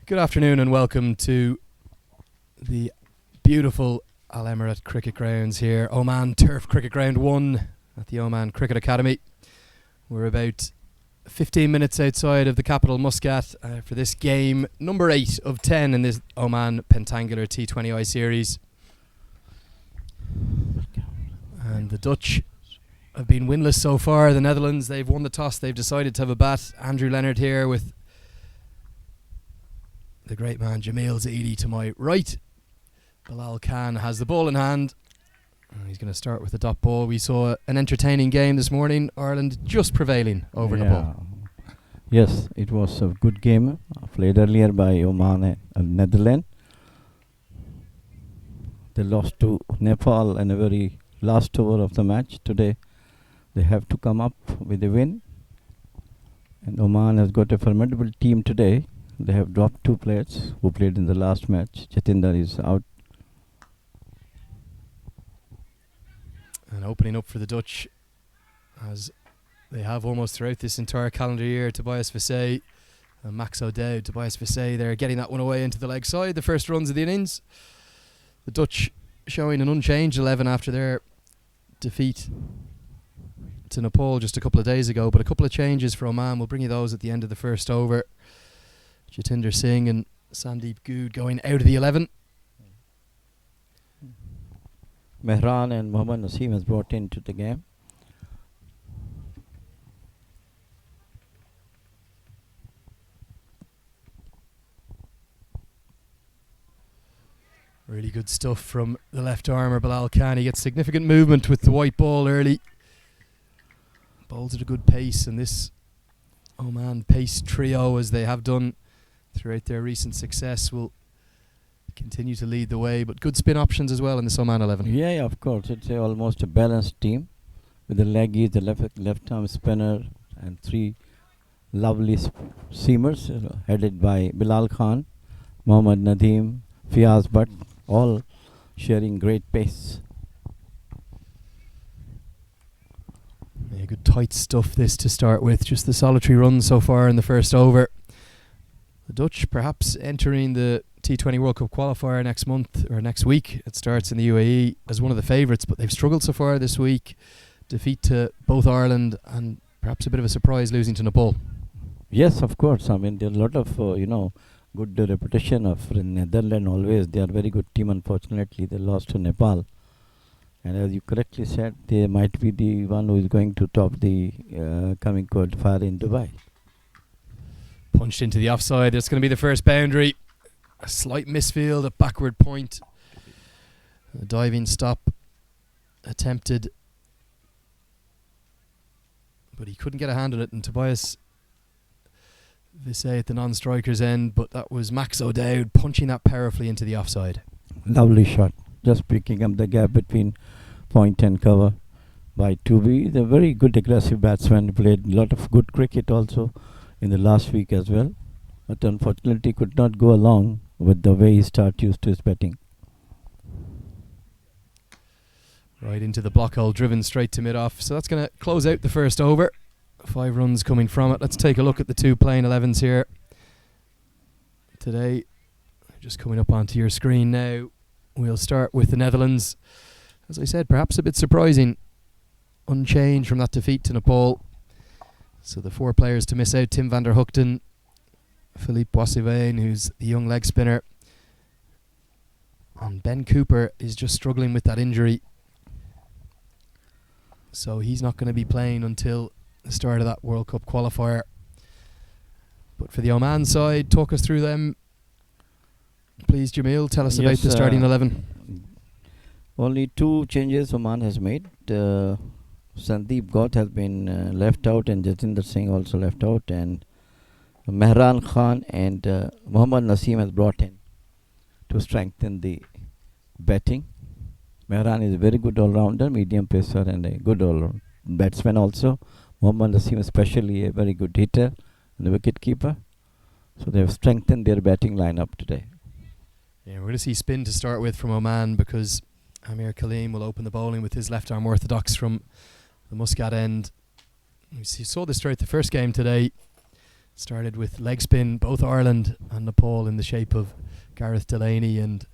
Good afternoon and welcome to the beautiful Amerat cricket grounds here, Oman Turf Cricket Ground 1 at the Oman Cricket Academy. We're about 15 minutes outside of the capital Muscat for this game, number 8 of 10 in this Oman Pentangular T20 series. And the Dutch have been winless so far. The Netherlands, they've won the toss, they've decided to have a bat. Andrew Leonard here with the great man Jamil Zaidi to my right. Bilal Khan has the ball in hand. He's going to start with the dot ball. We saw an entertaining game this morning. Ireland just prevailing over Nepal. Yes, it was a good game played earlier by Oman and Netherlands. They lost to Nepal in a very last over of the match. Today they have to come up with a win. And Oman has got a formidable team today. They have dropped 2 players who played in the last match. Jatinder is out. And opening up for the Dutch, as they have almost throughout this entire calendar year, Tobias Visay and Max O'Dowd. Tobias Visay, they're getting that one away into the leg side. The first runs of the innings. The Dutch showing an unchanged 11 after their defeat to Nepal just a couple of days ago. But a couple of changes for Oman. We'll bring you those at the end of the first over. Jatinder Singh and Sandeep Good going out of the 11. Mehran and Mohammad Naseem has brought into the game. Really good stuff from the left armour Bilal Khan. He gets significant movement with the white ball early. Bowls at a good pace, and this Oman pace trio, as they have done throughout their recent success, will continue to lead the way. But good spin options as well in the Oman 11. Yeah, of course. It's almost a balanced team with the leggies, the left arm spinner, and 3 lovely seamers headed by Bilal Khan, Mohammad Nadeem, Fiaz Bhatt, all sharing great pace. Yeah, good tight stuff this to start with. Just the solitary run so far in the first over. The Dutch perhaps entering the T20 World Cup qualifier next month or next week. It starts in the UAE as one of the favourites, but they've struggled so far this week. Defeat to both Ireland and perhaps a bit of a surprise losing to Nepal. Yes, of course. I mean, there's a lot of, good reputation of Netherlands always. They are a very good team. Unfortunately, they lost to Nepal. And as you correctly said, they might be the one who is going to top the coming qualifier in Dubai. Punched into the offside. That's going to be the first boundary. A slight misfield, a backward point. A diving stop attempted, but he couldn't get a hand on it. And Tobias Visay at the non-striker's end, but that was Max O'Dowd punching that powerfully into the offside. Lovely shot. Just picking up the gap between point and cover by Tubi. The very good aggressive batsman, played a lot of good cricket also in the last week as well, but unfortunately could not go along with the way he started used to his batting. Right into the block hole, driven straight to mid-off. So that's going to close out the first over. 5 runs coming from it. Let's take a look at the 2 playing 11s here today. Just coming up onto your screen now. We'll start with the Netherlands. As I said, perhaps a bit surprising. Unchanged from that defeat to Nepal. So the 4 players to miss out: Tim van der Hoogten, Philippe Boissevin, who's the young leg spinner, and Ben Cooper is just struggling with that injury. So he's not going to be playing until the start of that World Cup qualifier. But for the Oman side, talk us through them. Please, Jamil, tell us about the starting 11. Only 2 changes Oman has made. Sandeep Gaut has been left out, and Jatinder Singh also left out, and Mehran Khan and Mohammad Naseem has brought in to strengthen the batting. Mehran is a very good all-rounder, medium pacer, and a good all-round batsman also. Mohammad Naseem especially a very good hitter and a wicket keeper. So they have strengthened their batting lineup today. Yeah, we're going to see spin to start with from Oman, because Amir Kaleem will open the bowling with his left arm orthodox from the Muscat end. We saw this throughout the first game today. Started with leg spin, both Ireland and Nepal in the shape of Gareth Delaney and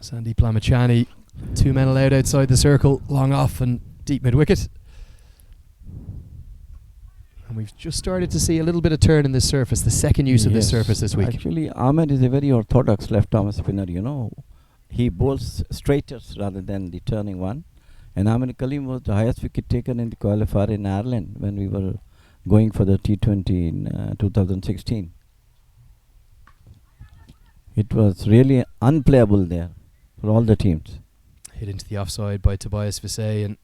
Sandeep Lamachani. 2 men allowed outside the circle, long off and deep mid-wicket. And we've just started to see a little bit of turn in this surface, the second use of this surface this week. Actually, Amerat is a very orthodox left-arm spinner, you know. He bowls straighters rather than the turning one. And Amerat Kalim was the highest wicket taker in the qualifier in Ireland when we were going for the T20 in 2016. It was really unplayable there for all the teams. Hit into the offside by Tobias Visay and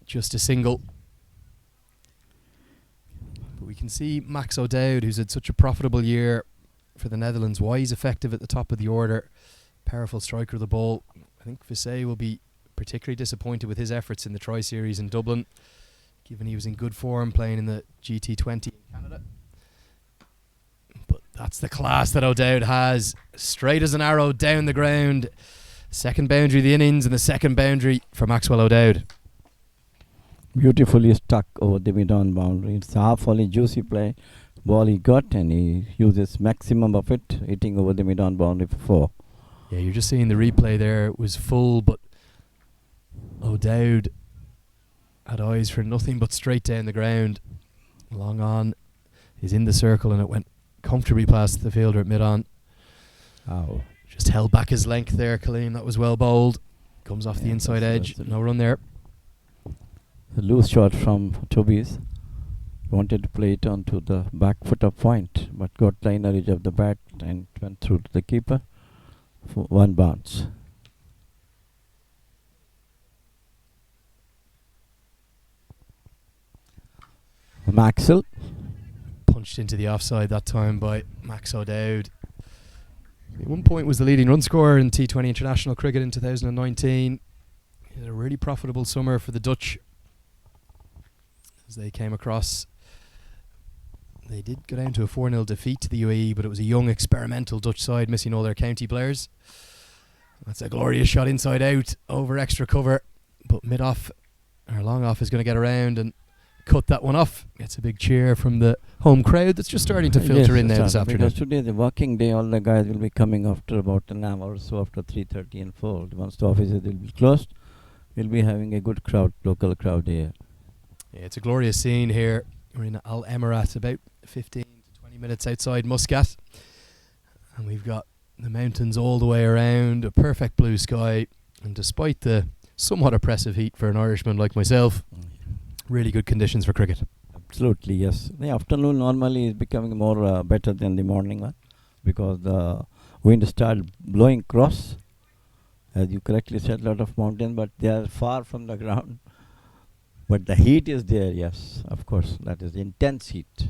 just a single. But we can see Max O'Dowd, who's had such a profitable year for the Netherlands, why he's effective at the top of the order. Powerful striker of the ball. I think Visay will be particularly disappointed with his efforts in the Tri-Series in Dublin, given he was in good form playing in the GT20 in Canada. But that's the class that O'Dowd has. Straight as an arrow down the ground. Second boundary of the innings and the second boundary for Maxwell O'Dowd. Beautifully stuck over the mid-on boundary. It's a half-volley juicy play. Ball he got and he uses maximum of it, hitting over the mid-on boundary for 4. Yeah, you're just seeing the replay there. It was full, but O'Dowd had eyes for nothing but straight down the ground. Long on. He's in the circle and it went comfortably past the fielder at mid-on. Oh. Just held back his length there, Kaleem. That was well bowled. Comes off the inside edge. No run there. A loose shot from Tobias. Wanted to play it onto the back foot of point, but got line edge of the bat and went through to the keeper for 1 bounce. Maxwell punched into the offside that time by Max O'Dowd. At one point was the leading run scorer in T20 international cricket in 2019. He had a really profitable summer for the Dutch as they came across. They did go down to a 4-0 defeat to the UAE, but it was a young experimental Dutch side missing all their county players. That's a glorious shot inside out over extra cover, but mid-off or long-off is going to get around and cut that one off. Gets a big cheer from the home crowd that's just starting to filter in now this afternoon. Because today the working day, all the guys will be coming after about an hour or so after 3:30 and 4. Once the offices will be closed, we'll be having a good crowd, local crowd here. Yeah, it's a glorious scene here. We're in Al Amerat, about 15 to 20 minutes outside Muscat. And we've got the mountains all the way around, a perfect blue sky. And despite the somewhat oppressive heat for an Irishman like myself, really good conditions for cricket. Absolutely, yes. The afternoon normally is becoming more better than the morning one because the wind started blowing across. As you correctly said, a lot of mountains, but they are far from the ground. But the heat is there, yes, of course. That is intense heat.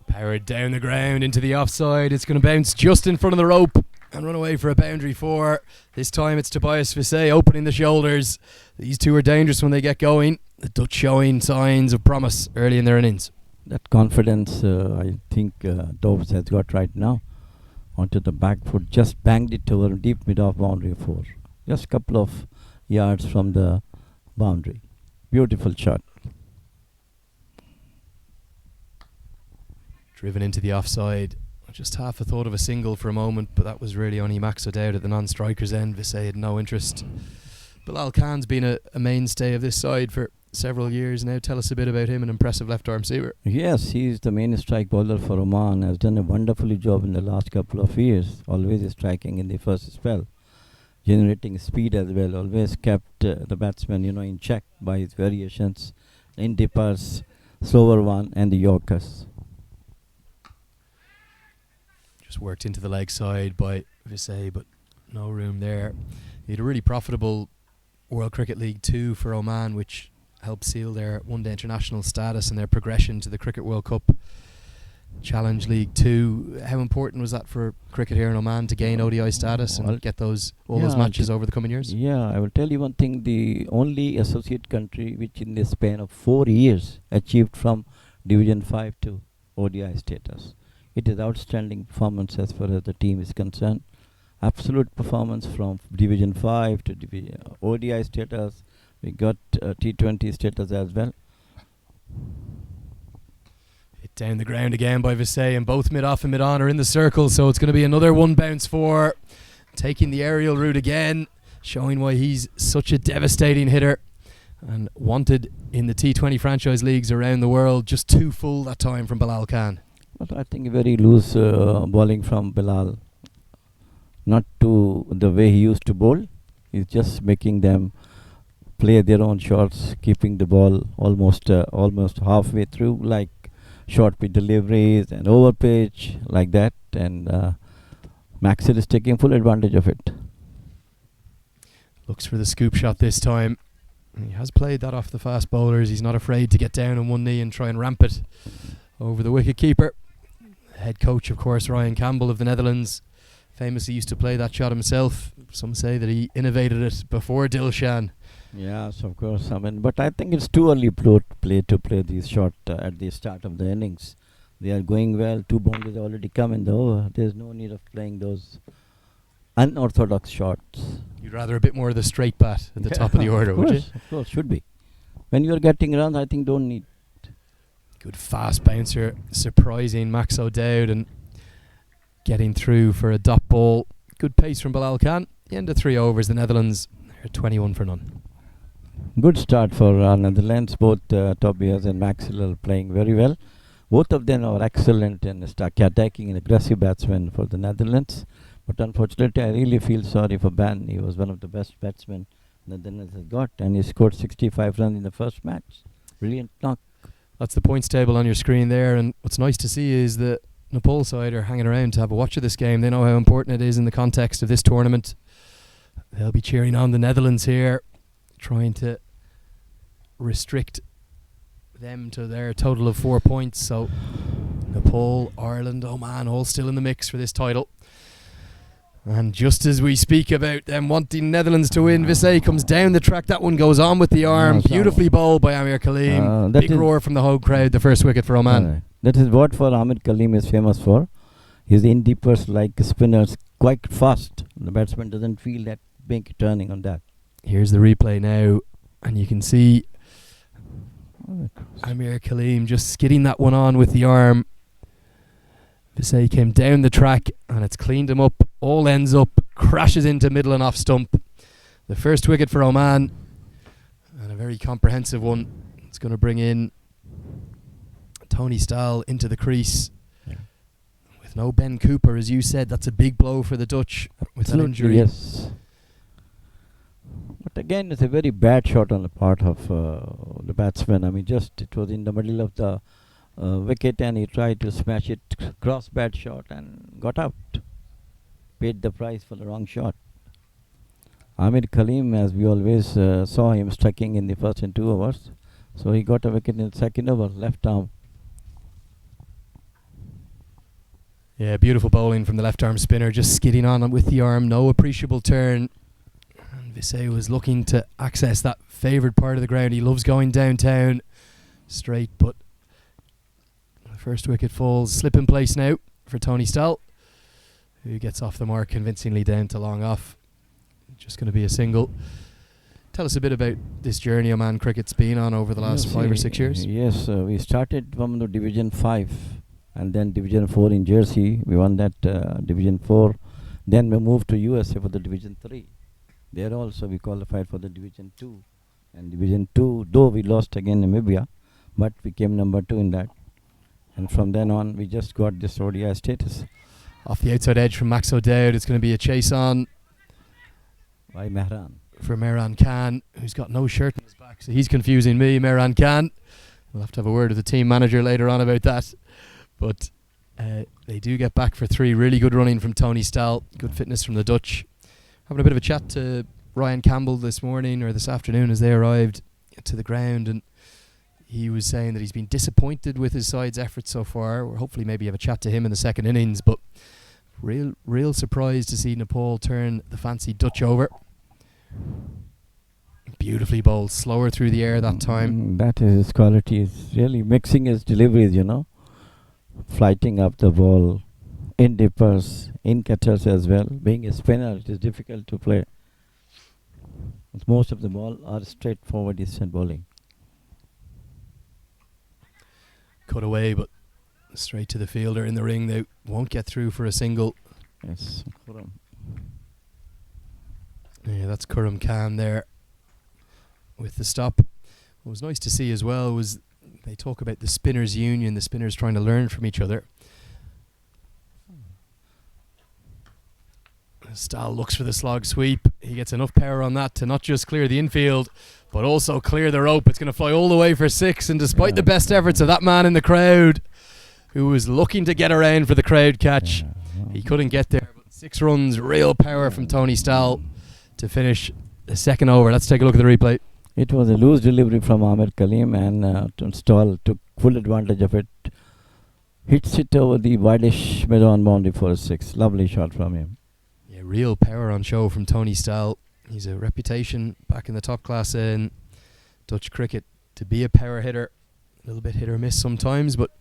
Powered down the ground into the offside. It's going to bounce just in front of the rope and run away for a boundary 4. This time it's Tobias Visay opening the shoulders. These two are dangerous when they get going. The Dutch showing signs of promise early in their innings. That confidence, I think Dobbs has got right now. Onto the back foot, just banged it over deep mid-off boundary 4. Just a couple of yards from the boundary. Beautiful shot. Driven into the offside. Just half a thought of a single for a moment, but that was really only Max O'Dowd at the non-striker's end. Visay had no interest. Bilal Khan's been a mainstay of this side for several years now. Tell us a bit about him, an impressive left-arm seamer. Yes, he's the main strike bowler for Oman. Has done a wonderful job in the last couple of years. Always striking in the first spell. Generating speed as well. Always kept the batsman, in check by his variations. In dippers, slower one and the Yorkers. Just worked into the leg side by Visay, but no room there. He had a really profitable World Cricket League 2 for Oman, which helped seal their one-day international status and their progression to the Cricket World Cup Challenge League 2. How important was that for cricket here in Oman to gain ODI status and get those matches over the coming years? Yeah, I will tell you one thing. The only associate country which in the span of 4 years achieved from Division 5 to ODI status. It is outstanding performance as far as the team is concerned. absolute performance from Division 5 to ODI status. We got T20 status as well. Hit down the ground again by Visay, and both mid-off and mid-on are in the circle, so it's going to be another one bounce for taking the aerial route again, showing why he's such a devastating hitter and wanted in the T20 franchise leagues around the world. Just too full that time from Bilal Khan. But I think very loose bowling from Bilal. Not to the way he used to bowl. He's just making them play their own shots, keeping the ball almost halfway through, like short pitch deliveries and over pitch, like that. And Maxwell is taking full advantage of it. Looks for the scoop shot this time. He has played that off the fast bowlers. He's not afraid to get down on one knee and try and ramp it over the wicket keeper. Head coach, of course, Ryan Campbell of the Netherlands, famously used to play that shot himself. Some say that he innovated it before Dilshan. Yes, of course. I mean, but I think it's too early to play these shots at the start of the innings. They are going well. 2 boundaries already come in the over. There's no need of playing those unorthodox shots. You'd rather a bit more of the straight bat at the top of the order, would you? Of course, should be. When you're getting runs, I think don't need. Good fast bouncer, surprising Max O'Dowd and getting through for a dot ball. Good pace from Bilal Khan. The end of 3 overs, the Netherlands are 21 for none. Good start for Netherlands. Both Tobias and Maxwell are playing very well. Both of them are excellent and attacking and aggressive batsmen for the Netherlands. But unfortunately, I really feel sorry for Ban. He was one of the best batsmen Netherlands has got, and he scored 65 runs in the first match. Brilliant knock. That's the points table on your screen there, and what's nice to see is that Nepal side are hanging around to have a watch of this game. They know how important it is in the context of this tournament. They'll be cheering on the Netherlands here, trying to restrict them to their total of 4 points. So Nepal, Ireland, Oman all still in the mix for this title. And just as we speak about them wanting Netherlands to win, Visay comes down the track. That one goes on with the arm. Beautifully bowled by Amir Kaleem. Big roar from the home crowd. The first wicket for Oman. That is what for Amir Kaleem is famous for. His in-deepers like spinners quite fast. The batsman doesn't feel that big turning on that. Here's the replay now, and you can see Amir Kaleem just skidding that one on with the arm. Visay came down the track and it's cleaned him up, all ends up, crashes into middle and off stump. The first wicket for Oman, and a very comprehensive one. It's going to bring in Tony Stahl into the crease. Yeah. With no Ben Cooper, as you said, that's a big blow for the Dutch with an injury. Yes. But again, it's a very bad shot on the part of the batsman. I mean, it was in the middle of the wicket and he tried to smash it, cross bad shot and got out. Paid the price for the wrong shot. Amir Kaleem, as we always saw him striking in the first and 2 overs. So he got a wicket in the second over, left arm. Yeah, beautiful bowling from the left arm spinner, just skidding on with the arm, no appreciable turn. And Visay was looking to access that favoured part of the ground. He loves going downtown straight, but the first wicket falls. Slip in place now for Tony Stahl, who gets off the mark convincingly down to long off. Just going to be a single. Tell us a bit about this journey Oman cricket's been on over the last 5 or 6 years. Yes, we started from the Division 5 and then Division 4 in Jersey. We won that Division 4. Then we moved to USA for the Division 3. There also we qualified for the Division 2. And Division 2, though we lost again Namibia, but we came number 2 in that. And from then on, we just got this ODI status. Off the outside edge from Max O'Dowd, it's going to be a chase on by Mehran. For Mehran Khan, who's got no shirt on his back, so he's confusing me. Mehran Khan, we'll have to have a word with the team manager later on about that. But they do get back for 3. Really good running from Tony Stahl. Good fitness from the Dutch. Having a bit of a chat to Ryan Campbell this morning or this afternoon as they arrived to the ground, and he was saying that he's been disappointed with his side's efforts so far. We'll hopefully maybe have a chat to him in the second innings, but real surprised to see Nepal turn the fancy Dutch over. Beautifully bowled, slower through the air that time. That is his quality. Is really mixing his deliveries, flighting up the ball in dippers, in cutters as well. Being a spinner, it is difficult to play. Most of the ball are straightforward distance bowling. Cut away, but straight to the fielder in the ring. They won't get through for a single. Yes, Khurram. Yeah, that's Khurram Khan there with the stop. What was nice to see as well was they talk about the spinners' union, the spinners trying to learn from each other. Stahl looks for the slog sweep. He gets enough power on that to not just clear the infield, but also clear the rope. It's going to fly all the way for 6, and despite the best efforts of that man in the crowd, who was looking to get around for the crowd catch, he couldn't get there. But 6 runs, real power from Tony Stahl to finish the second over. Let's take a look at the replay. It was a loose delivery from Amir Kaleem, and Stahl took full advantage of it. Hits it over the wideish mid-on boundary for a 6. Lovely shot from him. Yeah, real power on show from Tony Stahl. He's a reputation back in the top class in Dutch cricket to be a power hitter. A little bit hit or miss sometimes, but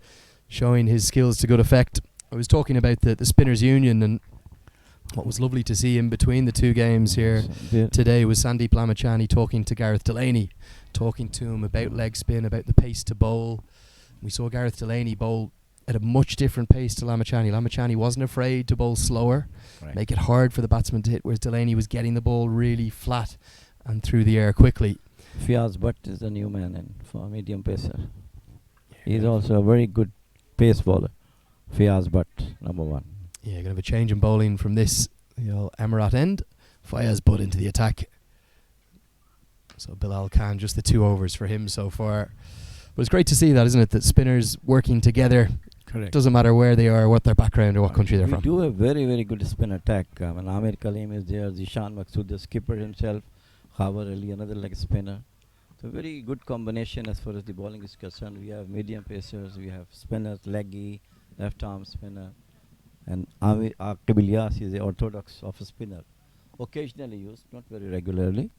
showing his skills to good effect. I was talking about the spinners union, and what was lovely to see in between the two games here today was Sandeep Lamachani talking to Gareth Delaney, talking to him about leg spin, about the pace to bowl. We saw Gareth Delaney bowl at a much different pace to Lamachani. Lamachani wasn't afraid to bowl slower, make it hard for the batsman to hit, whereas Delaney was getting the ball really flat and through the air quickly. Fiaz Bhatt is the new man in for medium pacer. He's also a very good pace bowler. Fiaz Bhatt, number 1. Yeah, going to have a change in bowling from this Amerat end. Fiaz Bhatt into the attack. So Bilal Khan, just the 2 overs for him so far. But it's great to see that, isn't it? That spinners working together. Correct. Doesn't matter where they are, what their background or what country they're we from. do a very, very good spin attack. When Amir Kaleem is there, Zishan Maqsood, the skipper himself, Khabar Ali, another leg spinner. So very good combination as far as the bowling is concerned. We have medium pacers, we have spinners, leggy, left arm spinner, and Aqib Ilyas is the orthodox of a spinner. Occasionally used, not very regularly.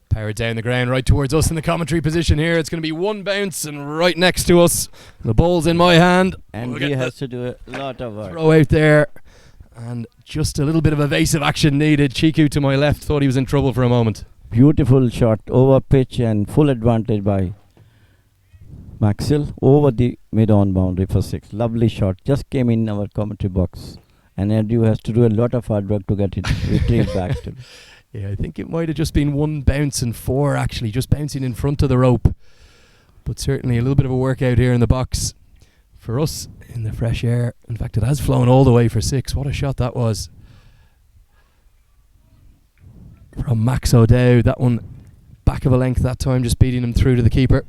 Power down the ground right towards us in the commentary position here. It's going to be 1 bounce and right next to us. The ball's in my hand. And he has to do a lot of work. Throw out there. And just a little bit of evasive action needed. Chiku to my left thought he was in trouble for a moment. Beautiful shot over pitch and full advantage by Maxwell over the mid-on boundary for 6. Lovely shot. Just came in our commentary box. And Edu has to do a lot of hard work to get it retrieved back to. Yeah, I think it might have just been 1 bounce and 4 actually, just bouncing in front of the rope. But certainly a little bit of a workout here in the box for us in the fresh air. In fact, it has flown all the way for 6. What a shot that was. From Max O'Dowd, that one back of a length that time, just beating him through to the keeper.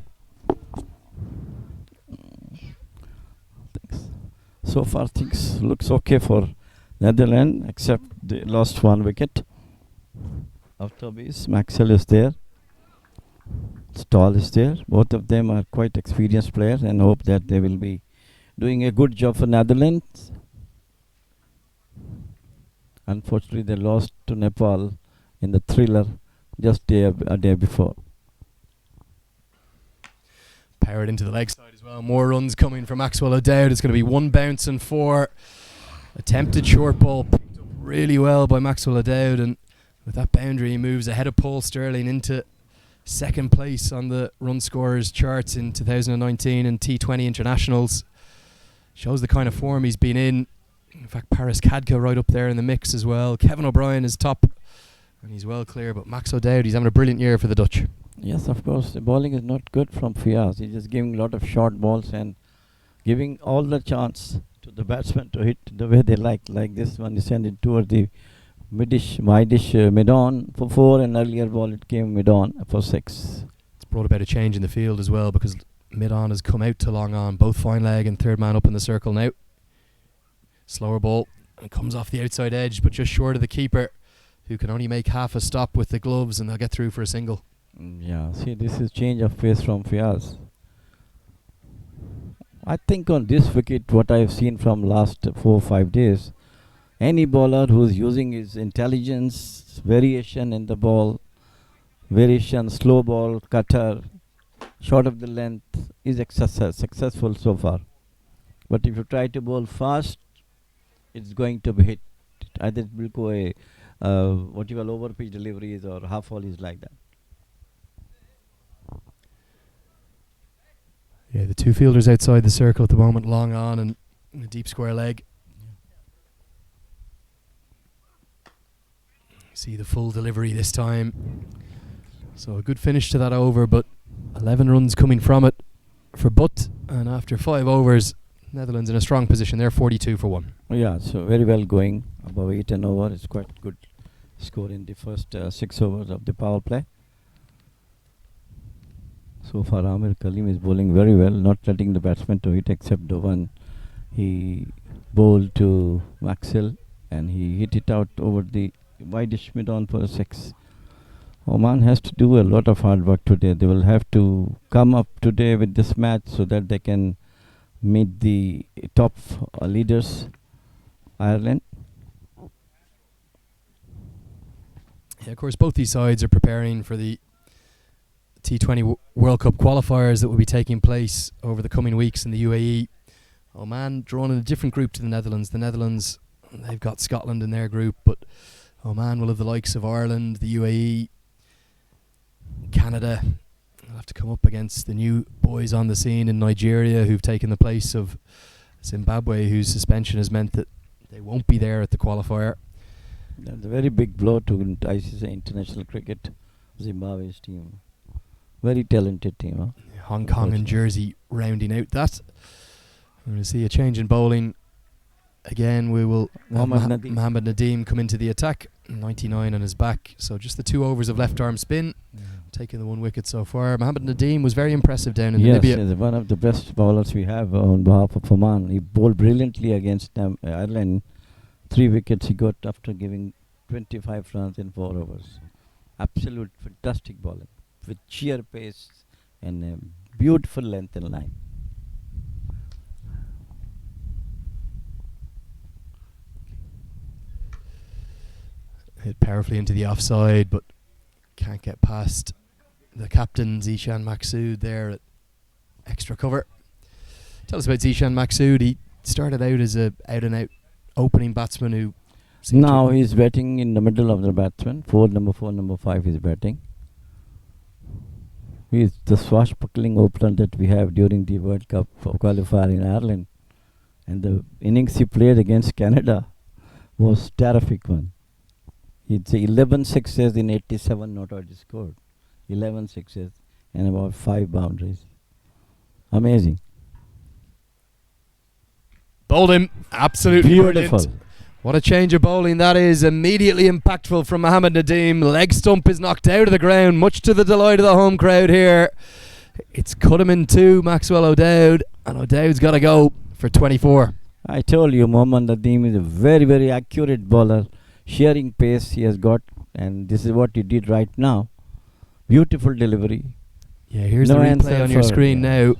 So far things looks okay for Netherlands, except they lost 1 wicket. After this, Maxwell is there. Stahl is there. Both of them are quite experienced players and hope that they will be doing a good job for Netherlands. Unfortunately, they lost to Nepal in the thriller just a day before. Powered into the leg side as well. More runs coming from Maxwell O'Dowd. It's going to be 1 bounce and 4. Attempted short ball picked up really well by Maxwell O'Dowd, and with that boundary he moves ahead of Paul Sterling into 2nd place on the run scorers charts in 2019 and T20 internationals. Shows the kind of form he's been in. In fact, Paris Kadka right up there in the mix as well. Kevin O'Brien is top and he's well clear, but Max O'Dowd, he's having a brilliant year for the Dutch. Yes, of course. The bowling is not good from Fiaz. He's just giving a lot of short balls and giving all the chance to the batsmen to hit the way they like. Like this one, he sent it toward the wideish mid-on for 4, and earlier ball it came mid-on for 6. It's brought about a change in the field as well, because mid-on has come out to long on. Both fine leg and third man up in the circle now. Slower ball, and comes off the outside edge, but just short of the keeper, who can only make half a stop with the gloves, and they'll get through for a single. Yeah, see, this is change of pace from Fiaz. I think on this wicket, what I've seen from last 4 or 5 days, any bowler who's using his intelligence, variation in the ball, variation, slow ball, cutter, short of the length is successful so far. But if you try to bowl fast, it's going to be hit. Either it will go a what you call over pitch deliveries or half volleys like that. Yeah, the two fielders outside the circle at the moment, long on and a deep square leg. See the full delivery this time. So a good finish to that over, but 11 runs coming from it for Butt. And after 5 overs, Netherlands in a strong position. They're 42 for 1. Yeah, so very well going. Above 8 and over. It's quite good score in the first 6 overs of the power play. So far, Amir Kaleem is bowling very well, not letting the batsman to hit except the one he bowled to Maxwell, and he hit it out over the wide mid on for a 6. Oman has to do a lot of hard work today. They will have to come up today with this match so that they can meet the top leaders, Ireland. Yeah, of course, both these sides are preparing for the T20 World Cup qualifiers that will be taking place over the coming weeks in the UAE. Oman drawn in a different group to the Netherlands. The Netherlands, they've got Scotland in their group, but Oman will have the likes of Ireland, the UAE, Canada. They'll have to come up against the new boys on the scene in Nigeria who've taken the place of Zimbabwe, whose suspension has meant that they won't be there at the qualifier. That's a very big blow to ICC International Cricket, Zimbabwe's team. Very talented team. Huh? Hong Kong and Jersey rounding out that. We're going to see a change in bowling. Again, we will Mohamed Nadeem come into the attack. 99 on his back. So just the 2 overs of left arm spin. Taking the 1 wicket so far. Mohamed Nadeem was very impressive down in Namibia. Yes, he's one of the best bowlers we have on behalf of Oman. He bowled brilliantly against Ireland. 3 wickets he got after giving 25 runs in 4 overs. Absolute fantastic bowling with sheer pace and a beautiful length and line. Hit powerfully into the offside, but can't get past the captain Zishan Maqsood there at extra cover. Tell us about Zishan Maqsood. He started out as a out-and-out opening batsman who now he's batting in the middle of the batsman. Number 4, number 5 is batting. He is the swashbuckling opener that we have during the World Cup qualifier in Ireland. And the innings he played against Canada was terrific one. It's 11 sixes in 87 not out scored. 11 sixes and about 5 boundaries. Amazing. Bowled him. Absolutely beautiful. Brilliant. What a change of bowling that is. Immediately impactful from Mohamed Nadeem. Leg stump is knocked out of the ground, much to the delight of the home crowd here. It's cut him in 2, Maxwell O'Dowd, and O'Dowd's got to go for 24. I told you, Mohamed Nadeem is a very, very accurate bowler. Shearing pace he has got, and this is what he did right now. Beautiful delivery. Yeah, here's no the replay on your screen now,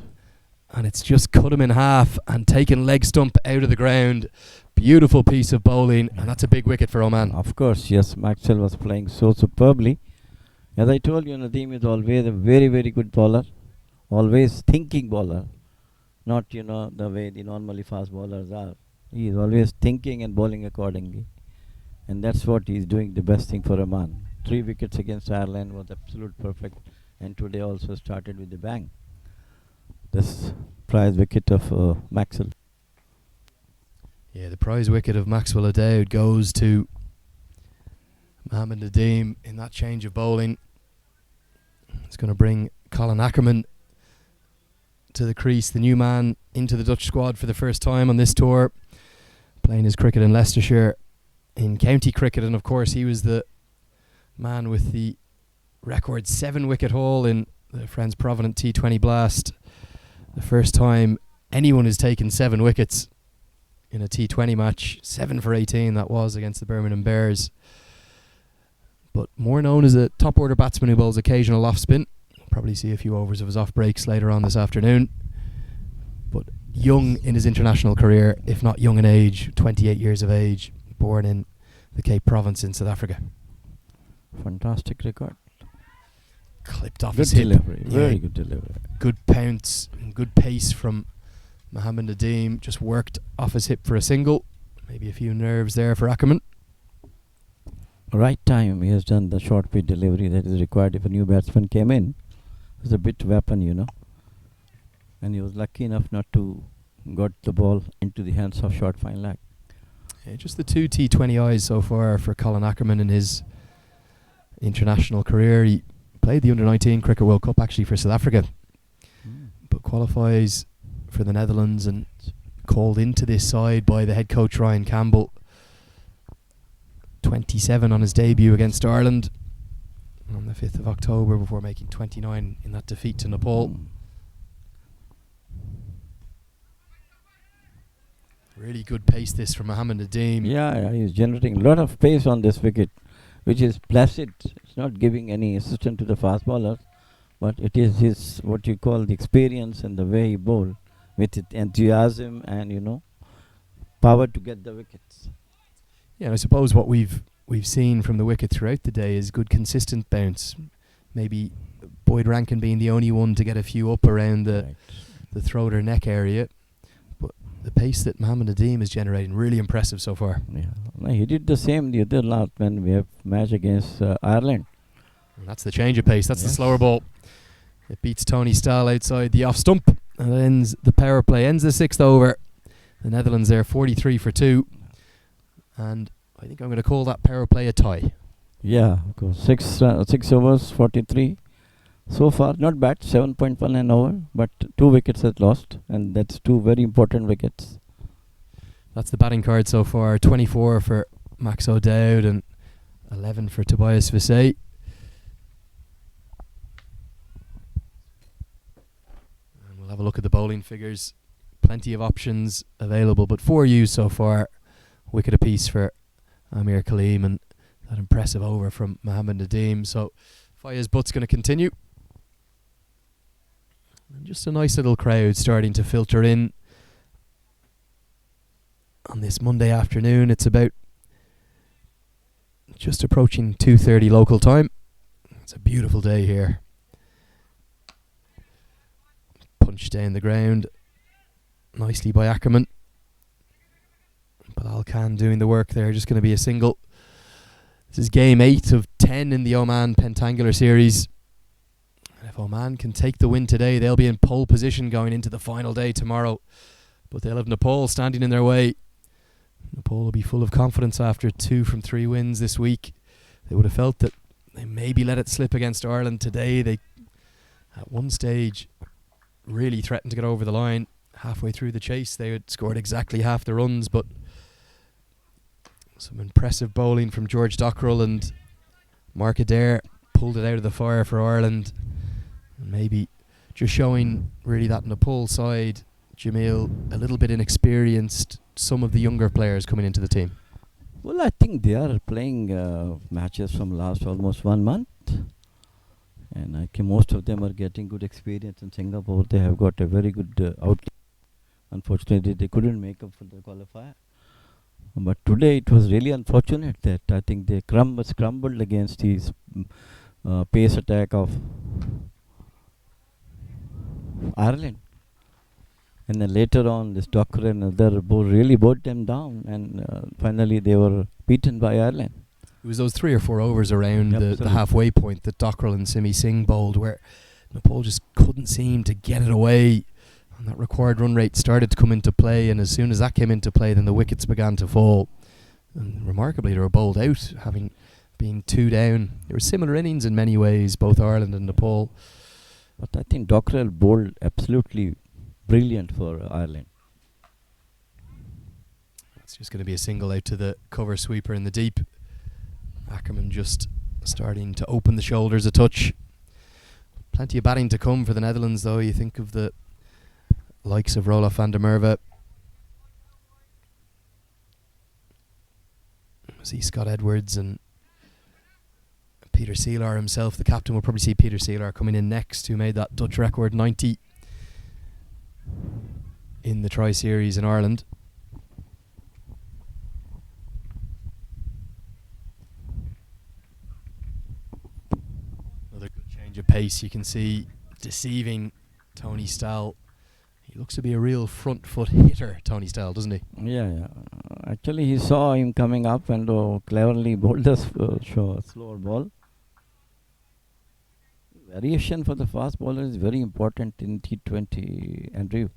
and it's just cut him in half and taken leg stump out of the ground. Beautiful piece of bowling, and that's a big wicket for Oman. Of course, yes, Maxwell was playing so superbly. As I told you, Nadeem is always a very, very good bowler. Always thinking bowler. Not, the way the normally fast bowlers are. He is always thinking and bowling accordingly. And that's what he's doing, the best thing for Oman. 3 wickets against Ireland was absolute perfect. And today also started with a bang. This prize wicket of Maxwell. Yeah, the prize wicket of Maxwell O'Dowd goes to Mohamed Nadeem in that change of bowling. It's going to bring Colin Ackerman to the crease, the new man into the Dutch squad for the first time on this tour, playing his cricket in Leicestershire in county cricket, and of course he was the man with the record 7-wicket haul in the Friends Provident T20 Blast. The first time anyone has taken 7 wickets in a T20 match. 7 for 18 that was against the Birmingham Bears. But more known as a top order batsman who bowls occasional off spin. Probably see a few overs of his off breaks later on this afternoon. But young in his international career, if not young in age, 28 years of age, born in the Cape Province in South Africa. Fantastic record. clipped off Good his hip. delivery. Yeah, Very good delivery. good pounce and good pace from Mohammed Nadeem. Just worked off his hip for a single. Maybe a few nerves there for Ackerman. Right time. He has done the short pitch delivery that is required if a new batsman came in. It's a bit weapon, you know. And he was lucky enough not to got the ball into the hands of short fine leg. Yeah, just the 2 T20Is so far for Colin Ackerman in his international career. He played the Under-19 Cricket World Cup actually for South Africa, but qualifies for the Netherlands and called into this side by the head coach Ryan Campbell. 27 on his debut against Ireland on the 5th of October before making 29 in that defeat to Nepal. Really good pace this from Mohammed Nadeem. Yeah, he's generating a lot of pace on this wicket, which is placid. It's not giving any assistance to the fast bowlers, but it is his, what you call, the experience and the way he bowl with it, enthusiasm and, you know, power to get the wickets. Yeah, and I suppose what we've seen from the wicket throughout the day is good consistent bounce. Maybe Boyd Rankin being the only one to get a few up around the throat or neck area. But the pace that Mohammed Nadeem is generating, really impressive so far. Yeah, no, he did the same the other last when we have match against Ireland. And that's the change of pace. That's the slower ball. It beats Tony Stahl outside the off stump and ends the power play. Ends the 6th over. The Netherlands there 43 for 2. And I think I'm going to call that power play a tie. Yeah, of course. 6 overs, 43. So far, not bad. 7.1 an over, but 2 wickets at lost, and that's 2 very important wickets. That's the batting card so far. 24 for Max O'Dowd and 11 for Tobias Visay. And we'll have a look at the bowling figures. Plenty of options available, but 4 used so far. Wicket apiece for Amir Kaleem and that impressive over from Mohammed Nadeem. So Faya's butt's going to continue. And just a nice little crowd starting to filter in on this Monday afternoon. It's about just approaching 2:30 local time. It's a beautiful day here. Punched down the ground nicely by Ackerman. Bilal Khan doing the work there. Just going to be a single. This is game 8 of 10 in the Oman Pentangular series. And if Oman can take the win today, they'll be in pole position going into the final day tomorrow. But they'll have Nepal standing in their way. Nepal will be full of confidence after 2 from 3 wins this week. They would have felt that they maybe let it slip against Ireland today. They, at one stage, really threatened to get over the line. Halfway through the chase, they had scored exactly half the runs, but some impressive bowling from George Dockrell and Mark Adair pulled it out of the fire for Ireland. And maybe just showing really that Nepal side, Jamil, a little bit inexperienced, some of the younger players coming into the team. Well, I think they are playing matches from last almost 1 month. And I think most of them are getting good experience in Singapore. They have got a very good outlet. Unfortunately, they couldn't make up for the qualifier. But today it was really unfortunate that I think they scrambled against his pace attack of Ireland. And then later on, this Docker and other really brought them down. And finally, they were beaten by Ireland. It was those 3 or 4 overs around the halfway point that Dockrell and Simi Singh bowled where Nepal just couldn't seem to get it away. And that required run rate started to come into play, and as soon as that came into play, then the wickets began to fall. And remarkably, they were bowled out, having been 2 down. There were similar innings in many ways, both Ireland and Nepal. But I think Dockrell bowled absolutely brilliant for Ireland. It's just going to be a single out to the cover sweeper in the deep. Ackerman just starting to open the shoulders a touch. Plenty of batting to come for the Netherlands, though. You think of the likes of Roelof van der Merwe. See Scott Edwards and Peter Seelar himself. The captain will probably see Peter Seelar coming in next, who made that Dutch record 90 in the Tri-Series in Ireland. Another good change Change of pace, you can see, deceiving Tony Stahl. He looks to be a real front foot hitter, Tony Stahl, doesn't he? Yeah. Actually, he saw him coming up and cleverly bowled a slower ball. Variation for the fast bowler is very important in T20, Andrew.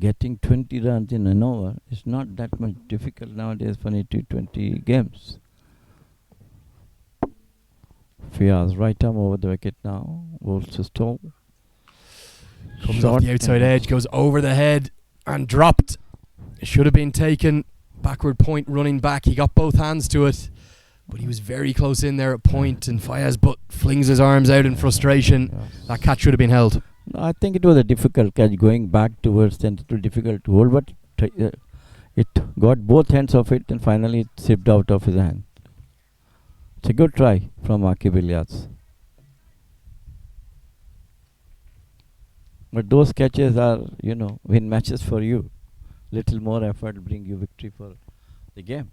Getting 20 runs in an over is not that much difficult nowadays for T20 games. Fiaz, right arm over the wicket now. Bowls to Stoll. Comes off the outside edge, goes over the head and dropped. It should have been taken. Backward point running back. He got both hands to it, but he was very close in there at point, and Fayaz Butt flings his arms out in frustration. Yes. That catch should have been held. No, I think it was a difficult catch going back towards the little difficult to hold, but it got both hands of it and finally it slipped out of his hand. It's a good try from Akib Ilyas. But those catches are, win matches for you. Little more effort will bring you victory for the game.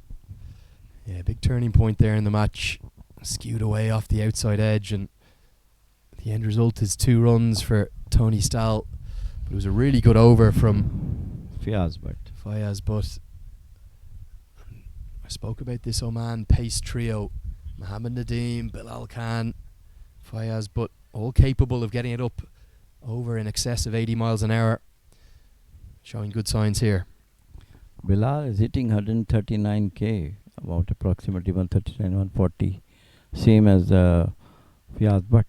Yeah, big turning point there in the match. Skewed away off the outside edge, and the end result is 2 runs for Tony Stahl. But it was a really good over from Fayaz Butt. I spoke about this Oman pace trio. Mohammed Nadeem, Bilal Khan, Fayaz Butt, all capable of getting it up over in excess of 80 miles an hour. Showing good signs here. Bilal is hitting 139k, about approximately 139, 140. Same as Fayaz Butt.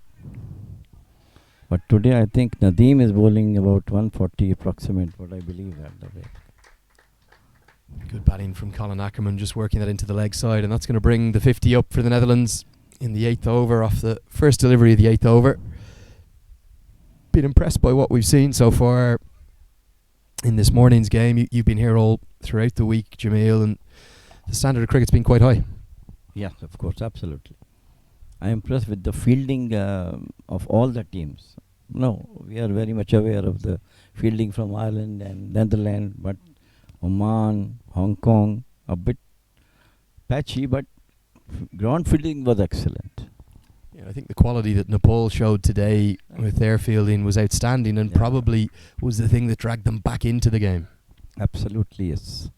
But today I think Nadeem is bowling about 140 approximate, what I believe at the rate. Good batting from Colin Ackerman, just working that into the leg side, and that's going to bring the 50 up for the Netherlands in the 8th over off the first delivery of the 8th over. Been impressed by what we've seen so far in this morning's game. You've been here all throughout the week, Jamil, and the standard of cricket's been quite high. Yes, of course, absolutely. I'm impressed with the fielding of all the teams. No, we are very much aware of the fielding from Ireland and Netherlands, but Oman, Hong Kong, a bit patchy, but ground fielding was excellent. Yeah, I think the quality that Nepal showed today with their fielding was outstanding, and probably was the thing that dragged them back into the game. Absolutely, yes.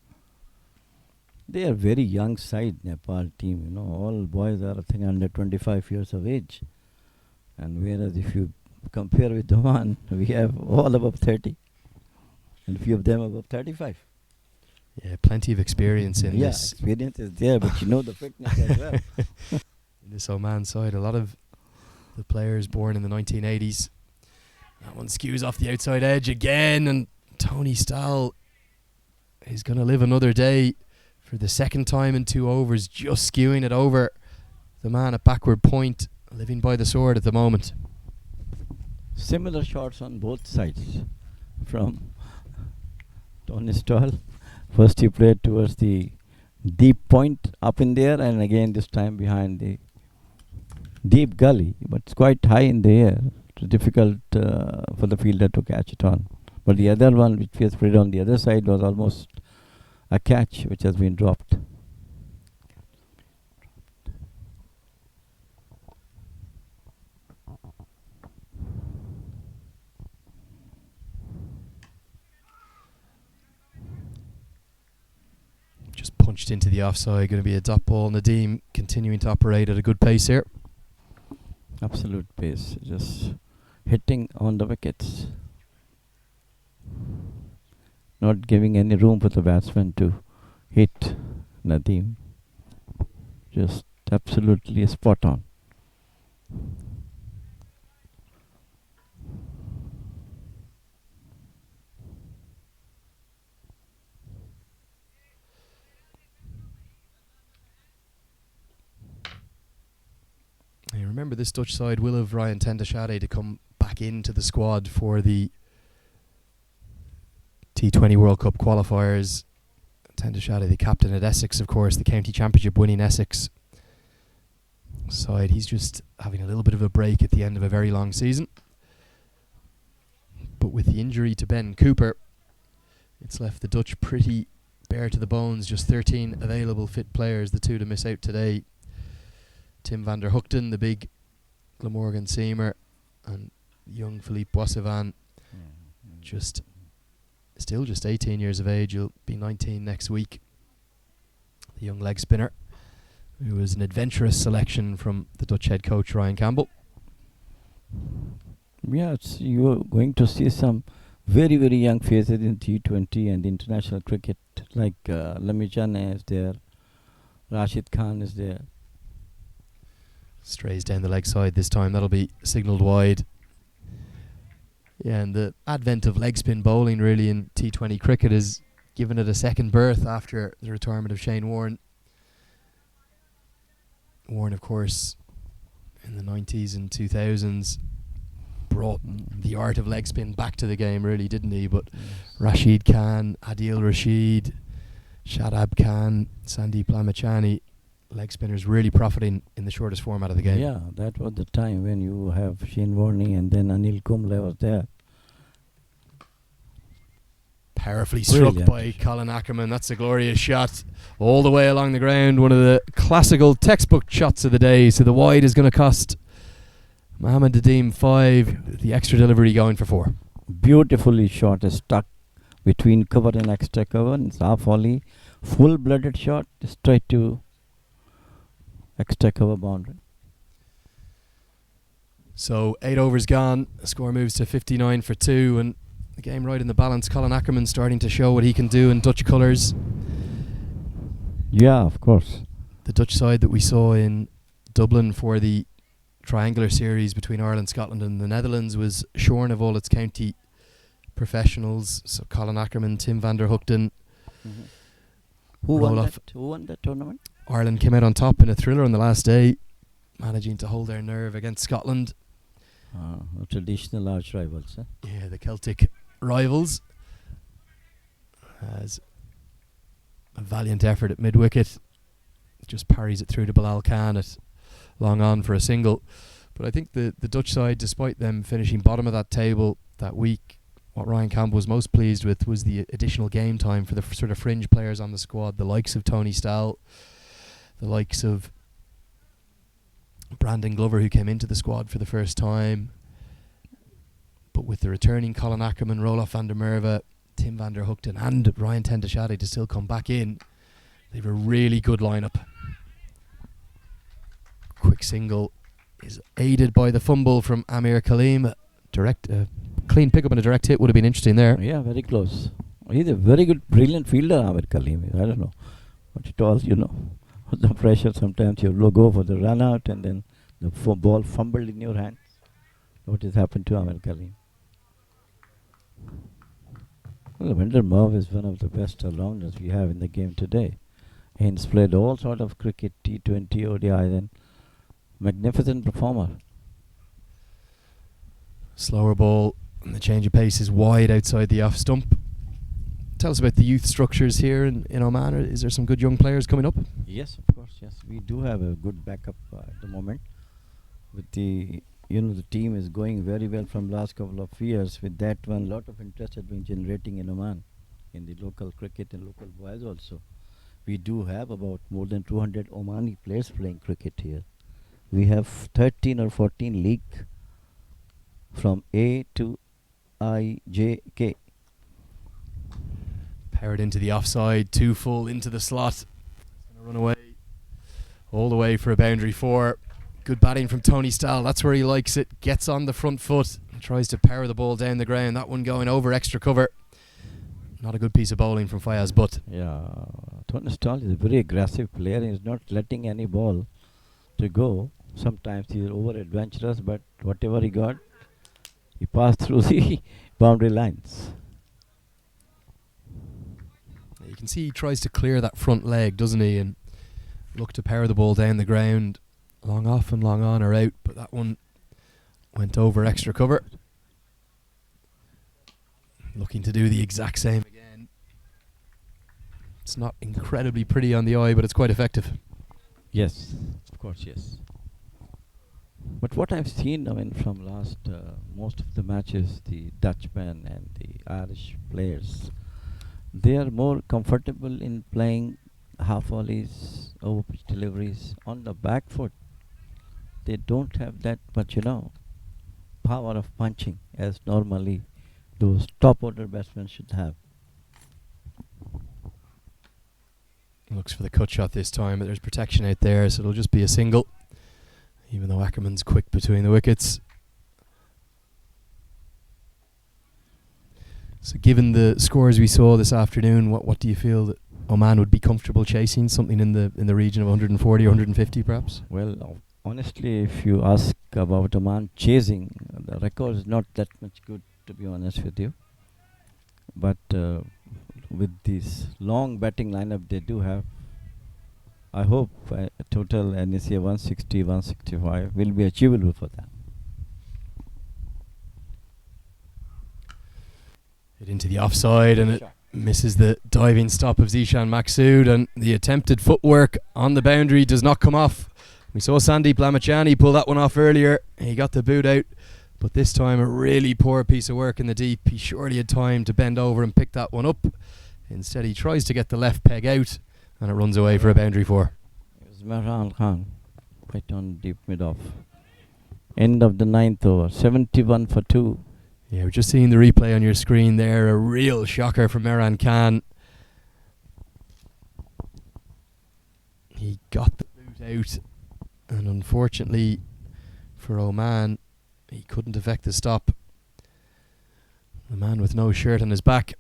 They are very young side, Nepal team. All boys are, I think, under 25 years of age. And whereas if you compare with Oman, we have all above 30. And few of them above 35. Yeah, plenty of experience in this. Yeah, experience is there, but the fitness as well. In this Oman side, a lot of the players born in the 1980s. That one skews off the outside edge again, and Tony Stahl is going to live another day for the second time in 2 overs, just skewing it over the man at backward point, living by the sword at the moment. Similar shots on both sides from Tony Stahl. First he played towards the deep point up in there, and again this time behind the deep gully, but it's quite high in the air. It's difficult for the fielder to catch it on. But the other one which was played on the other side was almost a catch which has been dropped. Just punched into the offside, going to be a dot ball. Nadeem continuing to operate at a good pace here. Absolute pace, just hitting on the wickets. Not giving any room for the batsman to hit Nadeem. Just absolutely spot on. I remember this Dutch side will have Ryan Tendashade to come back into the squad for the T20 World Cup qualifiers. Tendashade, the captain at Essex, of course, the county championship winning Essex side. He's just having a little bit of a break at the end of a very long season. But with the injury to Ben Cooper, it's left the Dutch pretty bare to the bones, just 13 available fit players, the two to miss out today. Tim van der Hoogten, the big Glamorgan seamer, and young Philippe Boissevan, still just 18 years of age. He'll be 19 next week. The young leg spinner, who was an adventurous selection from the Dutch head coach Ryan Campbell. Yeah, you're going to see some very, very young faces in T20 and international cricket, like Lamijana is there, Rashid Khan is there. Strays down the leg side this time. That'll be signalled wide. Yeah, and the advent of leg spin bowling really in T20 cricket has given it a second birth after the retirement of Shane Warne. Warne, of course, in the 90s and 2000s brought the art of leg spin back to the game, really, didn't he? But Rashid Khan, Adil Rashid, Shadab Khan, Sandeep Lamachani, leg spinners really profiting in the shortest format of the game. Yeah, that was the time when you have Shane Warne and then Anil Kumble was there. Powerfully struck by Colin Ackerman. That's a glorious shot all the way along the ground. One of the classical textbook shots of the day. So the wide is going to cost Mohammed Nadeem 5. The extra delivery going for 4. Beautifully shot, stuck between cover and extra cover. It's half volley, full-blooded shot straight to extra cover boundary. So 8 overs gone. The score moves to 59 for 2, and the game right in the balance. Colin Ackerman starting to show what he can do in Dutch colours. Yeah, of course. The Dutch side that we saw in Dublin for the triangular series between Ireland, Scotland and the Netherlands was shorn of all its county professionals. So Colin Ackerman, Tim van der Hoogten. Who won that tournament? Ireland came out on top in a thriller on the last day, managing to hold their nerve against Scotland. Traditional arch rivals. Yeah, the Celtic rivals. As a valiant effort at mid-wicket, just parries it through to Bilal Khan at long on for a single. But I think the Dutch side, despite them finishing bottom of that table that week, what Ryan Campbell was most pleased with was the additional game time for the sort of fringe players on the squad, the likes of Tony Stahl, the likes of Brandon Glover, who came into the squad for the first time. But with the returning Colin Ackerman, Roelof van der Merwe, Tim van der Hoogten and Ryan Tendashade to still come back in, they have a really good lineup. Quick single is aided by the fumble from Amir Kaleem. Clean pickup and a direct hit would have been interesting there. Yeah, very close. He's a very good, brilliant fielder, Amir Kaleem. I don't know what it was, the pressure. Sometimes you go for the run out and then the ball fumbled in your hands. What has happened to Amir Kaleem? Well, Vander Merwe is one of the best all-rounders we have in the game today. He's played all sort of cricket, T20, ODIs, and magnificent performer. Slower ball, and the change of pace is wide outside the off stump. Tell us about the youth structures here in Oman. Is there some good young players coming up? Yes, of course. Yes, we do have a good backup at the moment. With the team is going very well from last couple of years. With that one, lot of interest has been generating in Oman, in the local cricket and local boys also. We do have about more than 200 Omani players playing cricket here. We have 13 or 14 league from A to I, J, K. Powered into the offside, 2 full into the slot. Gonna run away all the way for a boundary 4. Good batting from Tony Stahl. That's where he likes it. Gets on the front foot and tries to power the ball down the ground. That one going over extra cover. Not a good piece of bowling from Fayaz Butt. Yeah, Tony Stahl is a very aggressive player. He's not letting any ball to go. Sometimes he's over adventurous, but whatever he got, he passed through the boundary lines. You can see he tries to clear that front leg, doesn't he, and look to power the ball down the ground. Long off and long on or out, but that one went over extra cover. Looking to do the exact same again. It's not incredibly pretty on the eye, but it's quite effective. Yes, of course, yes. But what I've seen, from last most of the matches, the Dutchmen and the Irish players, they are more comfortable in playing half volleys, over pitch deliveries on the back foot. They don't have that much, power of punching as normally those top order batsmen should have. Looks for the cut shot this time, but there's protection out there, so it'll just be a single, even though Ackerman's quick between the wickets. So given the scores we saw this afternoon, what do you feel that Oman would be comfortable chasing? Something in the region of 140 or 150 perhaps? Well, honestly, if you ask about Oman chasing, the record is not that much good, to be honest with you. But with this long batting lineup they do have, I hope a total NEC 160, 165 will be achievable for them. Hit into the offside, and it misses the diving stop of Zishan Maksud, and the attempted footwork on the boundary does not come off. We saw Sandeep Lamachani pull that one off earlier. He got the boot out, but this time a really poor piece of work in the deep. He surely had time to bend over and pick that one up. Instead he tries to get the left peg out, and it runs away for a boundary four. It was Mehran Khan right on deep mid off. End of the 9th over, 71 for 2. Yeah, we're just seeing the replay on your screen there. A real shocker from Mehran Khan. He got the boot out, and unfortunately for Oman, he couldn't effect the stop. The man with no shirt on his back.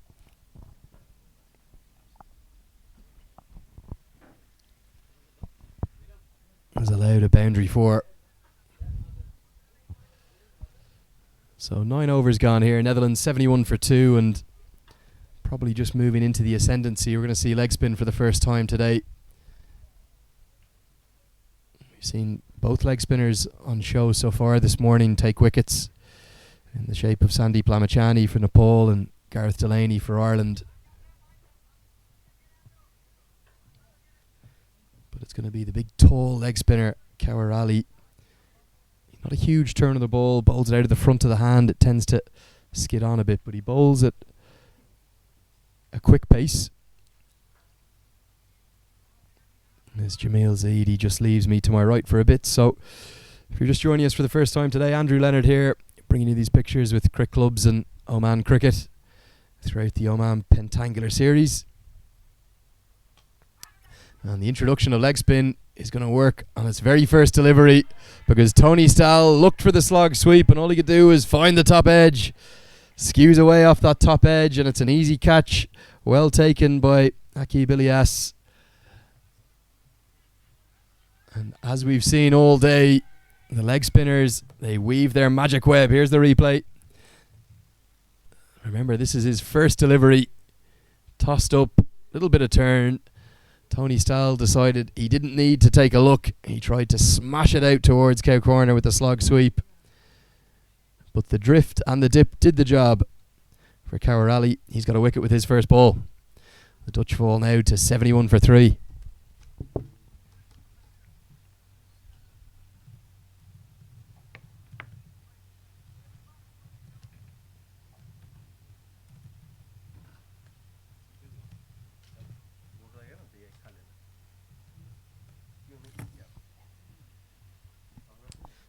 Has allowed a boundary four. So 9 overs gone here. Netherlands 71 for 2, and probably just moving into the ascendancy. We're going to see leg spin for the first time today. We've seen both leg spinners on show so far this morning take wickets in the shape of Sandeep Lamachani for Nepal and Gareth Delaney for Ireland. But it's going to be the big tall leg spinner, Kaur Ali. Not a huge turn of the ball, bowls it out of the front of the hand. It tends to skid on a bit, but he bowls at a quick pace. As Jamil Zaidi just leaves me to my right for a bit. So if you're just joining us for the first time today, Andrew Leonard here, bringing you these pictures with cricket clubs and Oman cricket throughout the Oman Pentangular series. And the introduction of leg spin is going to work on its very first delivery, because Tony Stahl looked for the slog sweep, and all he could do is find the top edge. Skews away off that top edge, and it's an easy catch. Well taken by Akib Ilyas. And as we've seen all day, the leg spinners, they weave their magic web. Here's the replay. Remember, this is his first delivery. Tossed up, little bit of turn. Tony Stahl decided he didn't need to take a look. He tried to smash it out towards cow corner with the slog sweep. But the drift and the dip did the job for Kaur Ali. He's got a wicket with his first ball. The Dutch fall now to 71 for 3.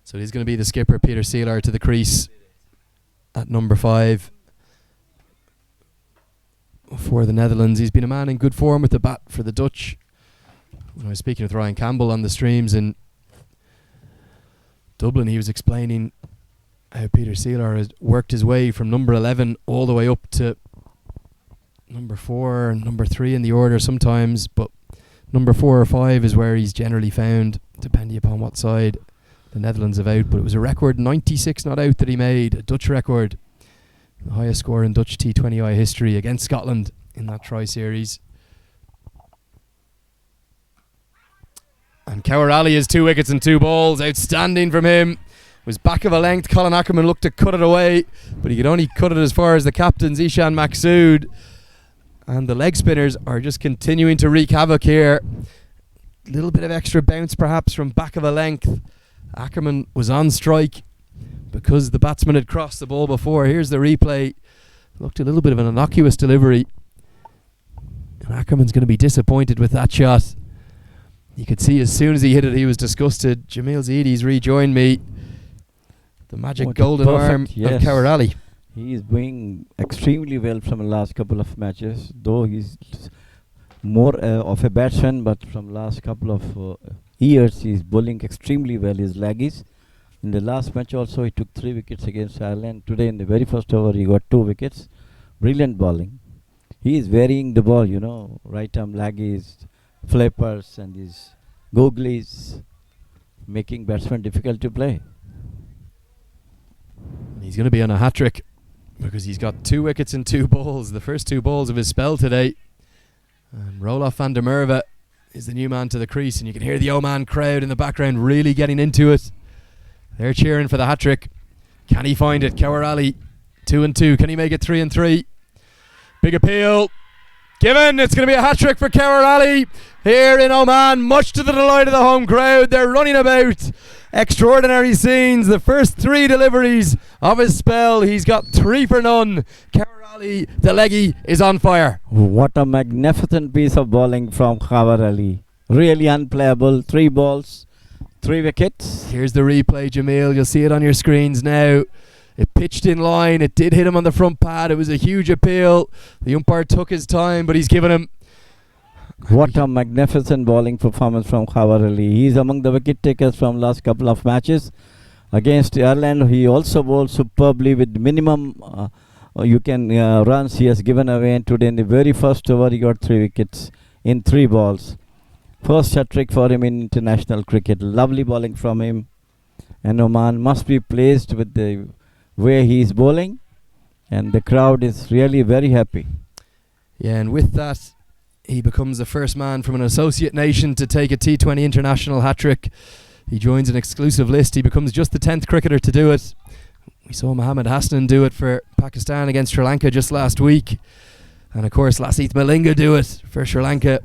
So he's going to be the skipper, Peter Seeler, to the crease at number 5 for the Netherlands. He's been a man in good form with the bat for the Dutch. When I was speaking with Ryan Campbell on the streams in Dublin, he was explaining how Peter Seeler has worked his way from number 11 all the way up to number 4 and number 3 in the order sometimes, but number 4 or 5 is where he's generally found, depending upon what side the Netherlands have out. But it was a record 96 not out that he made, a Dutch record, the highest score in Dutch T20I history against Scotland in that tri-series. And Kaur Ali has 2 wickets and 2 balls. Outstanding from him. It was back of a length. Colin Ackerman looked to cut it away, but he could only cut it as far as the captain, Zishan Maksud. And the leg spinners are just continuing to wreak havoc here. A little bit of extra bounce perhaps from back of a length. Ackerman was on strike because the batsman had crossed the ball before. Here's the replay. Looked a little bit of an innocuous delivery. Ackerman's going to be disappointed with that shot. You could see as soon as he hit it, he was disgusted. Jamil Zaidi's rejoined me. The magic golden arm of Kawarali. He is doing extremely well from the last couple of matches, though he's more of a batsman, but from last couple of years he's bowling extremely well. His leggies. In the last match also he took 3 wickets against Ireland. Today in the very first over he got 2 wickets. Brilliant bowling. He is varying the ball, you know, right arm leggies, flippers and these googlies, making batsmen difficult to play. He's going to be on a hat-trick because he's got 2 wickets and 2 balls, the first 2 balls of his spell today. Roelof van der Merwe is the new man to the crease, and you can hear the Oman crowd in the background really getting into it. They're cheering for the hat-trick. Can he find it? Kawarali, 2 and 2. Can he make it 3 and 3? Big appeal. Given. It's going to be a hat-trick for Kawarali here in Oman, much to the delight of the home crowd. They're running about. Extraordinary scenes. The first 3 deliveries of his spell. He's got 3 for none. Kawarali, the leggy, is on fire. What a magnificent piece of bowling from Kawarali. Really unplayable. 3 balls, 3 wickets. Here's the replay, Jamil. You'll see it on your screens now. It pitched in line. It did hit him on the front pad. It was a huge appeal. The umpire took his time, but he's given him. What a magnificent bowling performance from Kawarali. He's among the wicket takers from last couple of matches. Against Ireland, he also bowled superbly with minimum runs he has given away. And today in the very first over, he got 3 wickets in 3 balls. First hat-trick for him in international cricket. Lovely bowling from him. And Oman must be pleased with the way he is bowling. And the crowd is really very happy. Yeah, and with that, he becomes the first man from an associate nation to take a T20 international hat-trick. He joins an exclusive list. He becomes just the 10th cricketer to do it. We saw Mohammad Hasnan do it for Pakistan against Sri Lanka just last week. And of course, Lasith Malinga do it for Sri Lanka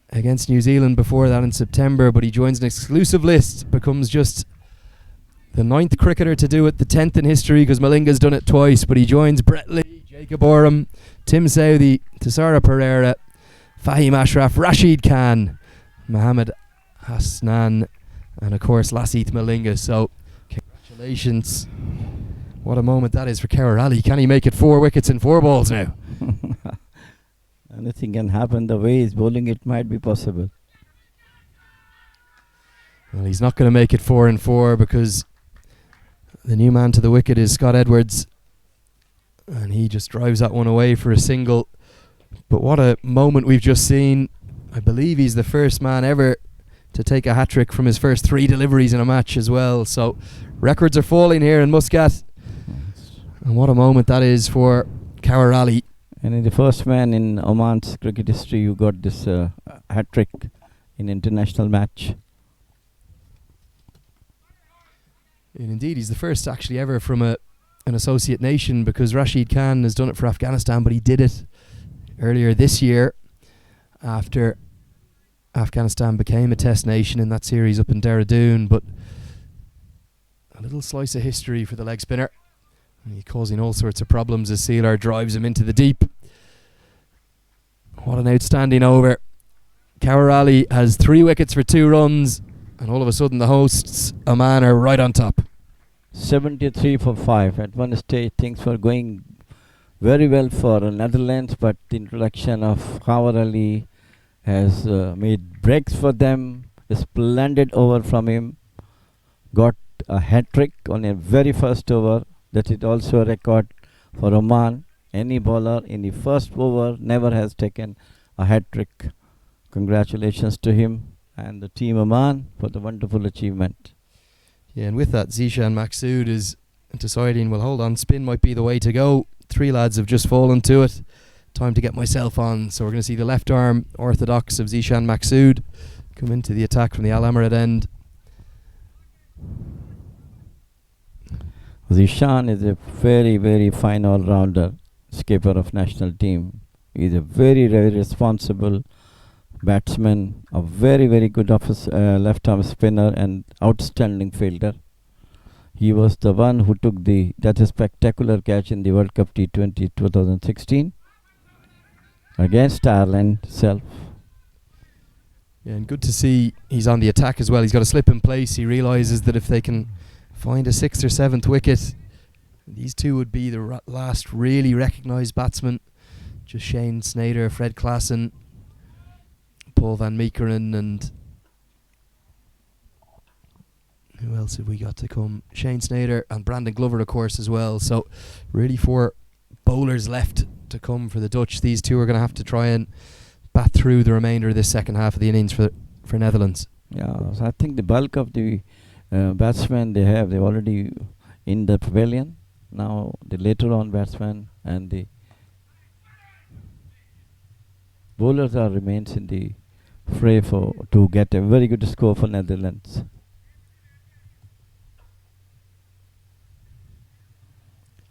against New Zealand before that in September. But he joins an exclusive list, becomes just the 9th cricketer to do it, the 10th in history, because Malinga's done it twice. But he joins Brett Lee, Jacob Oram, Tim Southey, Tisara Pereira, Fahim Ashraf, Rashid Khan, Mohammad Hasnan, and of course Lasith Malinga. So congratulations. What a moment that is for Kawarali. Can he make it 4 wickets and 4 balls now? Anything can happen. The way he's bowling, it might be possible. Well, he's not going to make it 4 and 4 because the new man to the wicket is Scott Edwards, and he just drives that one away for a single. But what a moment we've just seen. I believe he's the first man ever to take a hat-trick from his first 3 deliveries in a match as well. So records are falling here in Muscat. And what a moment that is for Kawarali. And the first man in Oman's cricket history who got this hat-trick in international match. And indeed, he's the first actually ever from an associate nation, because Rashid Khan has done it for Afghanistan, but he did it earlier this year after Afghanistan became a test nation in that series up in Dehradun. But a little slice of history for the leg spinner. He's causing all sorts of problems as Sealer drives him into the deep. What an outstanding over. Kawarali has 3 wickets for 2 runs, and all of a sudden the hosts, Oman, are right on top. 73 for 5. At one stage things were going very well for Netherlands, but the introduction of Kawarali has made breaks for them. A splendid over from him. Got a hat-trick on a very first over. That is also a record for Oman. Any bowler in the first over never has taken a hat-trick. Congratulations to him and the team Oman for the wonderful achievement. Yeah, and with that, Zishan Maksud is deciding, well, hold on, spin might be the way to go. 3 lads have just fallen to it. Time to get myself on. So we're going to see the left arm orthodox of Zishan Maksud come into the attack from the Al Amerat end. Zishan is a very, very fine all-rounder, skipper of national team. He is a very, very responsible batsman, a very, very good left-arm spinner and outstanding fielder. He was the one who took that spectacular catch in the World Cup T20 2016. against Ireland itself. Yeah, and good to see he's on the attack as well. He's got a slip in place. He realises that if they can find a 6th or 7th wicket, these two would be the last really recognised batsmen. Just Shane Snyder, Fred Klassen, Paul van Meekeren, and who else have we got to come? Shane Snyder and Brandon Glover, of course, as well. So really 4 bowlers left to come for the Dutch. These two are going to have to try and bat through the remainder of this second half of the innings for Netherlands. Yeah, so I think the bulk of the batsmen they're already in the pavilion. Now the later on batsmen and the bowlers remains in the fray to get a very good score for Netherlands.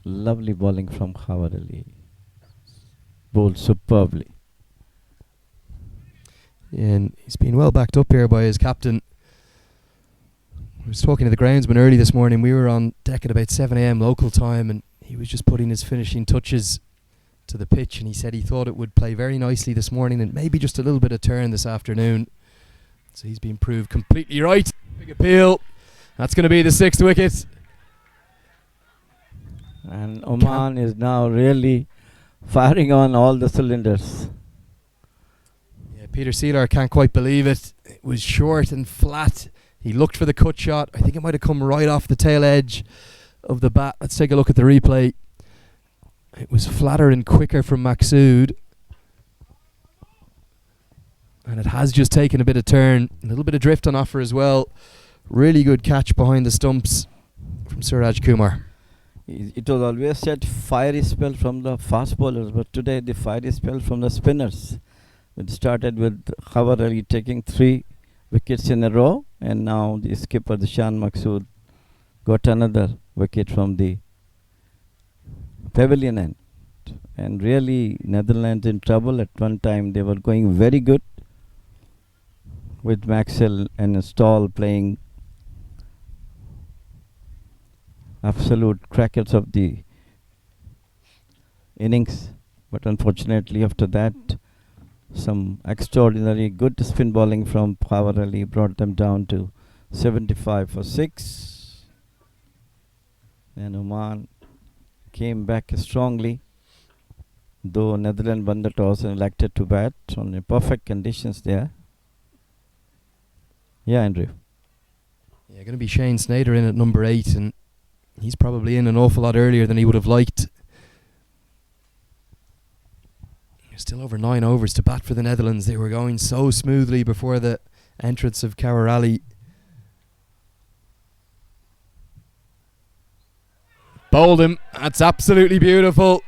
Lovely bowling from Howard Ali. Bowled superbly. And he's been well backed up here by his captain. I was talking to the groundsman early this morning. We were on deck at about 7 a.m. local time, and he was just putting his finishing touches to the pitch, and he said he thought it would play very nicely this morning and maybe just a little bit of turn this afternoon. So he's been proved completely right. Big appeal. That's going to be the 6th wicket. And Oman is now really firing on all the cylinders. Yeah, Peter Seelar can't quite believe it. It was short and flat. He looked for the cut shot. I think it might have come right off the tail edge of the bat. Let's take a look at the replay. It was flatter and quicker from Maksud. And it has just taken a bit of turn. A little bit of drift on offer as well. Really good catch behind the stumps from Suraj Kumar. It was always said fiery spell from the fast bowlers, but today the fiery spell from the spinners. It started with Howard Ali taking 3 wickets in a row, and now the skipper, Shan Maksud, got another wicket from the pavilion end. And really, Netherlands in trouble at one time. They were going very good with Maxwell and Stoll playing absolute crackers of the innings, but unfortunately after that some extraordinary good spin bowling from Howard Ali brought them down to 75 for 6, and Oman came back strongly, though Netherlands won the toss and elected to bat on the perfect conditions there. Yeah, Andrew. Yeah, going to be Shane Snyder in at number 8, and he's probably in an awful lot earlier than he would have liked. Still over 9 overs to bat for the Netherlands. They were going so smoothly before the entrance of Kawar Ali. Bowled him. That's absolutely beautiful.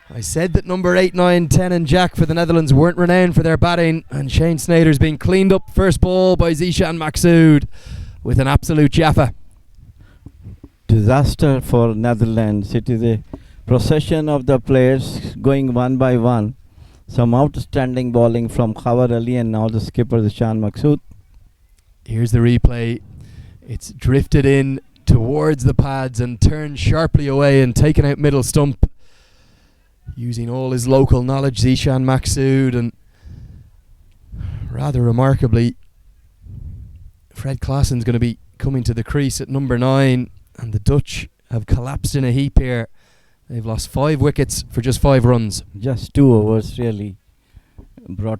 I said that number 8, 9, 10 and Jack for the Netherlands weren't renowned for their batting, and Shane Snyder's been cleaned up first ball by Zishan Maksud with an absolute Jaffa. Disaster for Netherlands. It is a procession of the players going one by one. Some outstanding bowling from Howard Ali and now the skipper Shan Maksud. Here's the replay. It's drifted in towards the pads and turned sharply away and taken out middle stump. Using all his local knowledge, Zishan Maksud, and rather remarkably, Fred Klassen's going to be coming to the crease at number 9, and the Dutch have collapsed in a heap here. They've lost 5 wickets for just 5 runs. Just 2 overs really brought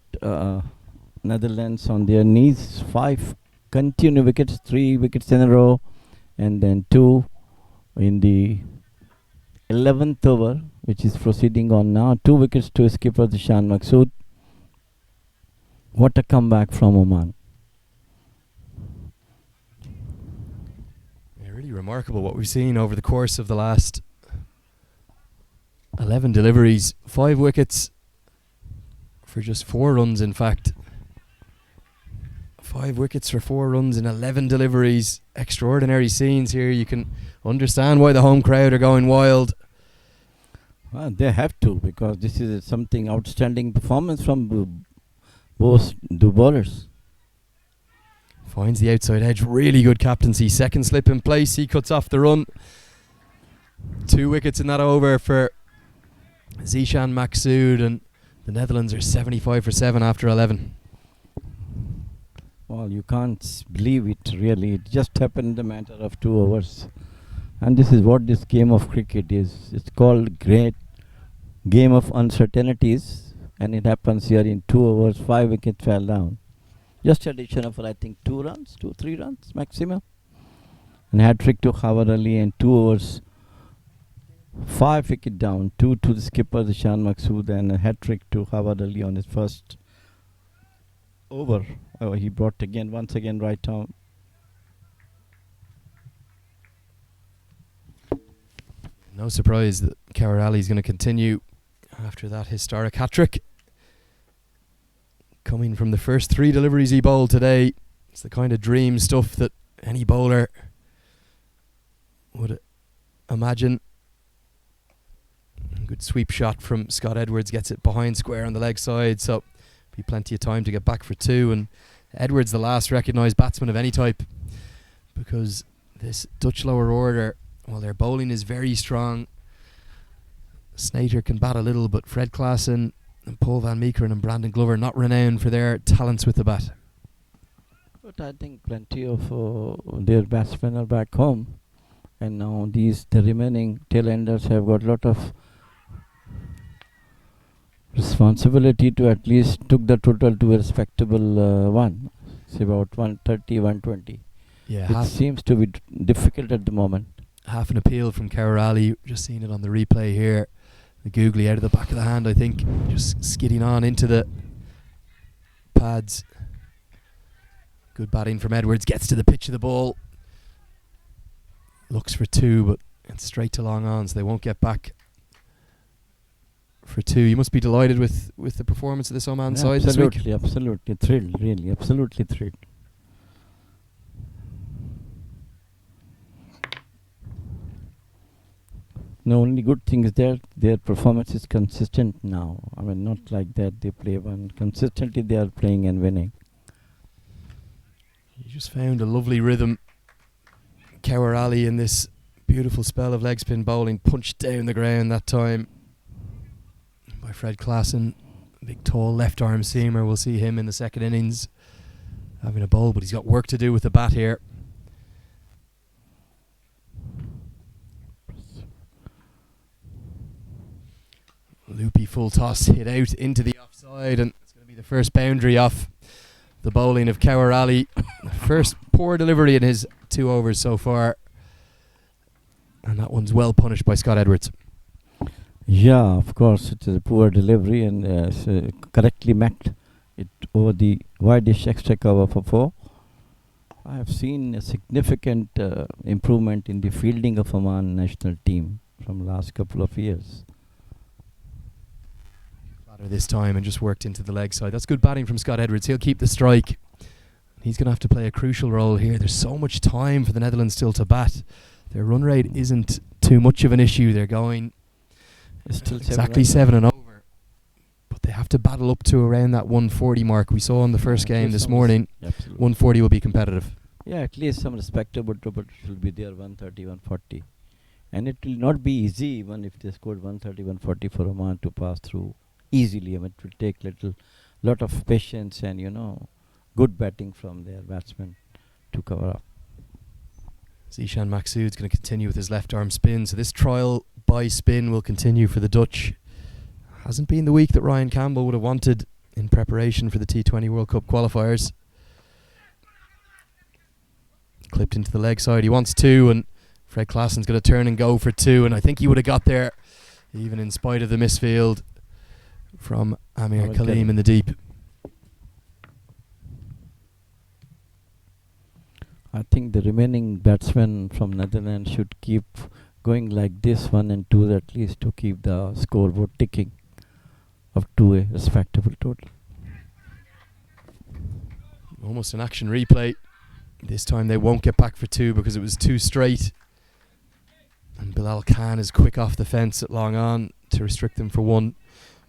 Netherlands on their knees. 5 continued wickets, 3 wickets in a row, and then 2 in the 11th over, which is proceeding on now. 2 wickets to skipper Shan Maksud. What a comeback from Oman. Yeah, really remarkable what we've seen over the course of the last 11 deliveries. 5 wickets for just 4 runs, in fact. 5 wickets for 4 runs in 11 deliveries. Extraordinary scenes here. You can understand why the home crowd are going wild. Well, they have to, because this is something outstanding performance from both the bowlers. Finds the outside edge. Really good captaincy. Second slip in place. He cuts off the run. 2 wickets in that over for Zishan Maksud, and The Netherlands are 75 for 7 after 11. Well, you can't believe it really. It just happened in the matter of 2 hours. And this is what this game of cricket is. It's called great game of uncertainties. And it happens here in 2 hours, 5 wickets fell down. Just addition of, I think, 2 runs, 2-3 runs maximum. And hat-trick to Khawar Ali and 2 overs, 5 wicket down, 2 to the skipper, Ishan Maqsood, and a hat-trick to Khawar Ali on his first over. He brought once again right arm. No surprise that Khawar Ali is going to continue after that historic hat-trick. Coming from the first 3 deliveries he bowled today, it's the kind of dream stuff that any bowler would imagine. Good sweep shot from Scott Edwards, gets it behind square on the leg side, so be plenty of time to get back for 2. And Edwards, the last recognised batsman of any type, because this Dutch lower order, while their bowling is very strong, Snater can bat a little, but Fred Klaassen and Paul van Meekeren and Brandon Glover not renowned for their talents with the bat. But I think plenty of their batsmen are back home, and now the remaining tail-enders have got a lot of responsibility to at least took the total to a respectable one. It's about 130, 120. Yeah, it seems to be difficult at the moment. Half an appeal from Khawar Ali. Just seeing it on the replay here. The googly out of the back of the hand, I think, just skidding on into the pads. Good batting from Edwards, gets to the pitch of the ball. Looks for 2, but it's straight to long on, so they won't get back for 2. You must be delighted with the performance of this Oman side this week. Absolutely thrilled, really, absolutely thrilled. The only good thing is that their performance is consistent now. I mean, not like that they play one. Consistently they are playing and winning. You just found a lovely rhythm. Khawar Ali in this beautiful spell of leg spin bowling, punched down the ground that time by Fred Klaassen. Big tall left arm seamer. We'll see him in the second innings having a bowl, but he's got work to do with the bat here. Loopy full toss hit out into the offside, and it's going to be the first boundary off the bowling of Khawar Ali. First poor delivery in his 2 overs so far, and that one's well punished by Scott Edwards. Yeah, of course, it is a poor delivery, and correctly met it over the wide-ish extra cover for 4. I have seen a significant improvement in the fielding of Oman national team from last couple of years. This time and just worked into the leg side. That's good batting from Scott Edwards. He'll keep the strike. He's going to have to play a crucial role here. There's so much time for the Netherlands still to bat. Their run rate isn't too much of an issue. They're going still exactly 7 and over, but they have to battle up to around that 140 mark we saw in the first game this morning. 140 will be competitive. Yeah, at least some respectable trouble should be there. 130, 140, and it will not be easy even if they scored 130, 140 for Oman to pass through easily. I mean, it will take lot of patience and good batting from their batsmen to cover up. Ishan Maqsood's going to continue with his left arm spin, so this trial by spin will continue for the Dutch. Hasn't been the week that Ryan Campbell would have wanted in preparation for the T20 World Cup qualifiers. Clipped into the leg side, he wants 2, and Fred Klaassen's going to turn and go for 2, and I think he would have got there even in spite of the misfield from Amir Kaleem in the deep. I think the remaining batsmen from Netherlands should keep going like this, 1 and 2 at least, to keep the scoreboard ticking up to a respectable total. Almost an action replay. This time they won't get back for 2 because it was 2 straight. And Bilal Khan is quick off the fence at long on to restrict them for 1.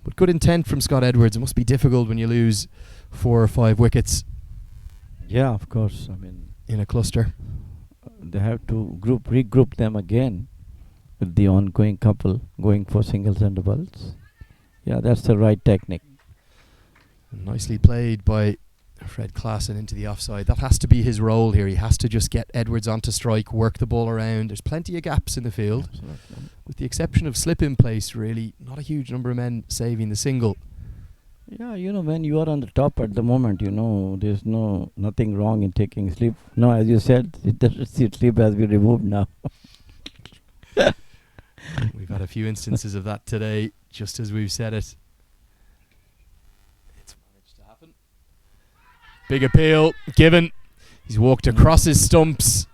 But good intent from Scott Edwards. It must be difficult when you lose 4 or 5 wickets. Yeah, of course. I mean, in a cluster. They have to regroup them again with the ongoing couple going for singles and doubles. Yeah, that's the right technique. Nicely played by Fred Klaassen into the offside. That has to be his role here. He has to just get Edwards onto strike, work the ball around. There's plenty of gaps in the field. Absolutely. With the exception of slip in place, really, not a huge number of men saving the single. Yeah, when you are on the top at the moment, there's nothing wrong in taking sleep. No, as you said, sleep has been removed now. We've had a few instances of that today, just as we've said it. It's managed to happen. Big appeal given. He's walked across his stumps.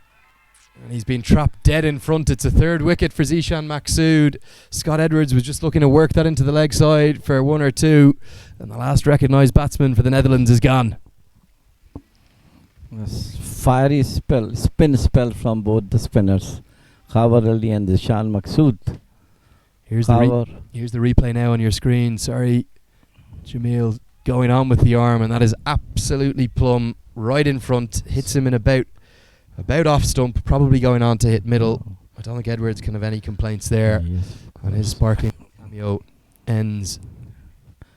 And he's been trapped dead in front. It's a third wicket for Zishan Maqsood. Scott Edwards was just looking to work that into the leg side for 1 or 2. And the last recognised batsman for the Netherlands is gone. Fiery spin spell from both the spinners, Khawar Ali and Zishan Maqsood. Here's the replay now on your screen. Sorry, Jamil, going on with the arm, and that is absolutely plumb, right in front. Hits him in about off stump, probably going on to hit middle. I don't think Edwards can have any complaints there. Yes, and his sparkling cameo ends.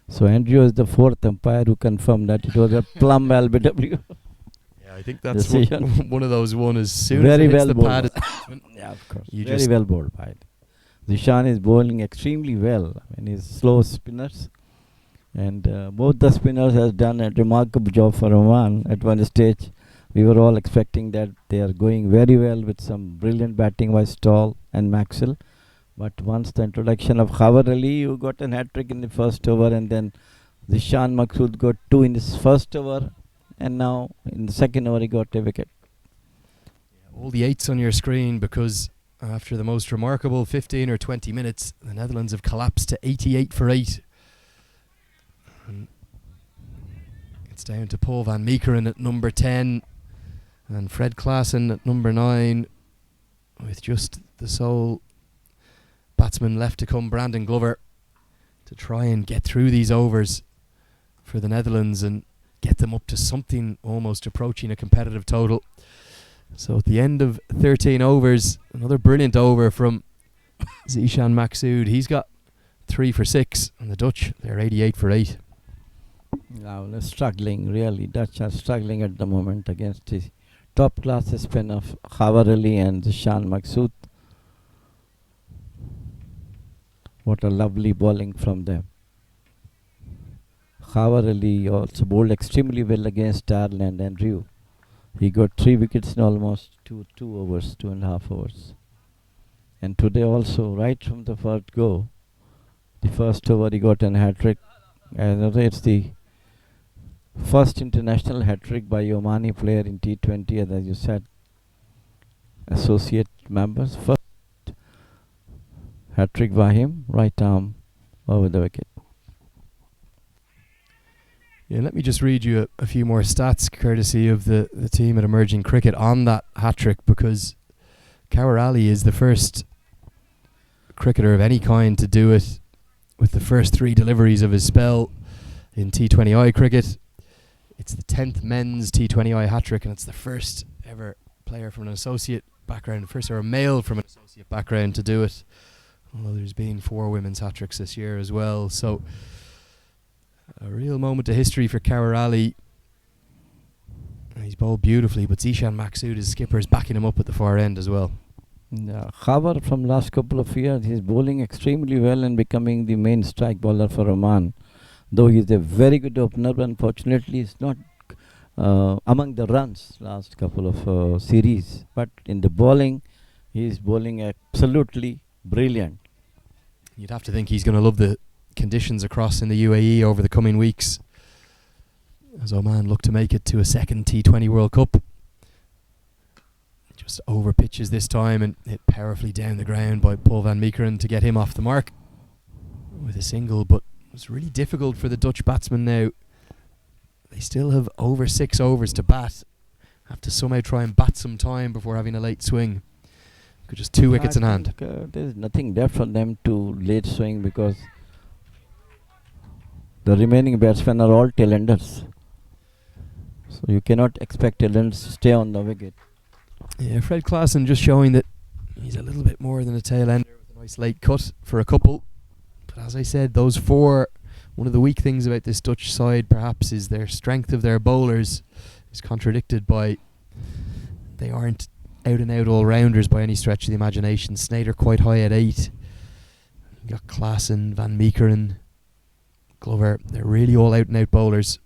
So Andrew is the fourth umpire who confirmed that it was a plumb LBW. Yeah, I think that's one of those as soon Very as it hits well the bowled. pad. Yeah, of course. You Very just well bowled by it. Zishan is bowling extremely well. I mean, he's slow spinners. And both the spinners has done a remarkable job for Oman at one stage. We were all expecting that they are going very well with some brilliant batting by Stoll and Maxwell. But once the introduction of Khawar Ali, who got an hat-trick in the first over, and then Zishan Maqsood got 2 in his first over, and now in the second over he got a wicket. all the 8s on your screen, because after the most remarkable 15 or 20 minutes, the Netherlands have collapsed to 88 for 8. And it's down to Paul van Meekeren at number 10 and Fred Klaassen at number 9, with just the sole batsman left to come, Brandon Glover, to try and get through these overs for the Netherlands and get them up to something almost approaching a competitive total. So at the end of 13 overs, another brilliant over from Zishan Maqsood. He's got 3 for 6, and the Dutch, they're 88 for 8. Now they're struggling, really. Dutch are struggling at the moment against the top class spin of Khawar Ali and Zishan Maqsood. What a lovely bowling from them. Khawar Ali also bowled extremely well against Ireland and Rio. He got 3 wickets in almost 2.5 overs. And today also, right from the first go, the first over he got an hat-trick. And it's the first international hat-trick by Omani player in T20, as you said, associate members. First hat-trick by him, right arm over the wicket. Yeah, let me just read you a few more stats courtesy of the team at Emerging Cricket on that hat-trick, because Khawar Ali is the first cricketer of any kind to do it with the first 3 deliveries of his spell in T20I cricket. It's the 10th men's T20I hat-trick, and it's the first ever player from an associate background, first ever male from an associate background to do it, although there's been 4 women's hat-tricks this year as well. So a real moment of history for Khawar Ali. He's bowled beautifully, but Zishan Maqsood, his skipper, is backing him up at the far end as well. Khawar from last couple of years, he's bowling extremely well and becoming the main strike bowler for Oman. Though he's a very good opener, but unfortunately he's not among the runs last couple of series. But in the bowling, he's bowling absolutely brilliant. You'd have to think he's going to love the conditions across in the UAE over the coming weeks, as Oman look to make it to a second T20 World Cup. Just over pitches this time and hit powerfully down the ground by Paul van Meekeren to get him off the mark with a single, but it was really difficult for the Dutch batsmen now. They still have over 6 overs to bat, have to somehow try and bat some time before having a late swing. Got just 2 wickets in hand. There's nothing left for them to late swing because the remaining batsmen are all tail-enders. So you cannot expect tail-enders to stay on the wicket. Yeah, Fred Klaassen just showing that he's a little bit more than a tail-ender with a nice late cut for a couple. But as I said, those four, one of the weak things about this Dutch side perhaps is their strength of their bowlers is contradicted by they aren't out and out all-rounders by any stretch of the imagination. Sneijder quite high at 8. You got Klaassen, Van Meekeren, Glover. They're really all out and out bowlers.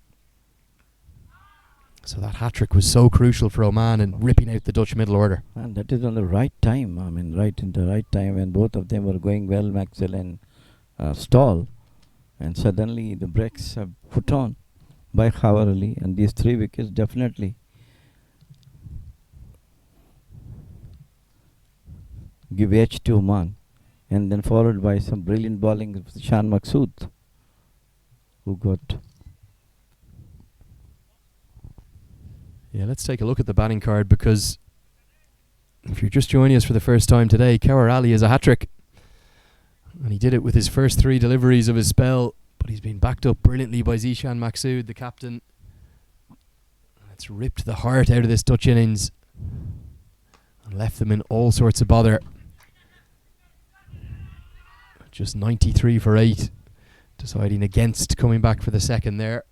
So that hat-trick was so crucial for Oman in ripping out the Dutch middle order. And that is on the right time. I mean, right in the right time when both of them were going well, Maxwell and Stall. And suddenly the brakes have put on by Khawar Ali. And these 3 wickets definitely give edge to Oman. And then followed by some brilliant bowling of Shan Maqsood, who got... Yeah, let's take a look at the batting card, because if you're just joining us for the first time today, Khawar Ali is a hat-trick. And he did it with his first 3 deliveries of his spell, but he's been backed up brilliantly by Zishan Maqsood, the captain. It's ripped the heart out of this Dutch innings and left them in all sorts of bother. Just 93 for 8, deciding against coming back for the second there.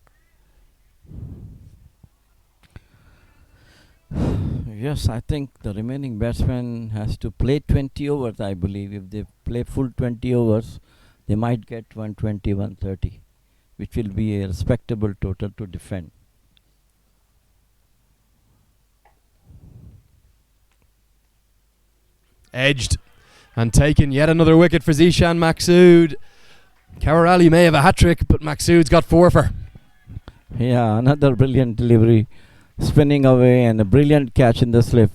Yes, I think the remaining batsman has to play 20 overs, I believe. If they play full 20 overs, they might get 120, 130, which will be a respectable total to defend. Edged and taken yet another wicket for Zishan Maqsood. Khawar Ali may have a hat-trick, but Maqsood's got 4 for. Yeah, another brilliant delivery. Spinning away and a brilliant catch in the slip.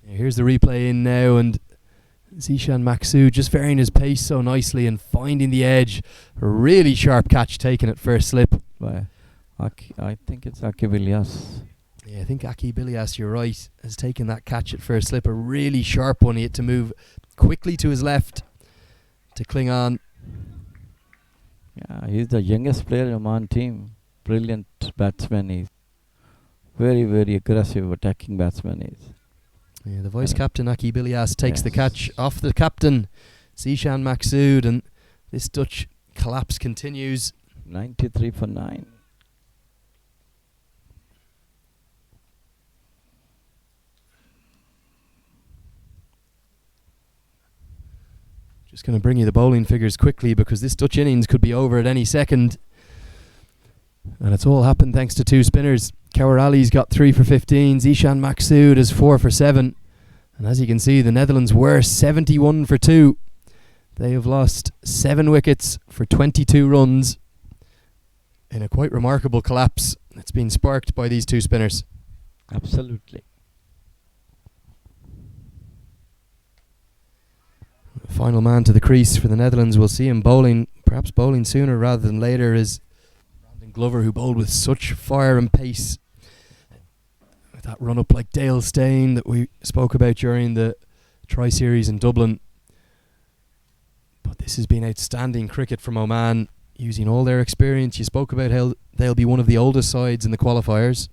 Here's the replay in now, and Zishan Maqsood just varying his pace so nicely and finding the edge. A really sharp catch taken at first slip. By I think it's Aqib Ilyas. Yeah, I think Aqib Ilyas, you're right, has taken that catch at first slip. A really sharp one. He had to move quickly to his left to cling on. Yeah, he's the youngest player in Oman team. Brilliant batsman is. Very, very aggressive attacking batsman is. Yeah, the vice captain Aqib Ilyas takes the catch off the captain Zishan Maqsood, and this Dutch collapse continues. 93 for 9. Just going to bring you the bowling figures quickly, because this Dutch innings could be over at any second. And it's all happened thanks to 2 spinners. Khawar Ali's got 3 for 15. Zishan Maqsood is 4 for 7. And as you can see, the Netherlands were 71 for 2. They have lost 7 wickets for 22 runs in a quite remarkable collapse. It's been sparked by these 2 spinners. Absolutely. The final man to the crease for the Netherlands. We'll see him bowling, perhaps bowling sooner rather than later, is Glover, who bowled with such fire and pace. With that run up like Dale Steyn that we spoke about during the Tri-Series in Dublin. But this has been outstanding cricket from Oman, using all their experience. You spoke about how they'll be one of the oldest sides in the qualifiers,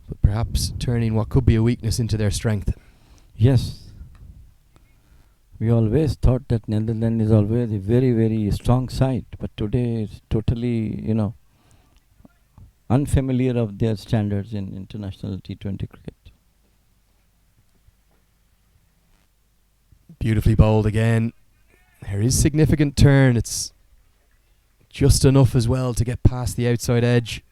but perhaps turning what could be a weakness into their strength. Yes. We always thought that Netherlands is always a very, very strong side, but today it's totally, unfamiliar of their standards in international T20 cricket. Beautifully bowled again. There is significant turn. It's just enough as well to get past the outside edge.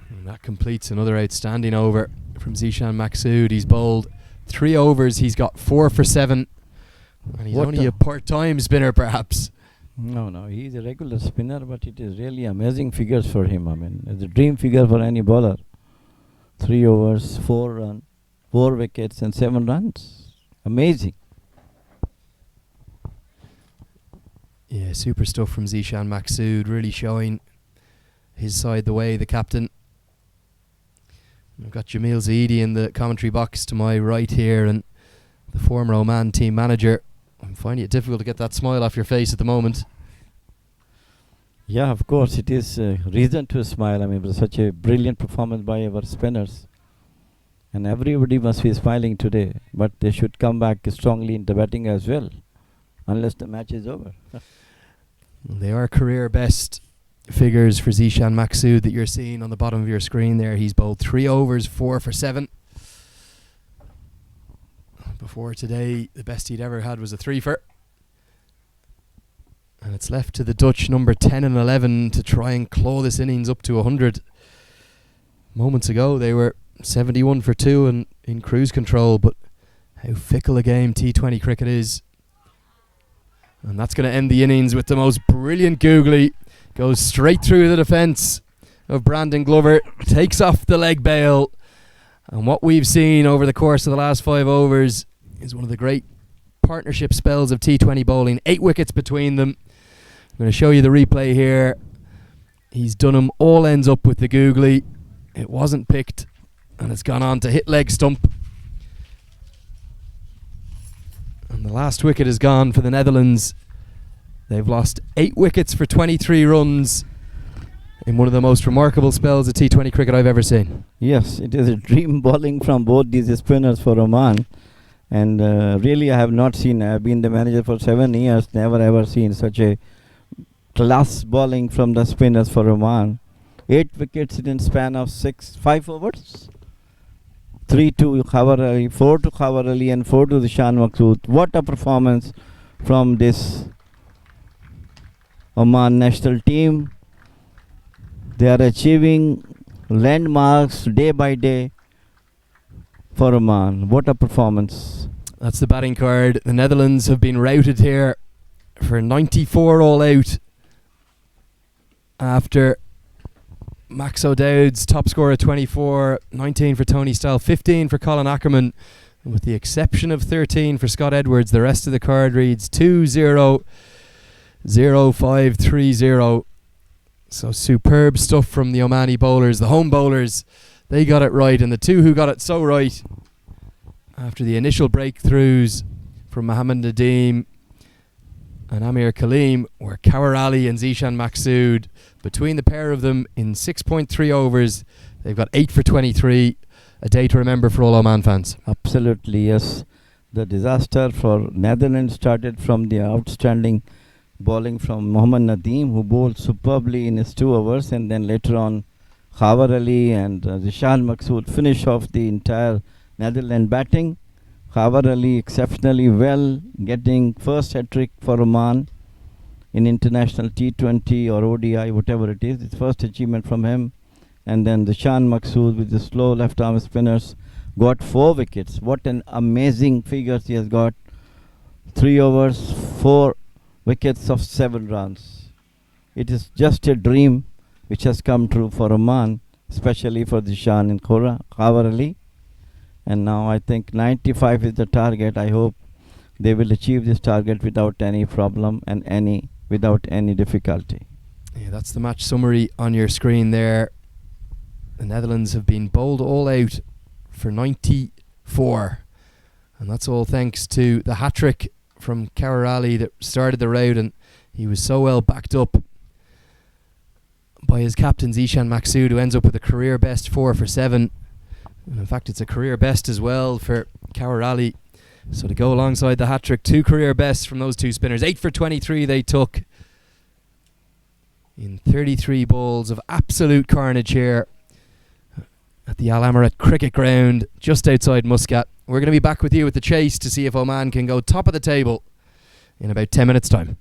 And that completes another outstanding over from Zishan Maqsood. He's bowled 3 overs, he's got 4 for 7, and he's only a part-time spinner perhaps. No, he's a regular spinner, but it is really amazing figures for him. I mean, it's a dream figure for any bowler. 3 overs, 4 wickets and 7 runs. Amazing. Yeah, super stuff from Zishan Maqsood, really showing his side the way, the captain. I've got Jamil Zaidi in the commentary box to my right here, and the former Oman team manager. I'm finding it difficult to get that smile off your face at the moment. Yeah, of course, it is a reason to smile. I mean, it was such a brilliant performance by our spinners. And everybody must be smiling today. But they should come back strongly into batting as well, unless the match is over. They are career best figures for Zishan Maksud that you're seeing on the bottom of your screen there. He's bowled 3 overs, 4 for 7. Before today, the best he'd ever had was a 3-fer. And it's left to the Dutch number 10 and 11 to try and claw this innings up to 100. Moments ago, they were 71 for 2 and in cruise control, but how fickle a game T20 cricket is. And that's going to end the innings with the most brilliant googly. Goes straight through the defence of Brandon Glover, takes off the leg bail. And what we've seen over the course of the last 5 overs is one of the great partnership spells of T20 bowling. 8 wickets between them. I'm going to show you the replay here. He's done them all ends up with the googly. It wasn't picked, and it's gone on to hit leg stump. And the last wicket is gone for the Netherlands. They've lost 8 wickets for 23 runs in one of the most remarkable spells of T20 cricket I've ever seen. Yes, it is a dream bowling from both these spinners for Oman. And really, I have not seen, I've been the manager for 7 years, never ever seen such a class bowling from the spinners for Oman. 8 wickets in a span of 5 overs. 3 to Khawar Ali, 4 to Khawar Ali, and 4 to Zishan Maksud. What a performance from this Oman national team. They are achieving landmarks day by day for Oman. What a performance. That's the batting card. The Netherlands have been routed here for 94 all out after Max O'Dowd's top score of 24, 19 for Tony Style, 15 for Colin Ackerman. And with the exception of 13 for Scott Edwards, the rest of the card reads 2-0, 0-5-3-0. So superb stuff from the Omani bowlers. The home bowlers, they got it right. And the two who got it so right after the initial breakthroughs from Mohammad Nadeem and Amir Kaleem were Kawar Ali and Zishan Maksud. Between the pair of them in 6.3 overs, they've got 8 for 23. A day to remember for all Oman fans. Absolutely, yes. The disaster for Netherlands started from the outstanding bowling from Mohammad Nadeem, who bowled superbly in his 2 overs, and then later on Khawar Ali and Zishan Maksud finish off the entire Netherlands batting. Khawar Ali exceptionally well, getting first hat-trick for Oman in international T20 or ODI, whatever it is. It's first achievement from him. And then Zishan Maksud with the slow left-arm spinners got 4 wickets. What an amazing figures he has got. 3 overs, 4 wickets of 7 runs. It is just a dream which has come true for Oman, especially for Zishan and Khawar Ali. And now I think 95 is the target. I hope they will achieve this target without any problem and without any difficulty. Yeah, that's the match summary on your screen there. The Netherlands have been bowled all out for 94. And that's all thanks to the hat-trick from Kawar Ali that started the rout, and he was so well backed up by his captain Zishan Maksud, who ends up with a career best 4 for 7. And in fact, it's a career best as well for Kawar Ali. So to go alongside the hat-trick, 2 career bests from those 2 spinners. 8 for 23 they took in 33 balls of absolute carnage here at the Amerat cricket ground just outside Muscat. We're going to be back with you with the chase to see if Oman can go top of the table in about 10 minutes' time.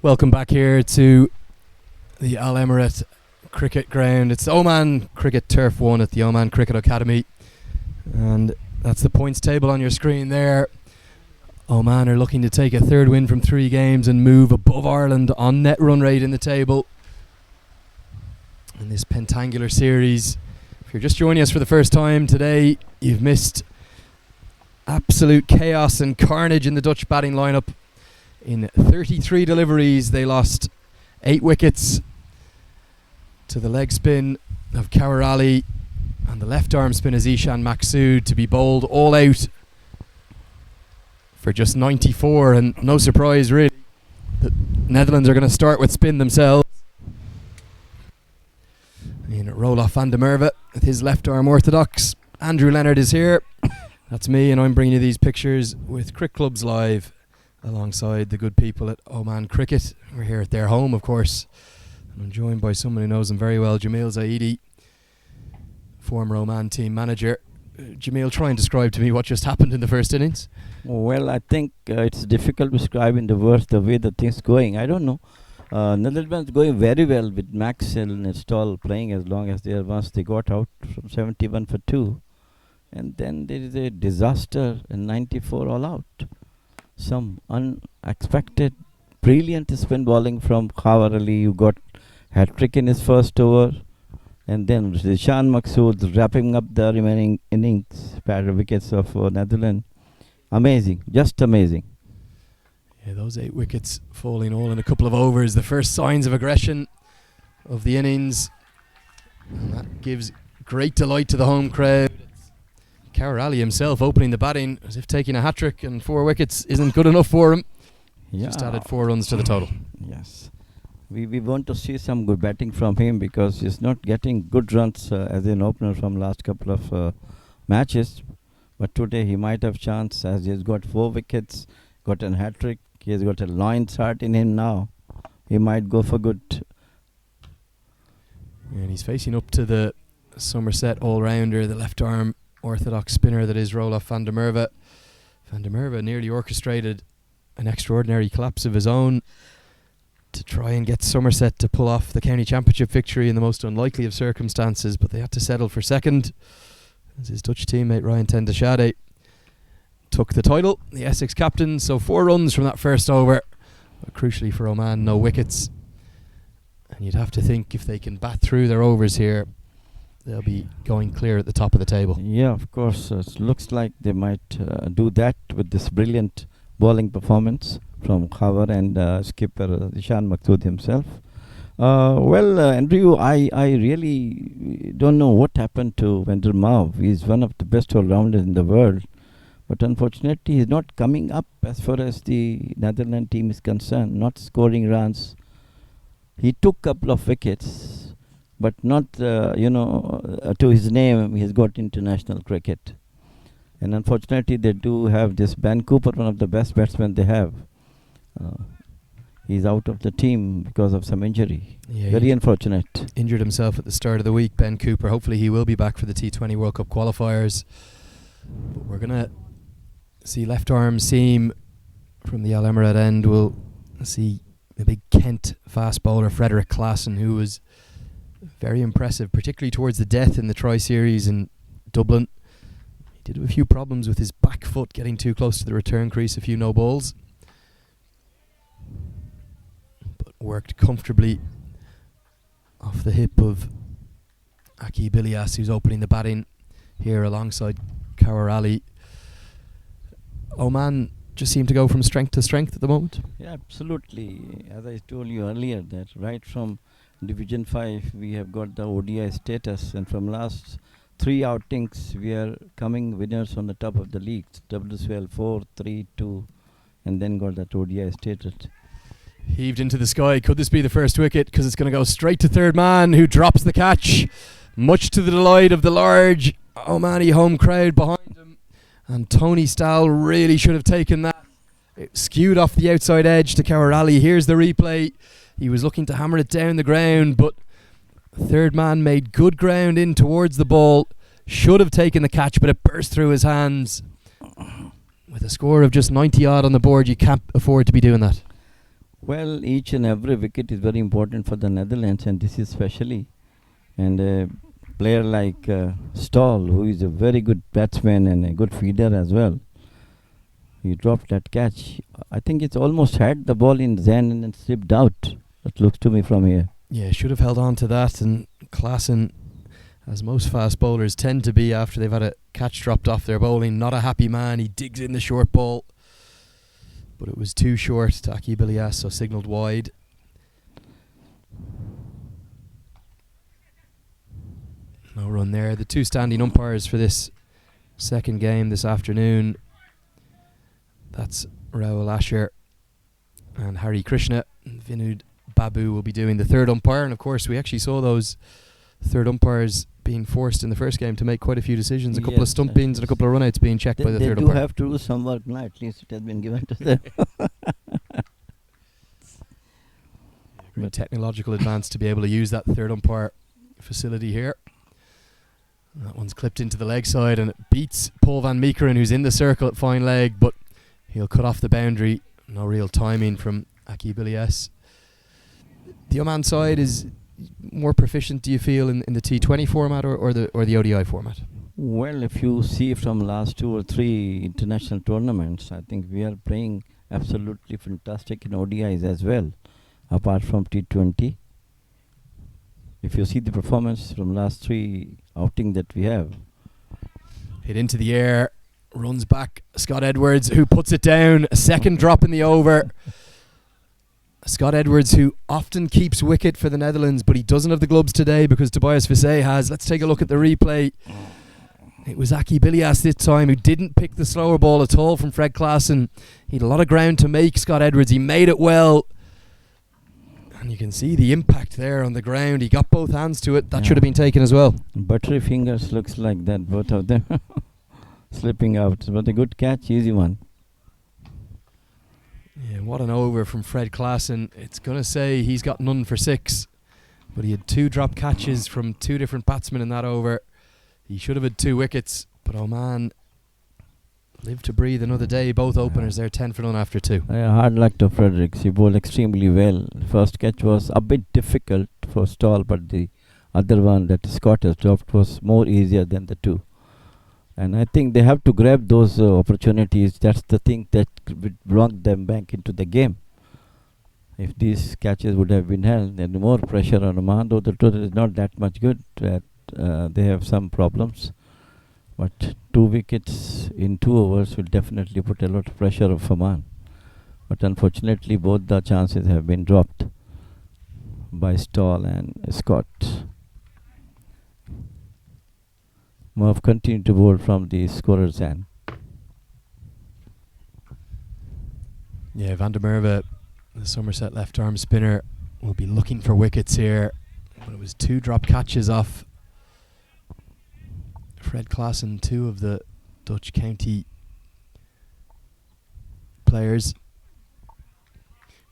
Welcome back here to the Amerat cricket ground. It's Oman Cricket Turf 1 at the Oman Cricket Academy, and that's the points table on your screen there. Oman are looking to take a third win from 3 games and move above Ireland on net run rate in the table in this Pentangular series. If you're just joining us for the first time today, you've missed absolute chaos and carnage in the Dutch batting lineup. In 33 deliveries, they lost 8 wickets to the leg spin of Kawar Ali and the left arm spin of Zishan Maqsood to be bowled all out for just 94, and no surprise really. The Netherlands are going to start with spin themselves. In Roelof van der Merwe with his left arm orthodox. Andrew Leonard is here. That's me, and I'm bringing you these pictures with Cricket Clubs Live alongside the good people at Oman Cricket. We're here at their home, of course, and I'm joined by someone who knows them very well, Jamil Zaidi, former Oman team manager. Jamil, try and describe to me what just happened in the first innings. Well, I think it's difficult to describe in the words the way the thing's going. I don't know. Netherlands going very well with Maxwell and Stoll playing as long as they are. Once they got out from 71 for 2, and then there is a disaster in 94 all out. Some unexpected, brilliant spin bowling from Kawar Ali, who got hat-trick in his first over, and then Zishan Maqsood wrapping up the remaining innings, pair wickets of Netherlands. Amazing, just amazing. Yeah, those 8 wickets falling all in a couple of overs, the first signs of aggression of the innings, and that gives great delight to the home crowd. Kawar Ali himself opening the batting as if taking a hat-trick, and 4 wickets isn't good enough for him. Yeah. Just added 4 runs to the total. Yes. We want to see some good batting from him because he's not getting good runs as an opener from last couple of matches. But today he might have chance as he's got 4 wickets, got a hat-trick. He has got a Lions heart in him now. He might go for good. Yeah, and he's facing up to the Somerset all-rounder, the left arm orthodox spinner that is Roelof van der Merwe. Van der Merwe nearly orchestrated an extraordinary collapse of his own to try and get Somerset to pull off the county championship victory in the most unlikely of circumstances, but they had to settle for second as his Dutch teammate Ryan ten Shade took the title, the Essex captain. So 4 runs from that first over, but crucially for Oman, no wickets, and you'd have to think if they can bat through their overs here, they'll be going clear at the top of the table. Yeah, of course. It looks like they might do that with this brilliant bowling performance from Kawar and skipper Zishan Maqsood himself. Andrew, I really don't know what happened to Van der Merwe. He's one of the best all-rounders in the world. But unfortunately, he's not coming up as far as the Netherlands team is concerned, not scoring runs. He took a couple of wickets, but not, to his name, he's got international cricket. And unfortunately, they do have this Ben Cooper, one of the best batsmen they have. He's out of the team because of some injury. Yeah, very unfortunate. Injured himself at the start of the week, Ben Cooper. Hopefully he will be back for the T20 World Cup qualifiers. But we're going to see left arm seam from the Al Amerat end. We'll see a big Kent fast bowler, Frederick Klassen, who was very impressive, particularly towards the death in the Tri-Series in Dublin. He did have a few problems with his back foot getting too close to the return crease, a few no balls, but worked comfortably off the hip of Aki Bilias, who's opening the batting here alongside Kawar Ali. Oman just seem to go from strength to strength at the moment. Yeah, absolutely. As I told you earlier, that right from Division 5 we have got the ODI status, and from last 3 outings we are coming winners on the top of the league. WSL 4, 3, 2, and then got that ODI status. Heaved into the sky. Could this be the first wicket? Because it's going to go straight to third man, who drops the catch, much to the delight of the large Omani home crowd behind him. And Tony Stahl really should have taken that. It skewed off the outside edge to Kawar Ali. Here's the replay. He was looking to hammer it down the ground, but third man made good ground in towards the ball. Should have taken the catch, but it burst through his hands. With a score of just 90 odd on the board, you can't afford to be doing that. Well, each and every wicket is very important for the Netherlands, and this is especially. And a player like Stoll, who is a very good batsman and a good feeder as well, he dropped that catch. I think it's almost had the ball in Zen and then slipped out. That looks to me from here. Yeah, should have held on to that. And Klassen, as most fast bowlers tend to be after they've had a catch dropped off their bowling, not a happy man. He digs in the short ball, but it was too short to Akib Ilyas, so signalled wide. No run there. The two standing umpires for this second game this afternoon, that's Rahul Asher and Hari Krishna. Vinud Babu will be doing the third umpire, and of course we actually saw those third umpires being forced in the first game to make quite a few decisions. A couple of stumpings and a couple of runouts being checked by the third umpire. They do have to do some work now. At least it has been given to them. Great technological advance to be able to use that third umpire facility here. That one's clipped into the leg side and it beats Paul van Meekeren, who's in the circle at fine leg, but he'll cut off the boundary. No real timing from Akib Ilyas. The Oman side is more proficient, do you feel, in the T20 format or the ODI format? Well, if you see from last 2 or 3 international tournaments, I think we are playing absolutely fantastic in ODIs as well, apart from T20. If you see the performance from last 3 outing that we have. Hit into the air, runs back Scott Edwards, who puts it down. A second drop in the over. Scott Edwards, who often keeps wicket for the Netherlands, but he doesn't have the gloves today because Tobias Visay has. Let's take a look at the replay. It was Akib Ilyas this time who didn't pick the slower ball at all from Fred Klassen. He had a lot of ground to make, Scott Edwards. He made it well. And you can see the impact there on the ground. He got both hands to it. That should have been taken as well. Buttery fingers looks like that, both of them slipping out. But a good catch, easy one. Yeah, what an over from Fred Klassen. It's going to say he's got none for 6. But he had 2 drop catches from 2 different batsmen in that over. He should have had 2 wickets. But Oman lived to breathe another day. Both openers, they're 10 for none after 2. Hard luck to Fredericks. He bowled extremely well. The first catch was a bit difficult for Stoll, but the other one that Scott has dropped was more easier than the 2. And I think they have to grab those opportunities. That's the thing that would bring them back into the game. If these catches would have been held, then more pressure on Oman. Though the total is not that much good. They have some problems. But 2 wickets in 2 overs will definitely put a lot of pressure on Oman. But unfortunately, both the chances have been dropped by Stoll and Scott. Murph continued to bowl from the scorer's end. Yeah, Van der Merwe, the Somerset left arm spinner, will be looking for wickets here. But it was 2 drop catches off Fred Klassen, 2 of the Dutch county players.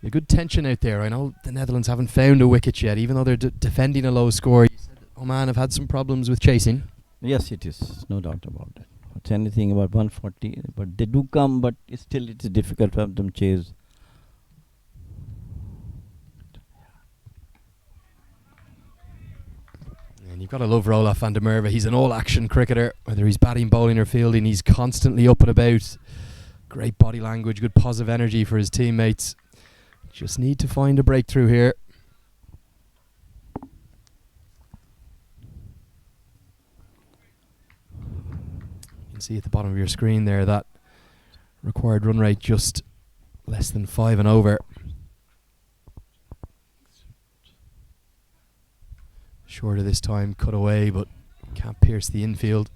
A good tension out there. I know the Netherlands haven't found a wicket yet, even though they're defending a low score. You said Oman have had some problems with chasing. Yes, it is. No doubt about it. It's anything about 140. But they do come, but still it is difficult for them to chase. And you've got to love Roelof van der Merwe. He's an all-action cricketer. Whether he's batting, bowling or fielding, he's constantly up and about. Great body language, good positive energy for his teammates. Just need to find a breakthrough here. You can see at the bottom of your screen there that required run rate just less than 5 and over. Shorter this time, cut away, but can't pierce the infield.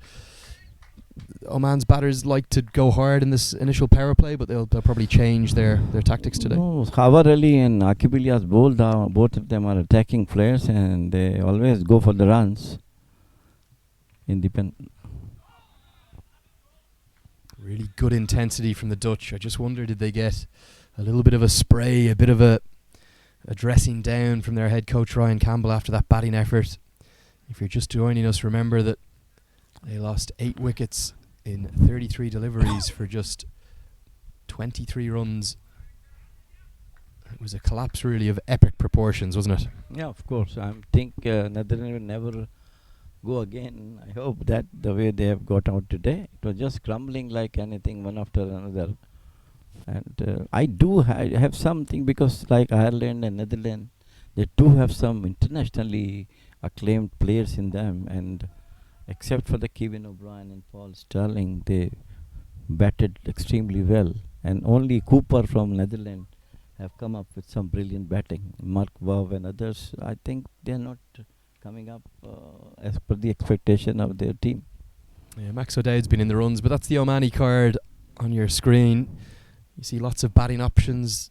Oman's batters like to go hard in this initial power play, but they'll probably change their tactics today. No, Khawar Ali and Akib Ilyas bowled down. Both of them are attacking players and they always go for the runs. Really good intensity from the Dutch. I just wonder, did they get a little bit of a spray, a bit of a dressing down from their head coach Ryan Campbell after that batting effort? If you're just joining us, remember that they lost 8 wickets in 33 deliveries for just 23 runs It was a collapse really of epic proportions, wasn't it? Yeah, of course. I think Netherlands will never go again. I hope that the way they have got out today, it was just crumbling like anything, one after another. And I have something, because like Ireland and Netherlands, they do have some internationally acclaimed players in them, and except for the Kevin O'Brien and Paul Sterling, they batted extremely well. And only Cooper from Netherlands have come up with some brilliant batting. Mark Waugh and others, I think they are not coming up as per the expectation of their team. Yeah, Max O'Dowd's been in the runs, but that's the Omani card on your screen. You see lots of batting options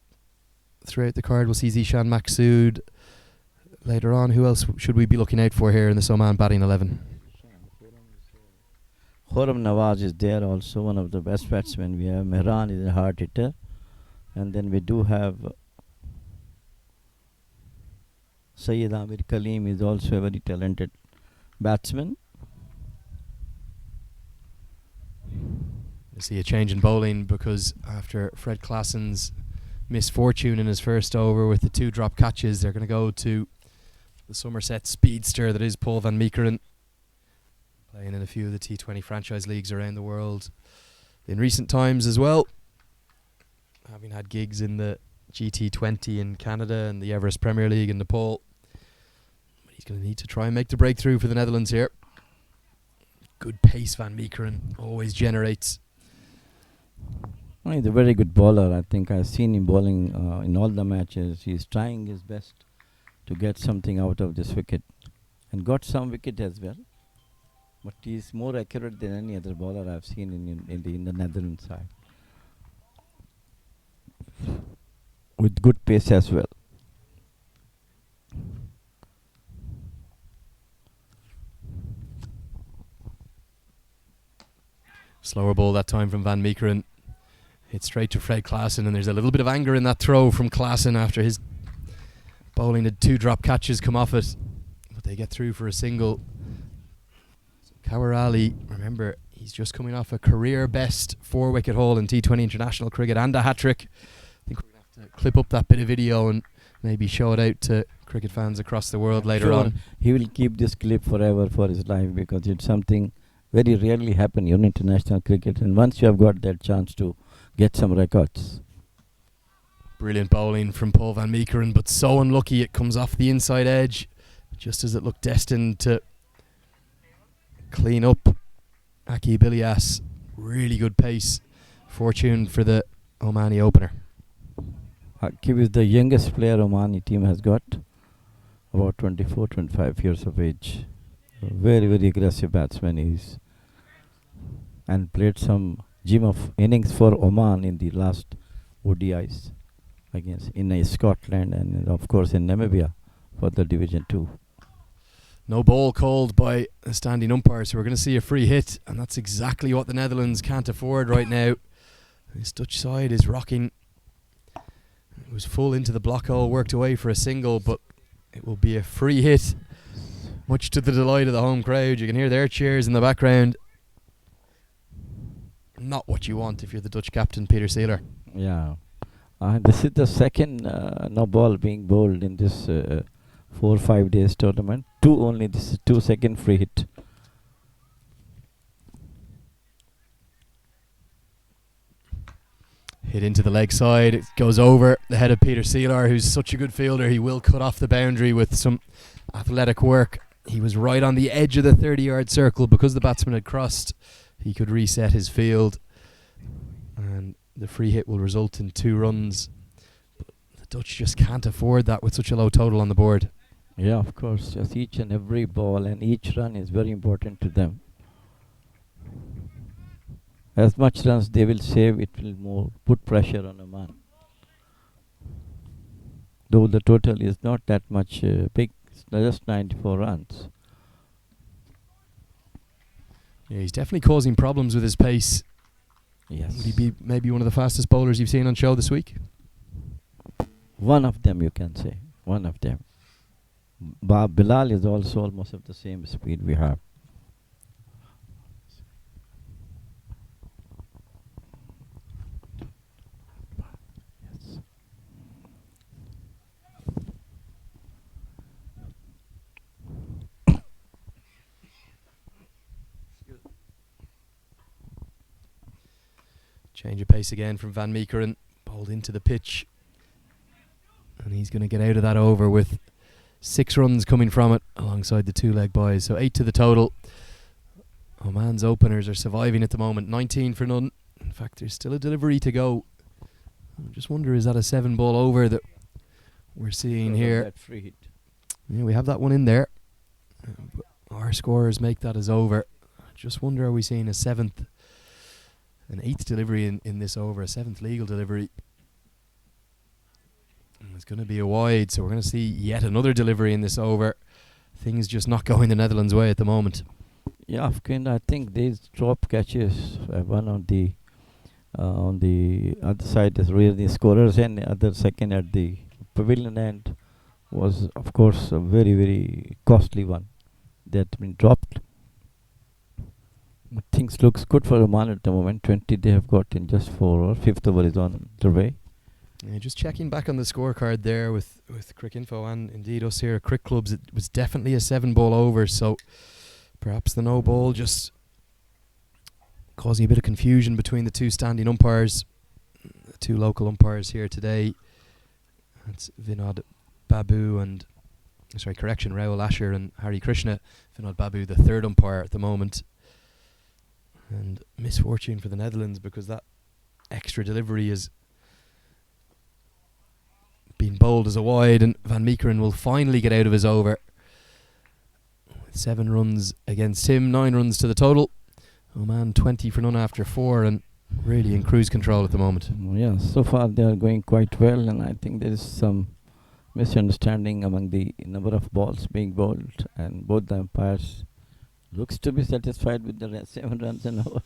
throughout the card. We'll see Zishan Maqsood later on. Who else should we be looking out for here in the Oman batting 11? Khurram Nawaz is there also, one of the best batsmen we have. Mehran is a hard hitter. And then we do have Sayyid Amir Kaleem is also a very talented batsman. You see a change in bowling because after Fred Klassen's misfortune in his first over with the 2 drop catches, they're going to go to the Somerset speedster that is Paul van Meekeren, playing in a few of the T20 franchise leagues around the world in recent times as well, having had gigs in the GT20 in Canada and the Everest Premier League in Nepal. But he's going to need to try and make the breakthrough for the Netherlands here. Good pace Van Meekeren always generates. Well, he's a very good bowler. I think I've seen him bowling in all the matches. He's trying his best to get something out of this wicket, and got some wicket as well. But he's more accurate than any other bowler I've seen in the Netherlands side, with good pace as well. Slower ball that time from Van Meekeren. Hit straight to Fred Klassen, and there's a little bit of anger in that throw from Klassen after his bowling had 2 drop catches come off it. But they get through for a single. Kawar Ali, remember, he's just coming off a career best 4-wicket haul in T20 international cricket and a hat-trick. I think we're going to have to clip up that bit of video and maybe show it out to cricket fans across the world later on. He will keep this clip forever for his life, because it's something very rarely happen in international cricket, and once you have got that chance to get some records. Brilliant bowling from Paul van Meekeren, but so unlucky it comes off the inside edge, just as it looked destined to clean up Aki Bilias. Really good pace. Fortune for the Omani opener. Akib is the youngest player Omani team has got, about 24, 25 years of age. A very, very aggressive batsman he is, and played some gem of innings for Oman in the last ODIs against in Scotland and of course in Namibia for the Division 2. No ball called by a standing umpire, so we're going to see a free hit, and that's exactly what the Netherlands can't afford right now. This Dutch side is rocking. It was full into the block hole, worked away for a single, but it will be a free hit, much to the delight of the home crowd. You can hear their cheers in the background. Not what you want if you're the Dutch captain, Peter Seeler. Yeah, this is the second no ball being bowled in this 4 or 5 days tournament. This is 2 second free hit. Hit into the leg side. It goes over the head of Peter Seeler, who's such a good fielder. He will cut off the boundary with some athletic work. He was right on the edge of the 30-yard circle. Because the batsman had crossed, he could reset his field, and the free hit will result in 2 runs. But the Dutch just can't afford that with such a low total on the board. Yeah, of course. Just each and every ball and each run is very important to them. As much runs they will save, it will more put pressure on Oman. Though the total is not that much big, it's just 94 runs. Yeah, he's definitely causing problems with his pace. Yes. Would he be maybe one of the fastest bowlers you've seen on show this week? One of them, you can say. One of them. Bilal is also almost of the same speed we have. Yes. Change of pace again from Van Meekeren. Bowled into the pitch. And he's going to get out of that over with 6 runs coming from it alongside the 2-leg boys. So 8 to the total. Oman's openers are surviving at the moment. 19 for none. In fact, there's still a delivery to go. I just wonder, is that a 7-ball over that we're seeing here? That free hit. Yeah, we have that one in there. But our scorers make that as over. I just wonder, are we seeing a 7th, an 8th delivery in this over, a 7th legal delivery? And it's going to be a wide, so we're going to see yet another delivery in this over. Things just not going the Netherlands' way at the moment. Yeah, Afghan, I think these drop catches, one on the other side is really the scorers, and the other second at the pavilion end was, of course, a very, very costly one that been dropped. But things looks good for Oman at the moment. 20 they have got in just 4 overs. 5th over is on the way. Yeah, just checking back on the scorecard there with Cricinfo and indeed us here at Crick Clubs, it was definitely a 7-ball over, so perhaps the no ball just causing a bit of confusion between the 2 standing umpires, the 2 local umpires here today. It's Vinod Babu and, Rahul Asher and Hari Krishna. Vinod Babu, the 3rd umpire at the moment. And misfortune for the Netherlands because that extra delivery is being bowled as a wide, and Van Meekeren will finally get out of his over. 7 runs against him, 9 runs to the total. Oman 20 for none after 4 and really in cruise control at the moment. Yeah, so far they are going quite well, and I think there is some misunderstanding among the number of balls being bowled, and both the umpires looks to be satisfied with the 7 runs an over.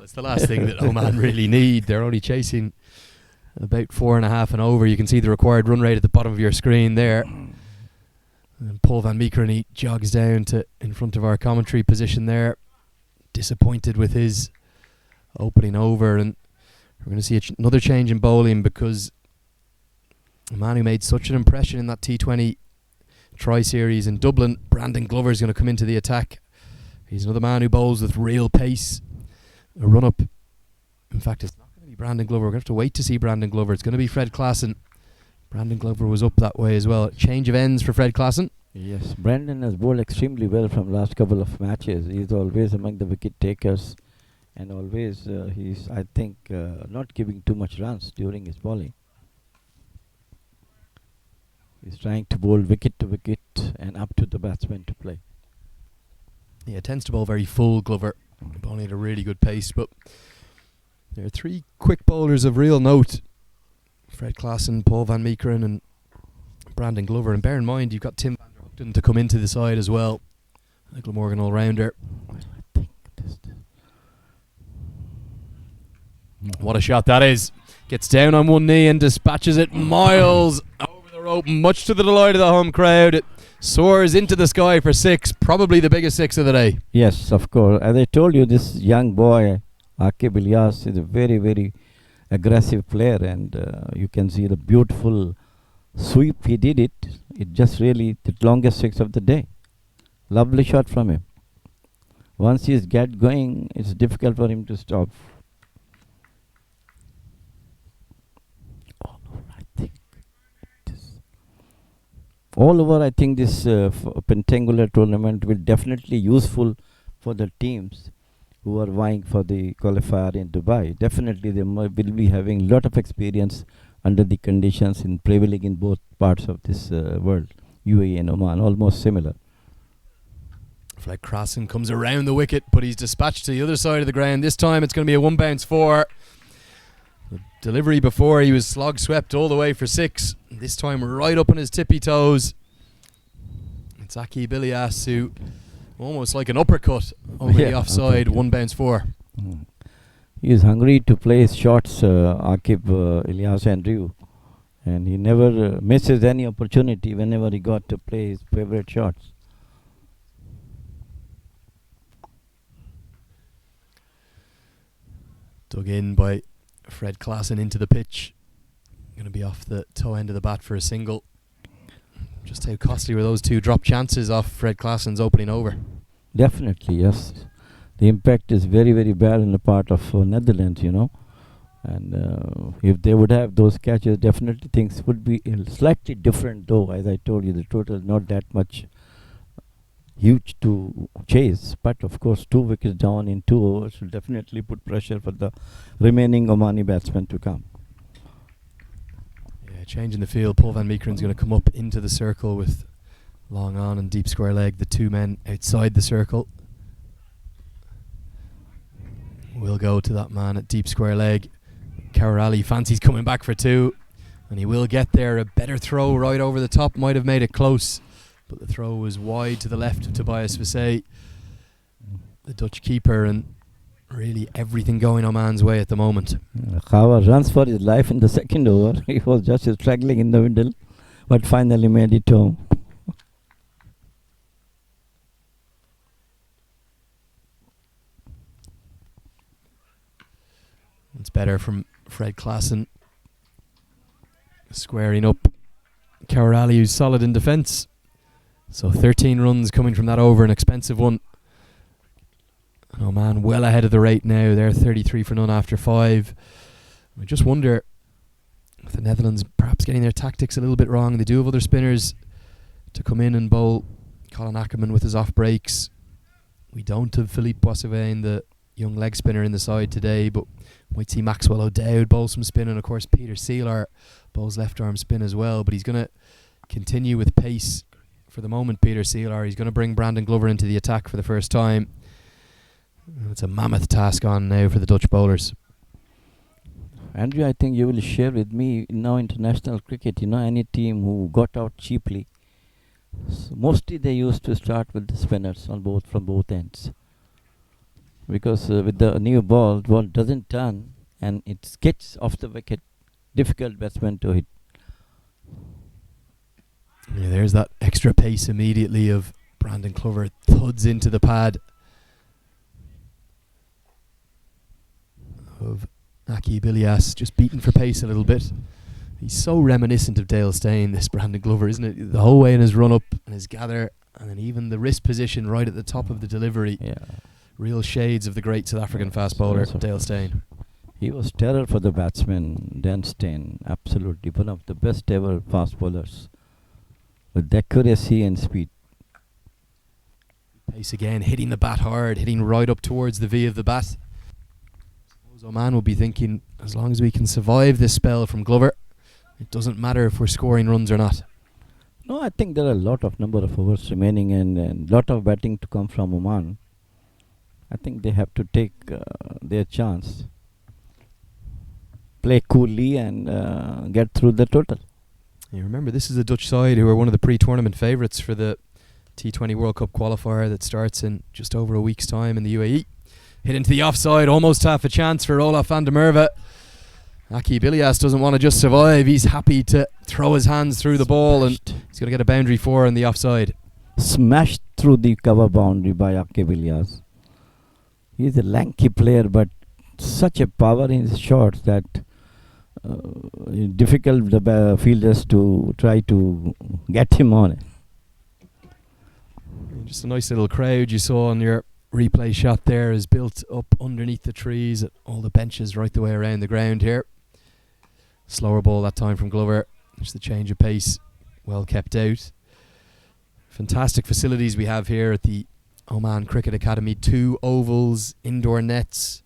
It's the last thing that Oman really need. They're only chasing about 4.5 and over. You can see the required run rate at the bottom of your screen there. And Paul Van Meekeren, he jogs down to in front of our commentary position there, disappointed with his opening over, and we're going to see another change in bowling because a man who made such an impression in that T20 tri-series in Dublin, Brandon Glover, is going to come into the attack. He's another man who bowls with real pace, a run-up. In fact, it's not going to be Brandon Glover. We're going to have to wait to see Brandon Glover. It's going to be Fred Klassen. Brandon Glover was up that way as well. Change of ends for Fred Klassen. Yes, Brandon has bowled extremely well from last couple of matches. He's always among the wicket takers, and always he's, I think, not giving too much runs during his bowling. He's trying to bowl wicket to wicket and up to the batsman to play. Yeah, tends to bowl very full, Glover, bowling at a really good pace, but there are 3 quick bowlers of real note. Fred Klassen, Paul Van Meekeren and Brandon Glover. And bear in mind, you've got Tim van der Hoogten to come into the side as well. A Glamorgan all-rounder. What a shot that is. Gets down on one knee and dispatches it miles over the rope, much to the delight of the home crowd. It soars into the sky for 6, probably the biggest 6 of the day. Yes, of course. As I told you, this young boy, Aqib Ilyas, is a very, very aggressive player, and you can see the beautiful sweep he did it. It just really the longest 6 of the day. Lovely shot from him. Once he's get going, it's difficult for him to stop. All over, I think this Pentangular tournament will definitely useful for the teams who are vying for the qualifier in Dubai. Definitely they will be having a lot of experience under the conditions in prevailing in both parts of this world, UAE and Oman, almost similar. Fred Klassen comes around the wicket, but he's dispatched to the other side of the ground. This time it's going to be a 1-bounce 4. The delivery before, he was slog swept all the way for 6. This time right up on his tippy toes. It's Aqib Ilyas, who almost like an uppercut over the offside, 1-bounce 4. He is hungry to play his shots, Aqib Ilyas Andrew, and he never misses any opportunity whenever he got to play his favorite shots. Dug in by Fred Klassen into the pitch. Going to be off the toe end of the bat for a single. Just how costly were those 2 drop chances off Fred Klassen's opening over? Definitely, yes. the impact is very, very bad in the part of Netherlands, And if they would have those catches, definitely things would be slightly different, though. As I told you, the total is not that much huge to chase. But of course, 2 wickets down in 2 overs will definitely put pressure for the remaining Omani batsmen to come. Yeah, changing the field. Paul van Meekeren's going to come up into the circle with long on and deep square leg. The 2 men outside the circle. We'll go to that man at deep square leg. Karali fancies coming back for 2, and he will get there. A better throw right over the top might have made it close, but the throw was wide to the left of Tobias Visay, the Dutch keeper, and really everything going Oman's way at the moment. Khawa runs for his life in the second over. He was just struggling in the middle, but finally made it home. It's better from Fred Klassen, squaring up Karali, who's solid in defence. So 13 runs coming from that over, an expensive one. And Oman well ahead of the rate now. They're 33 for none after 5. I just wonder if the Netherlands perhaps getting their tactics a little bit wrong. They do have other spinners to come in and bowl. Colin Ackerman with his off breaks. We don't have Philippe Boissevin, the young leg spinner, in the side today, but might see Maxwell O'Dowd bowl some spin, and of course Peter Seelar bowls left arm spin as well, but he's going to continue with pace for the moment. Peter Seelar, he's going to bring Brandon Glover into the attack for the first time. It's a mammoth task on now for the Dutch bowlers. Andrew, I think you will share with me now international cricket, any team who got out cheaply, so mostly they used to start with the spinners from both ends. Because with the new ball doesn't turn and it gets off the wicket, difficult batsman to hit. Yeah, there's that extra pace immediately of Brandon Glover. Thuds into the pad of Aki Bilias, just beaten for pace a little bit. He's so reminiscent of Dale Steyn, this Brandon Glover, isn't it? The whole way in his run up and his gather, and then even the wrist position right at the top of the delivery. Yeah. Real shades of the great South African fast bowler, Dale Steyn. He was terror for the batsman, Dan Steyn. Absolutely one of the best ever fast bowlers, with accuracy and speed. Pace again, hitting the bat hard, hitting right up towards the V of the bat. I suppose Oman will be thinking, as long as we can survive this spell from Glover, it doesn't matter if we're scoring runs or not. No, I think there are a lot of number of overs remaining and lot of batting to come from Oman. I think they have to take their chance, play coolly, and get through the total. You remember, this is a Dutch side who are one of the pre-tournament favourites for the T20 World Cup qualifier that starts in just over a week's time in the UAE. Hit into the offside, almost half a chance for Olaf van der Merwe. Aki Bilias doesn't want to just survive, he's happy to throw his hands through the ball, and he's going to get a boundary 4 on the offside. Smashed through the cover boundary by Aki Bilias. He's a lanky player, but such a power in his shots that difficult the fielders to try to get him on it. Just a nice little crowd you saw on your replay shot there is built up underneath the trees at all the benches right the way around the ground here. Slower ball that time from Glover. Just the change of pace, well kept out. Fantastic facilities we have here at the Oman Cricket Academy. 2 ovals, indoor nets,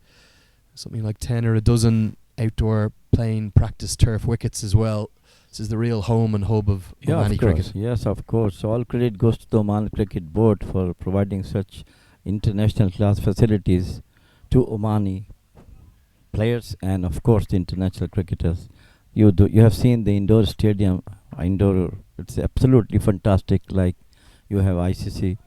something like 10 or a dozen outdoor playing practice turf wickets as well. This is the real home and hub of Omani cricket. Yes, of course. All credit goes to the Oman Cricket Board for providing such international class facilities to Omani players and of course the international cricketers. You have seen the indoor stadium, it's absolutely fantastic, like you have ICC.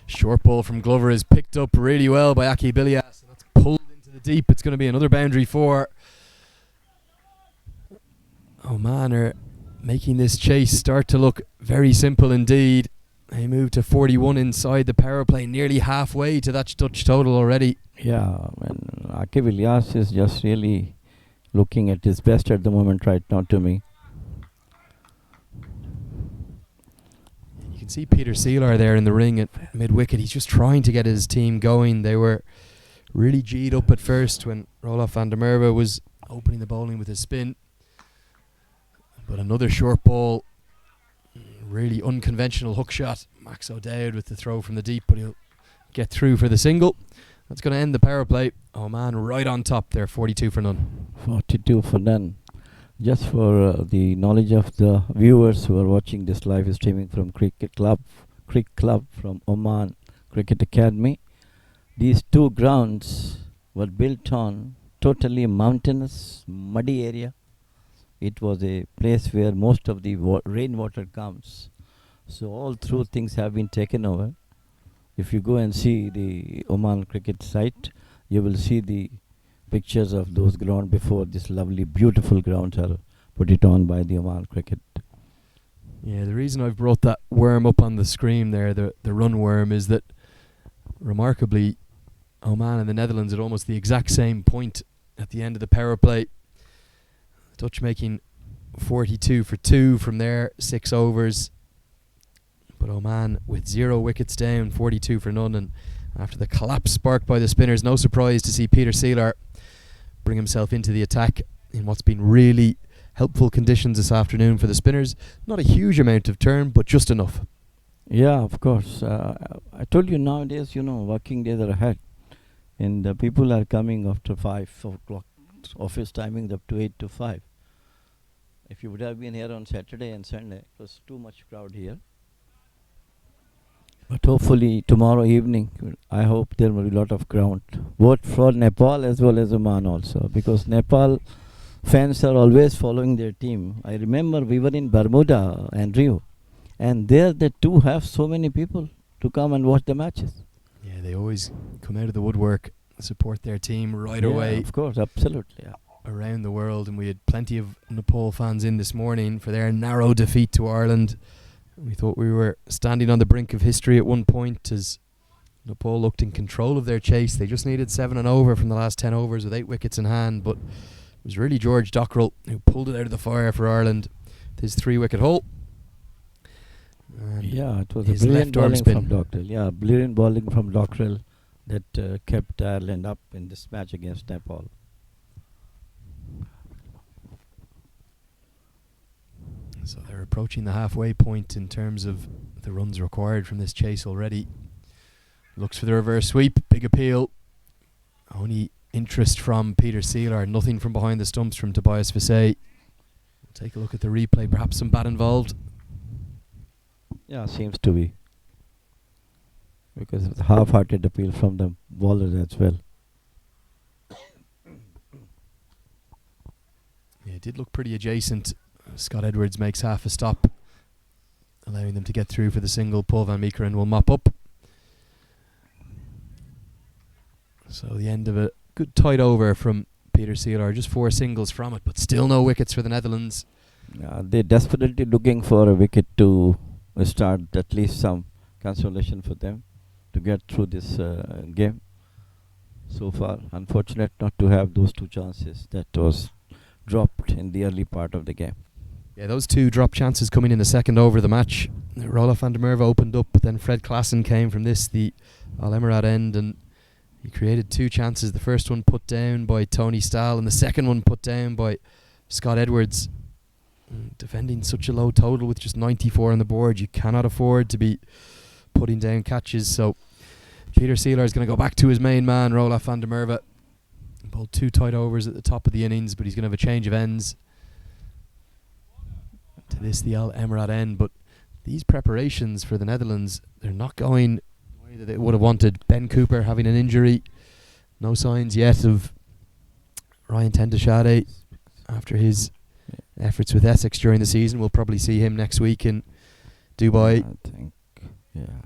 Short ball from Glover is picked up really well by Aki Bilias, and that's pulled into the deep. It's going to be another boundary 4. Oman are making this chase start to look very simple indeed. They moved to 41 inside the power play, nearly halfway to that Dutch total already. Yeah, and Aki Bilias is just really looking at his best at the moment right now to me. can see Peter Seelar there in the ring at mid-wicket. He's just trying to get his team going. They were really G'd up at first when Roelof van der Merwe was opening the bowling with his spin. But another short ball, really unconventional hook shot. Max O'Dowd with the throw from the deep, but he'll get through for the single. That's going to end the power play. Oman right on top there, 42 for none. 42 for none. Just for the knowledge of the viewers who are watching this live streaming from Cricket Club from Oman Cricket Academy, these two grounds were built on totally mountainous, muddy area. It was a place where most of the rainwater comes. So all through things have been taken over. If you go and see the Oman cricket site, you will see the pictures of those grounds before this lovely, beautiful grounds are put it on by the Oman cricket. Yeah, the reason I've brought that worm up on the screen there, the run worm, is that remarkably, Oman and the Netherlands at almost the exact same point at the end of the power play. Dutch making 42 for 2 from there, 6 overs. But Oman with 0 wickets down, 42 for none. And after the collapse sparked by the spinners, no surprise to see Peter Seelar bring himself into the attack in what's been really helpful conditions this afternoon for the spinners. Not a huge amount of turn, but just enough. Yeah, of course. I told you nowadays, working days are ahead. And people are coming after 5 o'clock. Office timings up to 8 to 5. If you would have been here on Saturday and Sunday, it was too much crowd here. But hopefully tomorrow evening, I hope there will be a lot of crowd, both for Nepal as well as Oman also, because Nepal fans are always following their team. I remember we were in Bermuda and Rio, and there they too have so many people to come and watch the matches. Yeah, they always come out of the woodwork, support their team right away. Of course, absolutely. Yeah. Around the world, and we had plenty of Nepal fans in this morning for their narrow defeat to Ireland. We thought we were standing on the brink of history at one point as Nepal looked in control of their chase. They just needed 7 and over from the last 10 overs with 8 wickets in hand, but it was really George Dockrell who pulled it out of the fire for Ireland with his 3-wicket haul. Yeah, it was a brilliant bowling from Dockrell. Yeah, brilliant bowling from Dockrell that kept Ireland up in this match against Nepal. So they're approaching the halfway point in terms of the runs required from this chase already. Looks for the reverse sweep, big appeal. Only interest from Peter Seelar, nothing from behind the stumps from Tobias Visay. We'll take a look at the replay, perhaps some bat involved. Yeah, seems to be. Because of the half-hearted appeal from the bowlers as well. Yeah, it did look pretty adjacent. Scott Edwards makes half a stop, allowing them to get through for the single. Paul van Meekeren will mop up. So the end of a good tight over from Peter Seelar. Just 4 singles from it, but still no wickets for the Netherlands. They're desperately looking for a wicket to start at least some consolation for them to get through this game. So far, unfortunate not to have those 2 chances that was dropped in the early part of the game. Yeah, those 2 drop chances coming in the second over of the match. Roelof van der Merwe opened up, but then Fred Klassen came from the Amerat end, and he created 2 chances. The first one put down by Tony Stahl, and the second one put down by Scott Edwards. Defending such a low total with just 94 on the board, you cannot afford to be putting down catches. So Peter Seelar is going to go back to his main man, Roelof van der Merwe. Bowled 2 tight overs at the top of the innings, but he's going to have a change of ends to the Amerat end. But these preparations for the Netherlands, they're not going the way that they would have wanted. Ben Cooper having an injury, no signs yet of Ryan Tendashade after his efforts with Essex during the season. We'll probably see him next week in Dubai. I think, yeah.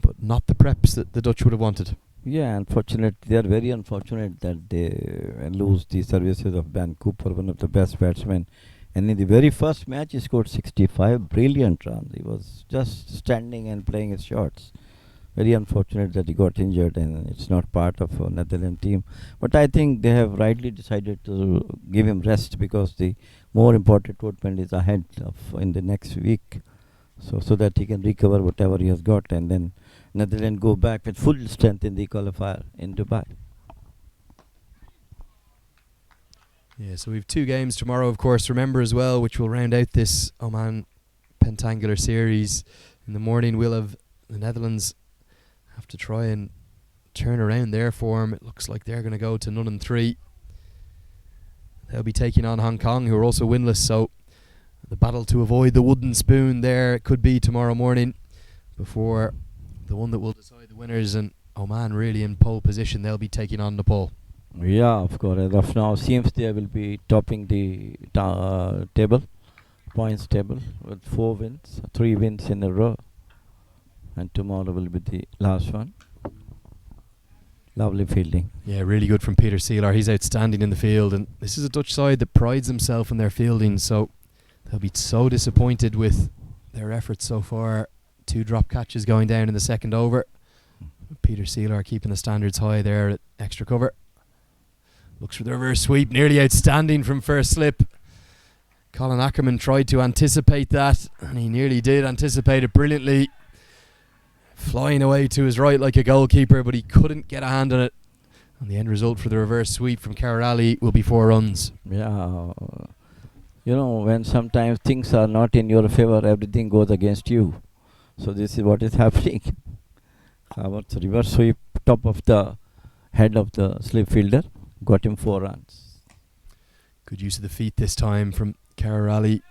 But not the preps that the Dutch would have wanted. Yeah, unfortunate. They are very unfortunate that they lose the services of Ben Cooper, one of the best batsmen. And in the very first match, he scored 65 brilliant runs. He was just standing and playing his shots. Very unfortunate that he got injured and it's not part of a Netherlands team. But I think they have rightly decided to give him rest because the more important tournament is ahead of in the next week. so that he can recover whatever he has got, and then Netherlands go back with full strength in the qualifier in Dubai. Yeah, so we've 2 games tomorrow, of course, remember as well, which will round out this Oman Pentangular series. In the morning, we'll have the Netherlands have to try and turn around their form. It looks like they're going to go to 0-3. They'll be taking on Hong Kong, who are also winless, so the battle to avoid the wooden spoon there could be tomorrow morning before the one that will decide the winners, and Oman really in pole position. They'll be taking on Nepal. Yeah, of course. As of now, seems they will be topping the table, points table, with 4 wins, 3 wins in a row. And tomorrow will be the last one. Lovely fielding. Yeah, really good from Peter Seeler. He's outstanding in the field, and this is a Dutch side that prides himself in their fielding, so they'll be so disappointed with their efforts so far. 2 drop catches going down in the second over. Peter Seeler keeping the standards high there at extra cover. Looks for the reverse sweep, nearly outstanding from first slip. Colin Ackerman tried to anticipate that, and he nearly did anticipate it brilliantly. Flying away to his right like a goalkeeper, but he couldn't get a hand on it. And the end result for the reverse sweep from Karali will be 4 runs. Yeah. You know, when sometimes things are not in your favor, everything goes against you. So this is what is happening. Our reverse sweep, top of the head of the slip fielder, got him 4 runs. Good use of the feet this time from Karali,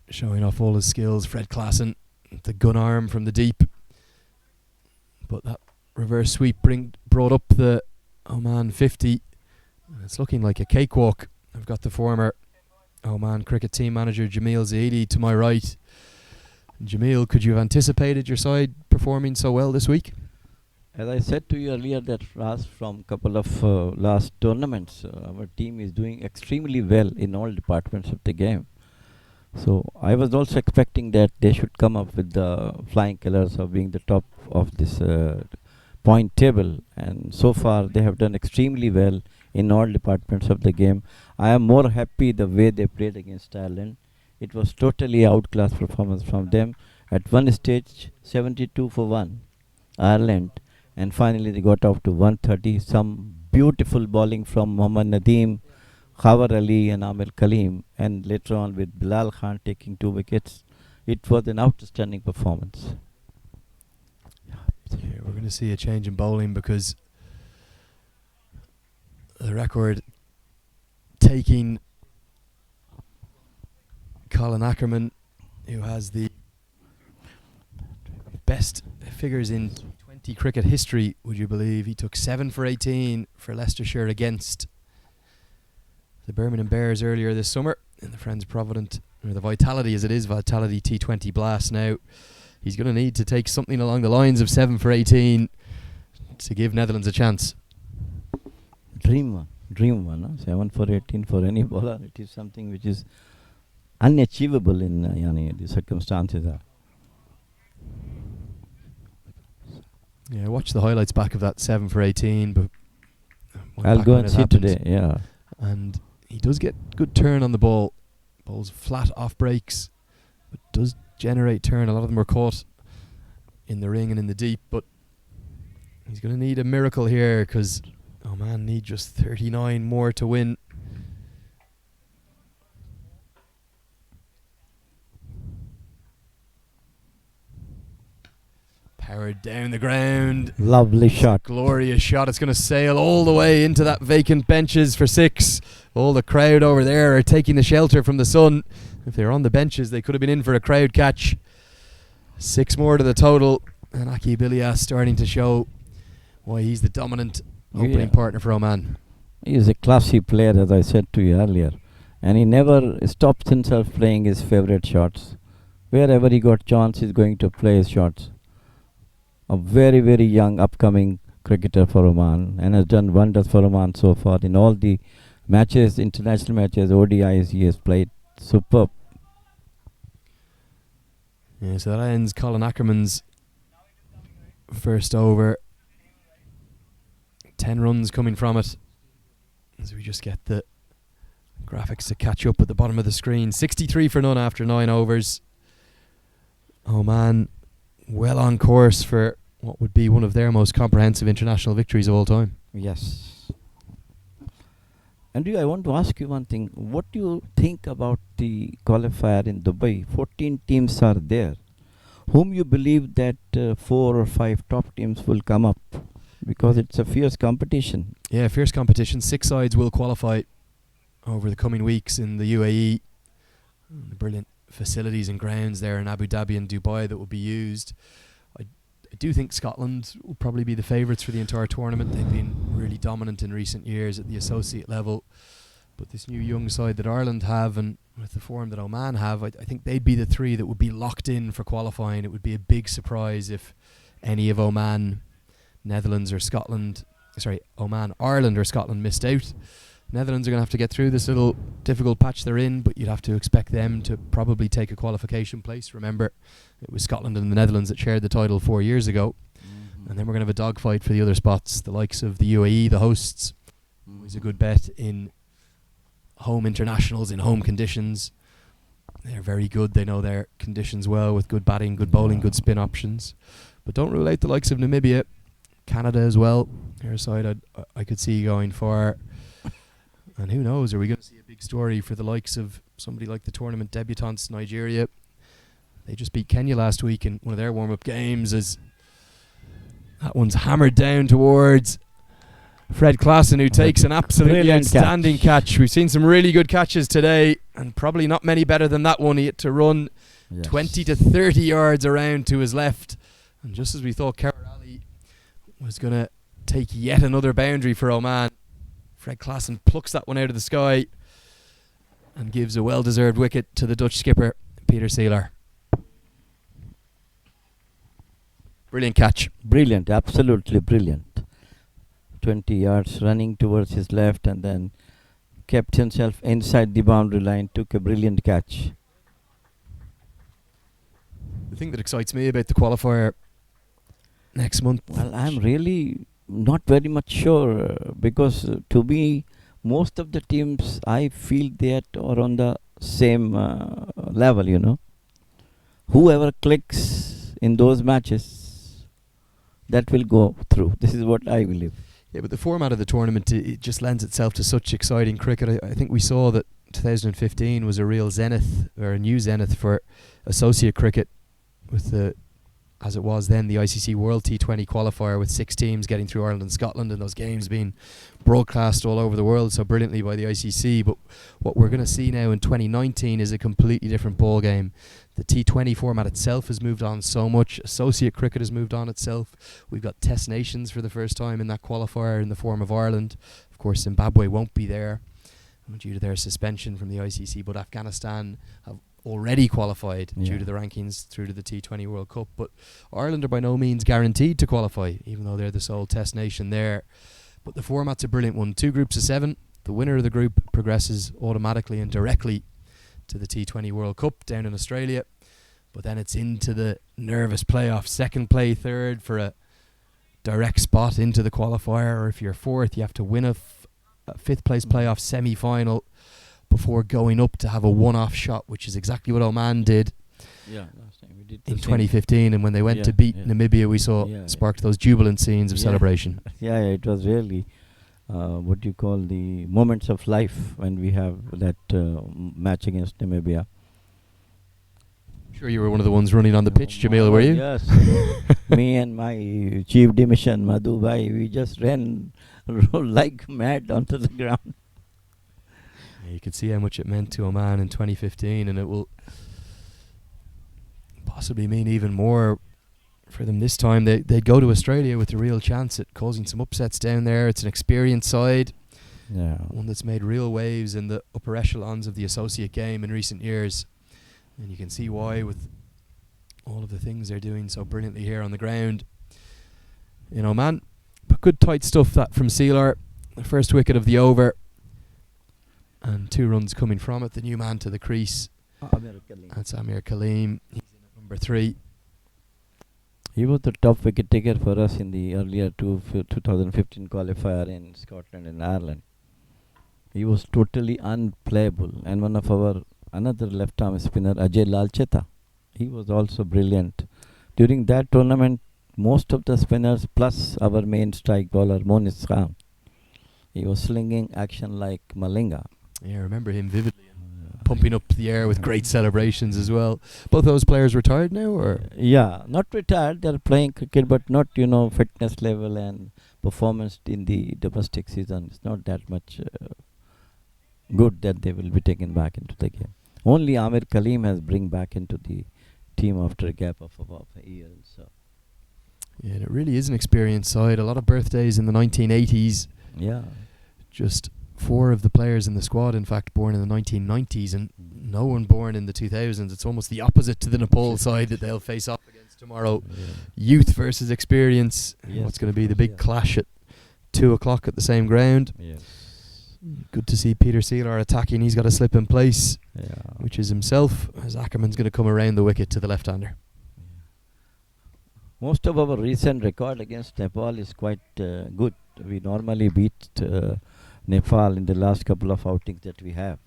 showing off all his skills. Fred Klassen, the gun arm from the deep. But that reverse sweep brought up the Oman 50. And it's looking like a cakewalk. I've got the former Oman cricket team manager Jamil Zaidi to my right. Jamil, could you have anticipated your side performing so well this week? As I said to you earlier, that from couple of last tournaments, our team is doing extremely well in all departments of the game. So I was also expecting that they should come up with the flying colours of being the top of this point table, and so far they have done extremely well in all departments of the game. I am more happy the way they played against Ireland. It was totally outclass performance from them. At one stage, 72 for 1, Ireland, and finally they got out to 130. Some beautiful bowling from Mohammad Nadeem, Khawar Ali and Amir Kaleem, and later on with Bilal Khan taking 2 wickets. It was an outstanding performance. Yeah, we're going to see a change in bowling because the record taking Colin Ackerman, who has the best figures in T20 cricket history, would you believe? He took 7 for 18 for Leicestershire against the Birmingham Bears earlier this summer in the Friends Provident, or the Vitality as it is, Vitality T20 Blast. Now he's going to need to take something along the lines of 7 for 18 to give Netherlands a chance. Dream one, huh? 7 for 18 for any bowler. It is something which is unachievable in the circumstances. Yeah, watch the highlights back of that 7 for 18. But I'll go and see today. Yeah, and he does get good turn on the ball. Bowls flat off breaks, but does generate turn. A lot of them were caught in the ring and in the deep, but he's going to need a miracle here because Oman need just 39 more to win. Powered down the ground. lovely shot. Glorious shot. It's going to sail all the way into that vacant benches for 6. All the crowd over there are taking the shelter from the sun. If they were on the benches, they could have been in for a crowd catch. 6 more to the total. And Aki Bilias starting to show why he's the dominant opening partner for Oman. He is a classy player, as I said to you earlier. And he never stops himself playing his favourite shots. Wherever he got chance, he's going to play his shots. A very, very young upcoming cricketer for Oman, and has done wonders for Oman so far. In all the matches, international matches, ODIs, he has played superb. Yeah, so that ends Colin Ackerman's first over. 10 runs coming from it. As we just get the graphics to catch up at the bottom of the screen. 63 for none after 9 overs. Oman well on course for what would be one of their most comprehensive international victories of all time. Yes. And I want to ask you one thing. What do you think about the qualifier in Dubai? 14 teams are there. Whom you believe that 4 or 5 top teams will come up? Because it's a fierce competition. Yeah, fierce competition. 6 sides will qualify over the coming weeks in the UAE. The brilliant facilities and grounds there in Abu Dhabi and Dubai that will be used. I do think Scotland will probably be the favourites for the entire tournament. They've been really dominant in recent years at the associate level. But this new young side that Ireland have, and with the form that Oman have, I think they'd be the 3 that would be locked in for qualifying. It would be a big surprise if any of Oman, Netherlands or Scotland, Oman, Ireland or Scotland missed out. Netherlands are going to have to get through this little difficult patch they're in, but you'd have to expect them to probably take a qualification place. Remember, it was Scotland and the Netherlands that shared the title 4 years ago. And then we're going to have a dogfight for the other spots. The likes of the UAE, the hosts, always a good bet in home internationals, in home conditions. They're very good. They know their conditions well with good batting, good bowling, good spin options. But don't rule out the likes of Namibia, Canada as well. Their side I could see going far. And who knows, are we going to see a big story for the likes of somebody like the tournament debutants, Nigeria? They just beat Kenya last week in one of their warm-up games, as that one's hammered down towards Fred Klassen, who takes an absolutely Brilliant outstanding catch. We've seen some really good catches today, and probably not many better than that one. He had to run 20 to 30 yards around to his left. And just as we thought Kerr Ali was going to take yet another boundary for Oman, Fred Klassen plucks that one out of the sky and gives a well-deserved wicket to the Dutch skipper, Peter Seeler. Brilliant catch. Brilliant, absolutely brilliant. 20 yards running towards his left and then kept himself inside the boundary line, took a brilliant catch. The thing that excites me about the qualifier next month... Well, I'm really not very much sure because to me, most of the teams, I feel that are on the same level, you know. Whoever clicks in those matches, that will go through. This is what I believe. Yeah, but the format of the tournament, it just lends itself to such exciting cricket. I think we saw that 2015 was a real zenith, or a new zenith for associate cricket, with the, as it was then, the ICC World T20 qualifier, with 6 teams getting through Ireland and Scotland, and those games being broadcast all over the world so brilliantly by the ICC. But what we're going to see now in 2019 is a completely different ball game. The T20 format itself has moved on so much. Associate cricket has moved on itself. We've got Test Nations for the first time in that qualifier in the form of Ireland. Of course, Zimbabwe won't be there due to their suspension from the ICC, but Afghanistan have already qualified due to the rankings through to the T20 World Cup. But Ireland are by no means guaranteed to qualify, even though they're the sole Test nation there. But the format's a brilliant one. 2 groups of 7. The winner of the group progresses automatically and directly to the T20 World Cup down in Australia. But then it's into the nervous playoff. Second play third for a direct spot into the qualifier, or if you're fourth, you have to win a 5th place playoff semi-final before going up to have a one-off shot, which is exactly what Oman did Last time we did in 2015. And when they went to beat Namibia, we saw sparked those jubilant scenes of celebration. It was really what you call the moments of life when we have that match against Namibia. Sure, you were one of the ones running on the pitch, Jamil, were you? Yes. Me and my chief demission, Madhu Bhai, we just ran like mad onto the ground. Yeah, you could see how much it meant to Oman in 2015, and it will possibly mean even more for them this time. They'd go to Australia with a real chance at causing some upsets down there. It's an experienced side, one that's made real waves in the upper echelons of the associate game in recent years. And you can see why, with all of the things they're doing so brilliantly here on the ground in Oman. But good tight stuff that from Seeler. The first wicket of the over, and 2 runs coming from it. The new man to the crease, that's Amir Kaleem. He's in at number 3. He was the top wicket taker for us in the earlier 2015 qualifier in Scotland and Ireland. He was totally unplayable, and one of our another left-arm spinner, Ajay Lalcheta, He was also brilliant. During that tournament, most of the spinners plus our main strike bowler, Monis Khan, he was slinging action like Malinga. Yeah, I remember him vividly. Pumping up the air with great celebrations as well. Both those players retired now, or? Yeah, not retired. They are playing cricket, but not, fitness level and performance in the domestic season. It's not that much good that they will be taken back into the game. Only Amir Kaleem has bring back into the team after a gap of about a year. So. Yeah, and it really is an experienced side. A lot of birthdays in the 1980s. Yeah. Just 4 of the players in the squad, in fact, born in the 1990s, and no one born in the 2000s. It's almost the opposite to the Nepal side that they'll face off against tomorrow. Yeah. Youth versus experience. Yes, what's going to be the big clash at 2 o'clock at the same ground. Yes. Good to see Peter Seelar attacking. He's got a slip in place, which is himself, as Ackerman's going to come around the wicket to the left-hander. Most of our recent record against Nepal is quite good. We normally beat Nepal in the last couple of outings that we have.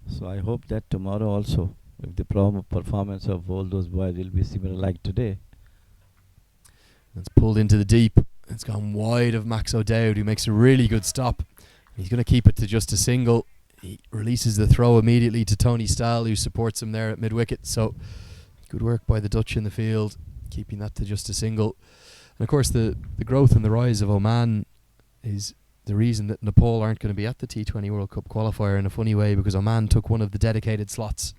So I hope that tomorrow also, if the performance of all those boys will be similar like today. It's pulled into the deep. It's gone wide of Max O'Dowd, who makes a really good stop. He's going to keep it to just a single. He releases the throw immediately to Tony Stahl, who supports him there at mid-wicket. So good work by the Dutch in the field, keeping that to just a single. And of course the growth and the rise of Oman is the reason that Nepal aren't going to be at the T20 World Cup qualifier in a funny way, because Oman took one of the dedicated slots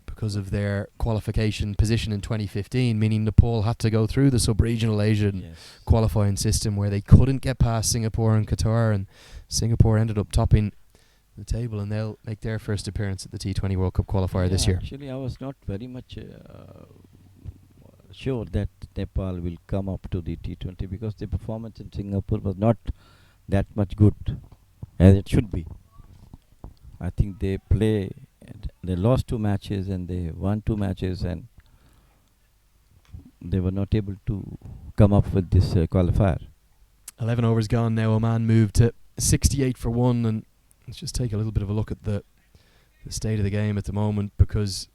because of their qualification position in 2015, meaning Nepal had to go through the sub-regional Asian qualifying system where they couldn't get past Singapore and Qatar, and Singapore ended up topping the table, and they'll make their first appearance at the T20 World Cup qualifier this year. Actually, I was not very much sure that Nepal will come up to the T20 because the performance in Singapore was not that much good as it should be. I think they lost 2 matches and they won 2 matches, and they were not able to come up with this qualifier. 11 overs gone now. Oman moved to 68 for 1, and let's just take a little bit of a look at the state of the game at the moment, because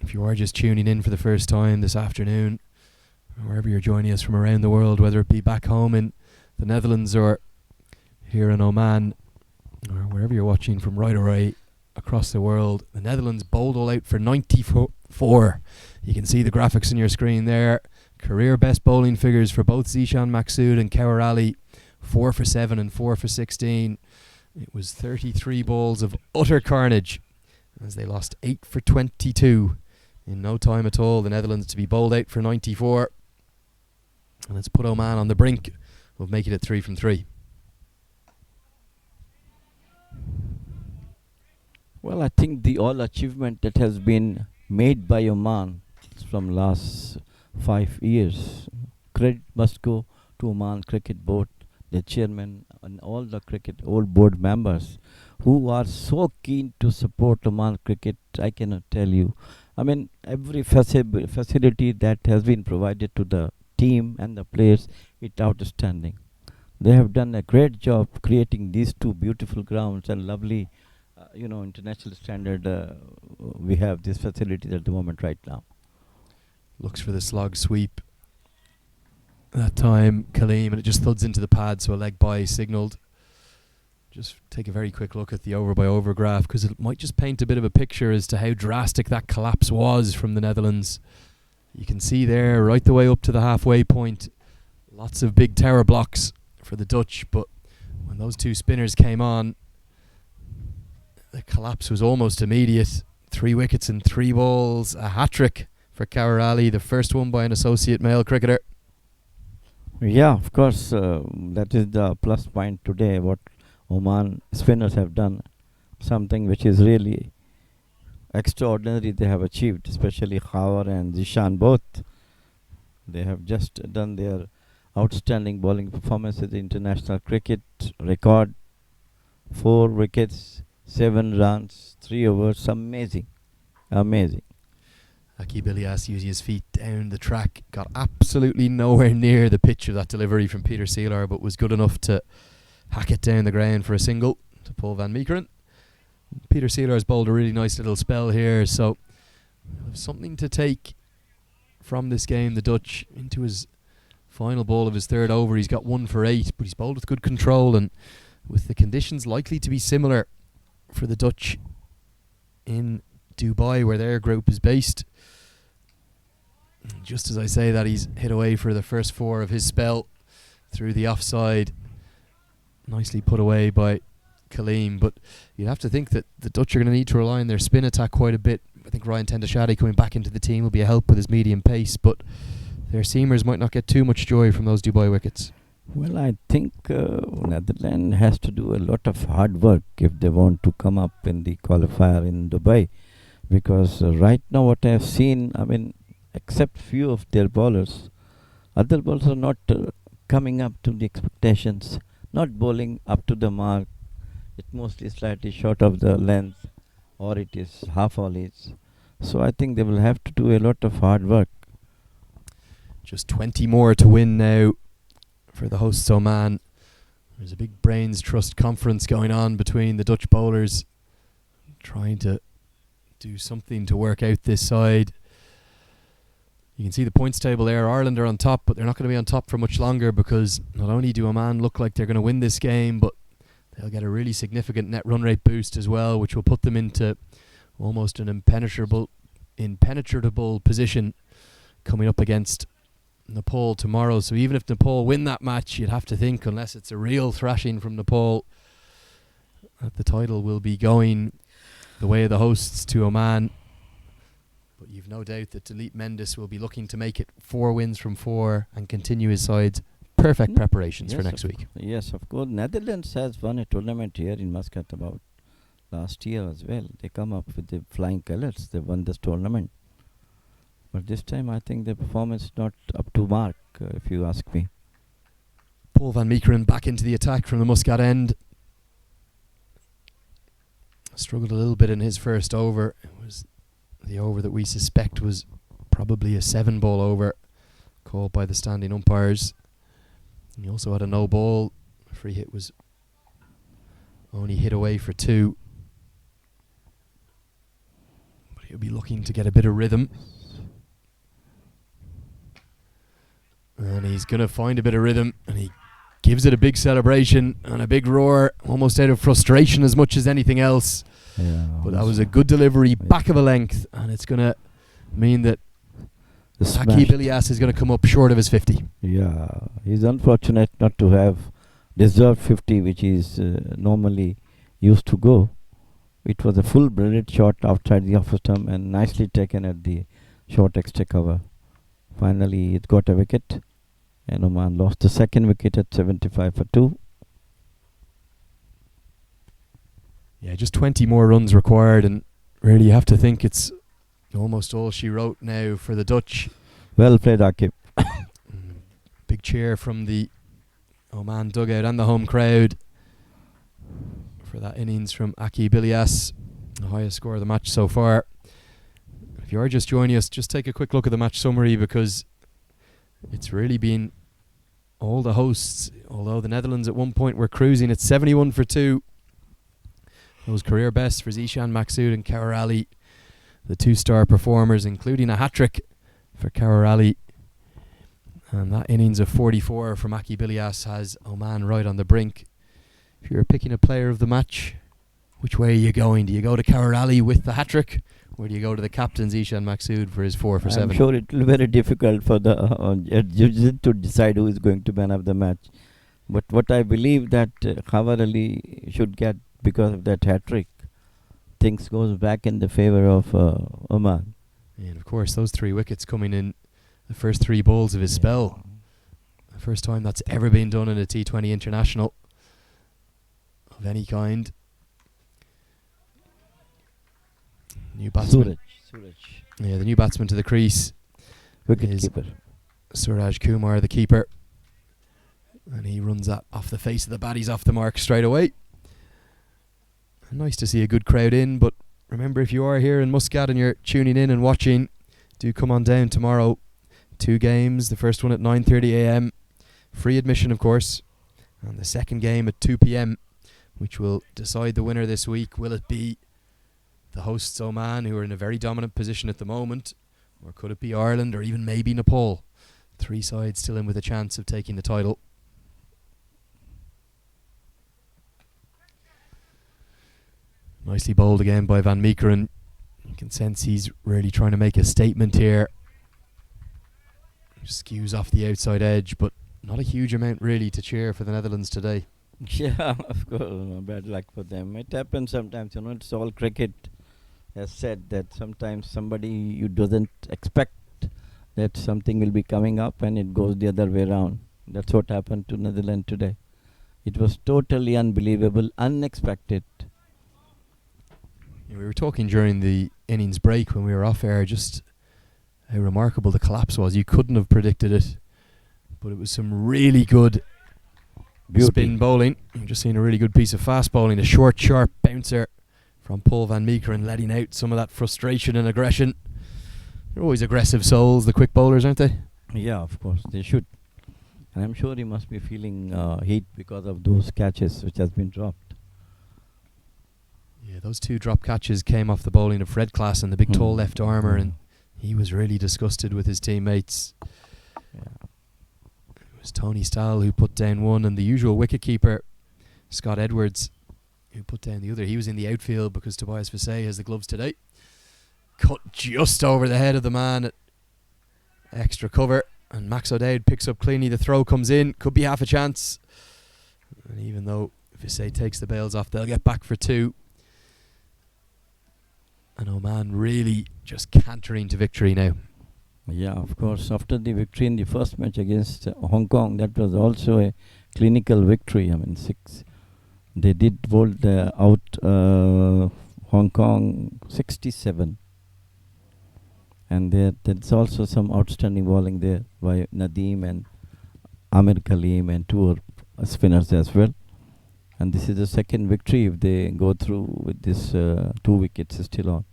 if you are just tuning in for the first time this afternoon, wherever you're joining us from around the world, whether it be back home in the Netherlands or here in Oman, or wherever you're watching from right away across the world, the Netherlands bowled all out for 94. You can see the graphics on your screen there. Career best bowling figures for both Zishan Maksud and Kaur Ali, 4 for 7 and 4 for 16. It was 33 balls of utter carnage as they lost 8 for 22 in no time at all. The Netherlands to be bowled out for 94, and it's put Oman on the brink of making it 3 from 3. Well, I think the all achievement that has been made by Oman from last 5 years, credit must go to Oman Cricket Board, the chairman and all the old board members who are so keen to support Oman cricket. I cannot tell you. I mean, every facility that has been provided to the team and the players, it's outstanding. They have done a great job creating these 2 beautiful grounds and lovely international standard. We have this facility at the moment right now. Looks for the slog sweep. That time, Kaleem, and it just thuds into the pad, so a leg by signalled. Just take a very quick look at the over-by-over graph, because it might just paint a bit of a picture as to how drastic that collapse was from the Netherlands. You can see there, right the way up to the halfway point, lots of big tower blocks for the Dutch, but when those 2 spinners came on, the collapse was almost immediate. 3 wickets and 3 balls, a hat-trick for Kaur Ali, the first one by an associate male cricketer. Yeah, of course, that is the plus point today, what Oman spinners have done. Something which is really extraordinary they have achieved, especially Khawar and Zishan both. They have just done their outstanding bowling performances in international cricket. Record 4 wickets, 7 runs, 3 overs. Amazing. Akib Ilyas using his feet down the track, got absolutely nowhere near the pitch of that delivery from Peter Seelar, but was good enough to hack it down the ground for a single to Paul van Meekeren. Peter Seelar's bowled a really nice little spell here, so He'll have something to take from this game, the Dutch, into his final ball of his third over. He's got 1 for 8, but he's bowled with good control, and with the conditions likely to be similar for the Dutch in Dubai, where their group is based. Just as I say that, he's hit away for the first 4 of his spell through the offside. Nicely put away by Kaleem, but you'd have to think that the Dutch are going to need to rely on their spin attack quite a bit. I think Ryan Tendashadi coming back into the team will be a help with his medium pace, but their seamers might not get too much joy from those Dubai wickets. Well, I think Netherlands has to do a lot of hard work if they want to come up in the qualifier in Dubai, because right now what I have seen, I mean, except few of their bowlers, other bowlers are not coming up to the expectations, not bowling up to the mark. It mostly slightly short of the length, or it is half volleys. So I think they will have to do a lot of hard work. Just 20 more to win now for the hosts Oman. There's a big brains trust conference going on between the Dutch bowlers, trying to do something to work out this side. You can see the points table there. Ireland are on top, but they're not going to be on top for much longer, because not only do Oman look like they're going to win this game, but they'll get a really significant net run rate boost as well, which will put them into almost an impenetrable position coming up against Nepal tomorrow. So even if Nepal win that match, you'd have to think, unless it's a real thrashing from Nepal, that the title will be going the way of the hosts to Oman. But you've no doubt that Dilip Mendes will be looking to make it 4 wins from 4 and continue his side's perfect preparations for next week. Yes, of course. Netherlands has won a tournament here in Muscat about last year as well. They come up with the flying colours. They won this tournament. But this time I think the performance is not up to mark, if you ask me. Paul van Meekeren back into the attack from the Muscat end. Struggled a little bit in his first over. It was the over that we suspect was probably a 7-ball over, called by the standing umpires. He also had a no ball. Free hit was only hit away for 2. But he'll be looking to get a bit of rhythm. And he's going to find a bit of rhythm, and he gives it a big celebration and a big roar, almost out of frustration as much as anything else. Yeah, but that was a good delivery, back of a length, and it's going to mean that Aqib Ilyas is going to come up short of his 50. Yeah, he's unfortunate not to have deserved 50, which is normally used to go. It was a full brilliant shot outside the off stump and nicely taken at the short extra cover. Finally, it got a wicket, and Oman lost the second wicket at 75 for 2. Yeah, just 20 more runs required, and really you have to think it's almost all she wrote now for the Dutch. Well played, Aqib. Big cheer from the Oman dugout and the home crowd for that innings from Aqib Ilyas, the highest score of the match so far. If you are just joining us, just take a quick look at the match summary, because it's really been all the hosts, although the Netherlands at one point were cruising at 71 for 2. Those career bests for Zishan Maksud and Kaur Ali, the 2-star performers, including a hat-trick for Kaur Ali. And that innings of 44 from Aqib Ilyas has Oman right on the brink. If you're picking a player of the match, which way are you going? Do you go to Kaur Ali with the hat-trick, or do you go to the captain Zishan Maksud for his 4 for 7? I'm sure it will be very difficult for the judges to decide who is going to man of the match. But what I believe that Kaur Ali should get, because of that hat-trick, things goes back in the favour of Oman. And of course, those 3 wickets coming in the first 3 balls of his spell. The first time that's ever been done in a T20 international of any kind. New batsman. Suraj. Yeah, the new batsman to the crease Wicket is keeper. Suraj Kumar, the keeper. And he runs that off the face of the bat. He's off the mark straight away. Nice to see a good crowd in, but remember, if you are here in Muscat and you're tuning in and watching, do come on down tomorrow. 2 games, the first one at 9:30 a.m. Free admission, of course. And the second game at 2 p.m, which will decide the winner this week. Will it be the hosts Oman, who are in a very dominant position at the moment, or could it be Ireland, or even maybe Nepal? 3 sides still in with a chance of taking the title. Nicely bowled again by Van Meekeren. You can sense he's really trying to make a statement here. Skews off the outside edge, but not a huge amount really to cheer for the Netherlands today. Yeah, of course, bad luck for them. It happens sometimes, it's all cricket. Has said that sometimes somebody you doesn't expect that something will be coming up and it goes the other way around. That's what happened to Netherlands today. It was totally unbelievable, unexpected. We were talking during the innings break when we were off air just how remarkable the collapse was. You couldn't have predicted it, but it was some really good spin bowling. You've just seen a really good piece of fast bowling, a short, sharp bouncer from Paul Van Meekeren, letting out some of that frustration and aggression. They're always aggressive souls, the quick bowlers, aren't they? Yeah, of course, they should. And I'm sure he must be feeling heat because of those catches which has been dropped. Yeah, those 2 drop catches came off the bowling of Fred Klassen, the big tall left armour, and he was really disgusted with his teammates. Yeah. It was Tony Stahl who put down 1, and the usual wicketkeeper, Scott Edwards, who put down the other. He was in the outfield because Tobias Visay has the gloves today. Cut just over the head of the man at extra cover, and Max O'Dowd picks up cleanly. The throw comes in, could be half a chance, and even though Visay takes the bails off, they'll get back for 2. And Oman really just cantering to victory now. Yeah, of course. After the victory in the first match against Hong Kong, that was also a clinical victory. 6. They did hold out Hong Kong 67. And there's also some outstanding bowling there by Nadeem and Amir Kaleem and 2 spinners as well. And this is the second victory if they go through with this 2 wickets still on.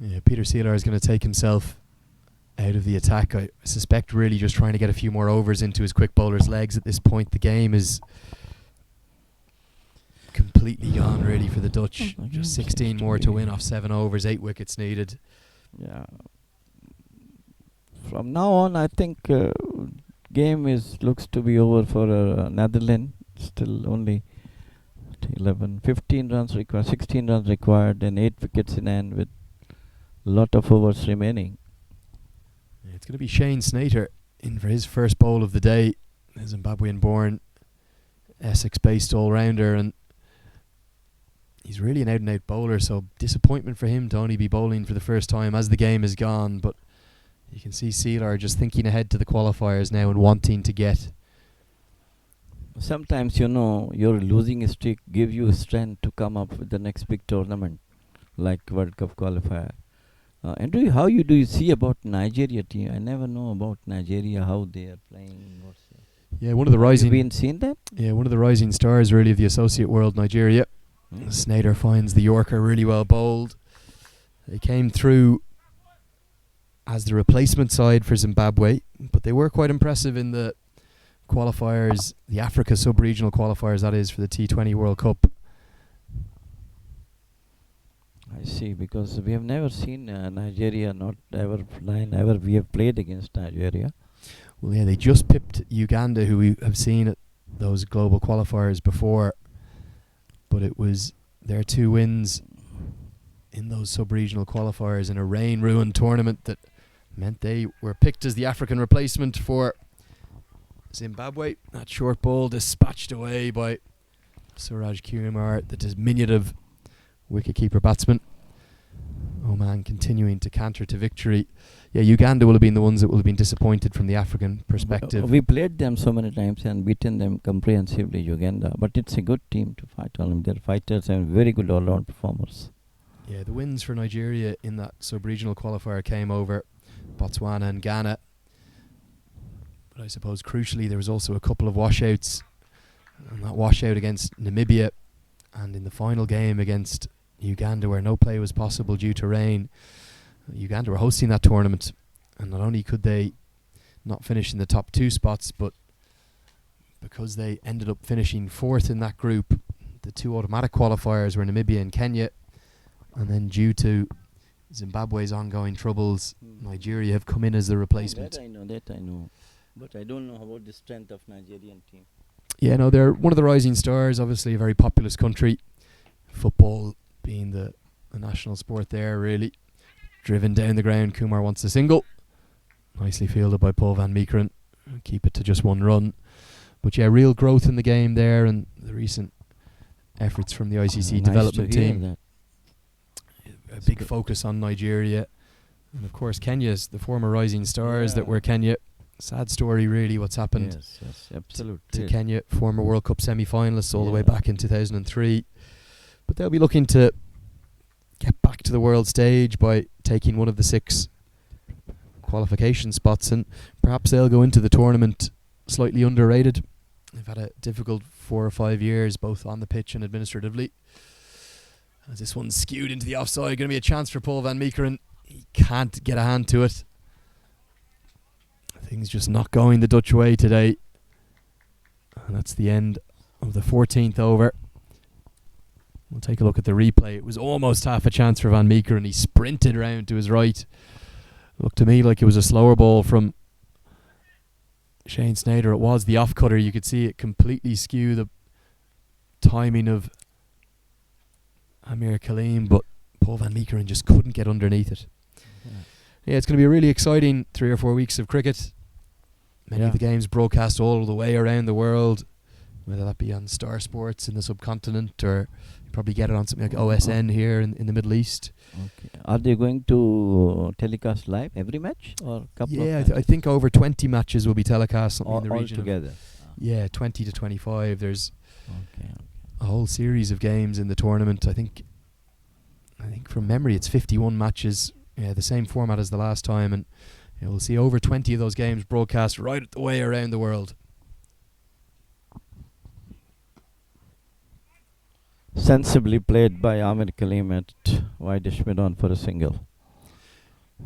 Yeah, Peter Seelar is going to take himself out of the attack. I suspect really just trying to get a few more overs into his quick bowler's legs at this point. The game is completely gone really for the Dutch. Just 16 more to win off 7 overs, 8 wickets needed. Yeah. From now on, I think game looks to be over for Netherlands. Still only 15 runs required, 16 runs required, and 8 wickets in hand with a lot of overs remaining. Yeah, it's going to be Shane Snater in for his first bowl of the day. A Zimbabwean-born, Essex-based all-rounder, and he's really an out-and-out bowler, so disappointment for him to only be bowling for the first time as the game is gone. But you can see Seelar just thinking ahead to the qualifiers now and wanting to get. Sometimes, your losing streak gives you strength to come up with the next big tournament, like World Cup qualifier. Andrew, how do you see about Nigeria team? I never know about Nigeria, how they are playing. Yeah, one of the rising. Have you been seeing that? Yeah, one of the rising stars really of the associate world, Nigeria. Snater finds the Yorker really well bowled. They came through as the replacement side for Zimbabwe, but they were quite impressive in the qualifiers, the Africa sub-regional qualifiers, that is, for the T20 World Cup. I see, because we have never seen Nigeria, not ever we have played against Nigeria. Well, yeah, they just pipped Uganda, who we have seen at those global qualifiers before, but it was their 2 wins in those sub-regional qualifiers in a rain-ruined tournament that meant they were picked as the African replacement for Zimbabwe. That short ball dispatched away by Suraj Kumar, the diminutive wicketkeeper batsman. Oman continuing to canter to victory. Yeah, Uganda will have been the ones that will have been disappointed from the African perspective. We played them so many times and beaten them comprehensively, Uganda. But it's a good team to fight on them. They're fighters and very good all-round performers. Yeah, the wins for Nigeria in that sub-regional qualifier came over Botswana and Ghana. But I suppose crucially there was also a couple of washouts. And that washout against Namibia and in the final game against Uganda, where no play was possible due to rain. Uganda were hosting that tournament, and not only could they not finish in the top 2 spots, but because they ended up finishing 4th in that group. The 2 automatic qualifiers were Namibia and Kenya, and then due to Zimbabwe's ongoing troubles, Nigeria have come in as the replacement. That I know. But I don't know about the strength of Nigerian team. Yeah, no, they're one of the rising stars, obviously a very populous country. Football being the national sport there, really. Driven down the ground, Kumar wants a single. Nicely fielded by Paul van Meekeren. Keep it to just 1 run. But yeah, real growth in the game there, and the recent efforts from the ICC development team. A big focus on Nigeria. And of course Kenya's the former rising stars that were Kenya. Sad story really what's happened Yes, absolutely. to Kenya, former World Cup semi-finalists all the way back in 2003. But they'll be looking to get back to the world stage by taking one of the 6 qualification spots, and perhaps they'll go into the tournament slightly underrated. They've had a difficult 4 or 5 years, both on the pitch and administratively. As this one's skewed into the offside, going to be a chance for Paul van Meekeren. He can't get a hand to it. Things just not going the Dutch way today. And that's the end of the 14th over. We'll take a look at the replay. It was almost half a chance for van Meekeren. He sprinted round to his right. Looked to me like it was a slower ball from Shane Snyder. It was the off cutter. You could see it completely skew the timing of Amir Kaleem, but Paul van Meekeren just couldn't get underneath it. Yeah, it's going to be a really exciting 3 or 4 weeks of cricket. Many of the games broadcast all the way around the world, whether that be on Star Sports in the subcontinent, or you probably get it on something like OSN here in the Middle East. Okay. Are they going to telecast live every match or couple of matches? I think over 20 matches will be telecast, something in the region together. Yeah, 20 to 25. There's a whole series of games in the tournament. I think from memory it's 51 matches. Yeah, the same format as the last time, and we'll see over 20 of those games broadcast right the way around the world. Sensibly played by Amir Kaleem at wide mid-on for a single.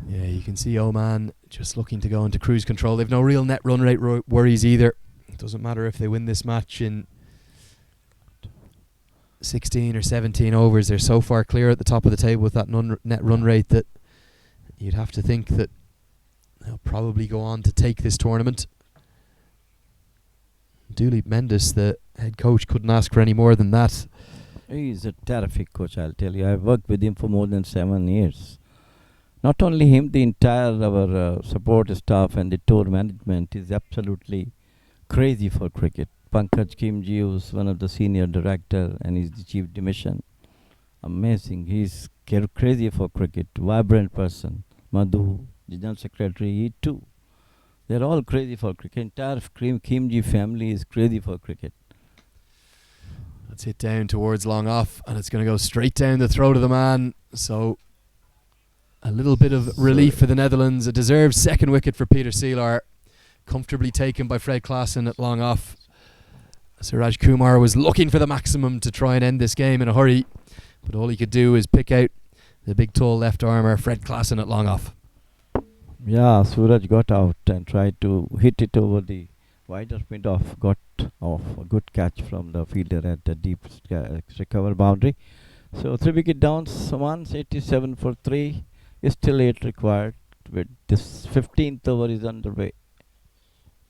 Yeah, you can see Oman just looking to go into cruise control. They've no real net run rate worries either. It doesn't matter if they win this match in 16 or 17 overs. They're so far clear at the top of the table with that net run rate that you'd have to think that they'll probably go on to take this tournament. Dooley Mendes, the head coach, couldn't ask for any more than that. He's a terrific coach, I'll tell you. I've worked with him for more than 7 years. Not only him, the entire our support staff and the tour management is absolutely crazy for cricket. Pankaj Kimji, who's one of the senior director and he's the chief dimission. Amazing. He's crazy for cricket. Vibrant person. Madhu, the general secretary, he too. They're all crazy for cricket. Entire Kimji family is crazy for cricket. Let's hit down towards long off, and it's going to go straight down the throat of the man. So a little bit of relief for the Netherlands. A deserved second wicket for Peter Seelar. Comfortably taken by Fred Klaassen at long off. Suraj Kumar was looking for the maximum to try and end this game in a hurry, but all he could do is pick out the big tall left armour, Fred Klaassen, at long off. Yeah, Suraj got out and tried to hit it over the wider mid off. Got off a good catch from the fielder at the deep recover boundary. So 3 wicket down. Oman's 87 for 3. Is still 8 required. With this 15th over is underway.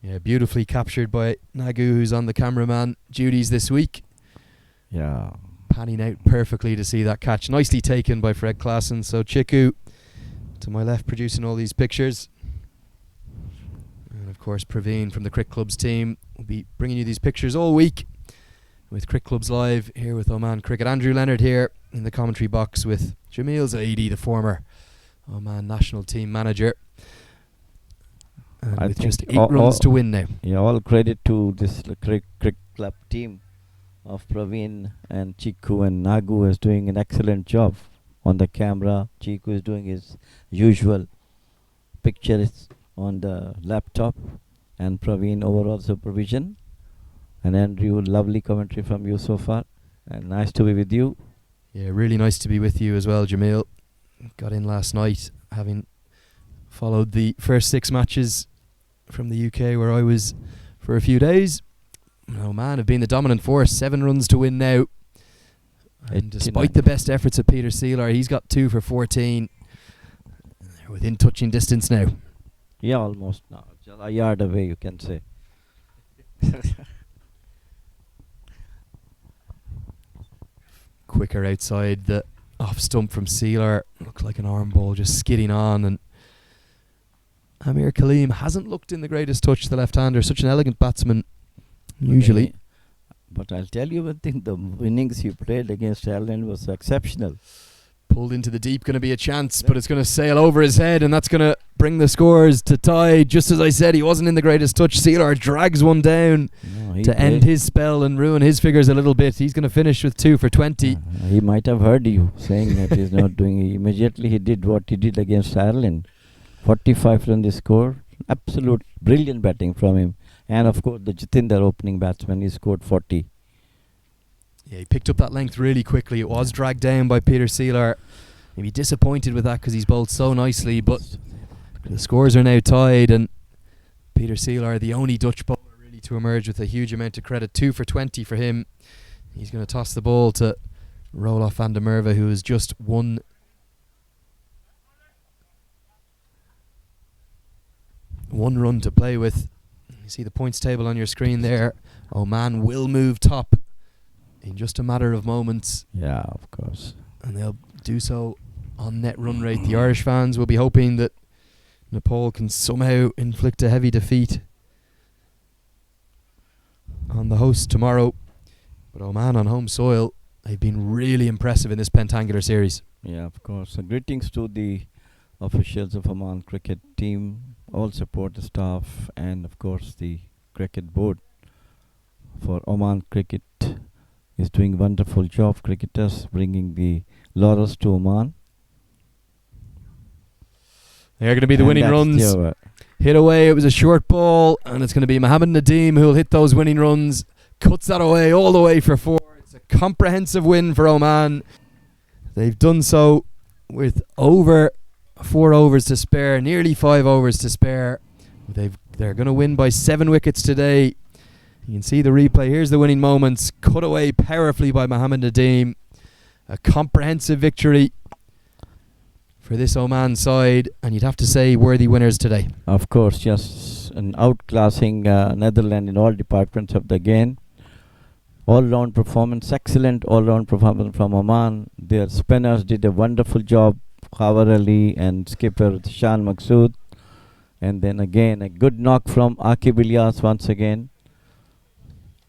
Yeah, beautifully captured by Nagu, who's on the cameraman duties this week. Yeah. Panning out perfectly to see that catch. Nicely taken by Fred Klaassen. So Chiku, to my left, producing all these pictures. And of course, Praveen from the Cricket Clubs team will be bringing you these pictures all week with Cricket Clubs Live here with Oman Cricket. Andrew Leonard here in the commentary box with Jamil Zaidi, the former Oman national team manager. And I with think just 8 runs to win now. Yeah, all credit to this cricket club team of Praveen and Chiku, and Nagu is doing an excellent job on the camera. Chiku is doing his usual pictures on the laptop, and Praveen overall supervision. And Andrew, lovely commentary from you so far, and nice to be with you. Yeah, really nice to be with you as well, Jamil. Got in last night, having followed the first 6 matches from the UK where I was for a few days. Oman have been the dominant force. 7 runs to win now. And despite the best efforts of Peter Seelar, he's got 2 for 14. They're within touching distance now. Yeah, almost now. Just a yard away, you can say. Quicker outside the off stump from Seelar. Looked like an arm ball just skidding on. And Amir Kaleem hasn't looked in the greatest touch, the left-hander. Such an elegant batsman, usually. But I'll tell you one thing, the innings he played against Ireland was exceptional. Pulled into the deep, going to be a chance, but it's going to sail over his head, and that's going to bring the scores to tie. Just as I said, he wasn't in the greatest touch. Seelar drags one down to end his spell and ruin his figures a little bit. He's going to finish with 2 for 20. He might have heard you saying that he's not doing it. Immediately he did what he did against Ireland. 45 run the score. Absolute brilliant batting from him. And of course the Jatinder opening batsman, he scored 40. Yeah, he picked up that length really quickly. It was dragged down by Peter Seelar. Maybe disappointed with that because he's bowled so nicely, but the scores are now tied, and Peter Seelar, the only Dutch bowler really to emerge with a huge amount of credit. 2 for 20 for him. He's going to toss the ball to Roelof van der Merwe, who has just one run to play with. You see the points table on your screen there. Oman will move top in just a matter of moments. Yeah, of course. And they'll do so on net run rate. The Irish fans will be hoping that Nepal can somehow inflict a heavy defeat on the hosts tomorrow. But Oman on home soil, they've been really impressive in this Pentangular series. Yeah, of course. Greetings to the officials of Oman cricket team, all support staff, and of course the cricket board for Oman cricket is doing wonderful job. Cricketers bringing the laurels to Oman. They're going to be the winning runs. Hit away. It was a short ball, and it's going to be Mohammed Nadeem who will hit those winning runs. Cuts that away all the way for 4. It's a comprehensive win for Oman. They've done so with over 4 overs to spare, nearly 5 overs to spare. They're going to win by 7 wickets today. You can see the replay. Here's the winning moments. Cut away powerfully by Mohammed Nadeem. A comprehensive victory for this Oman side, and you'd have to say worthy winners today. Of course, just an outclassing Netherlands in all departments of the game. All-round performance, excellent all-round performance from Oman. Their spinners did a wonderful job. Khawar Ali and skipper Shan Maqsood. And then again a good knock from Aqib Ilyas once again.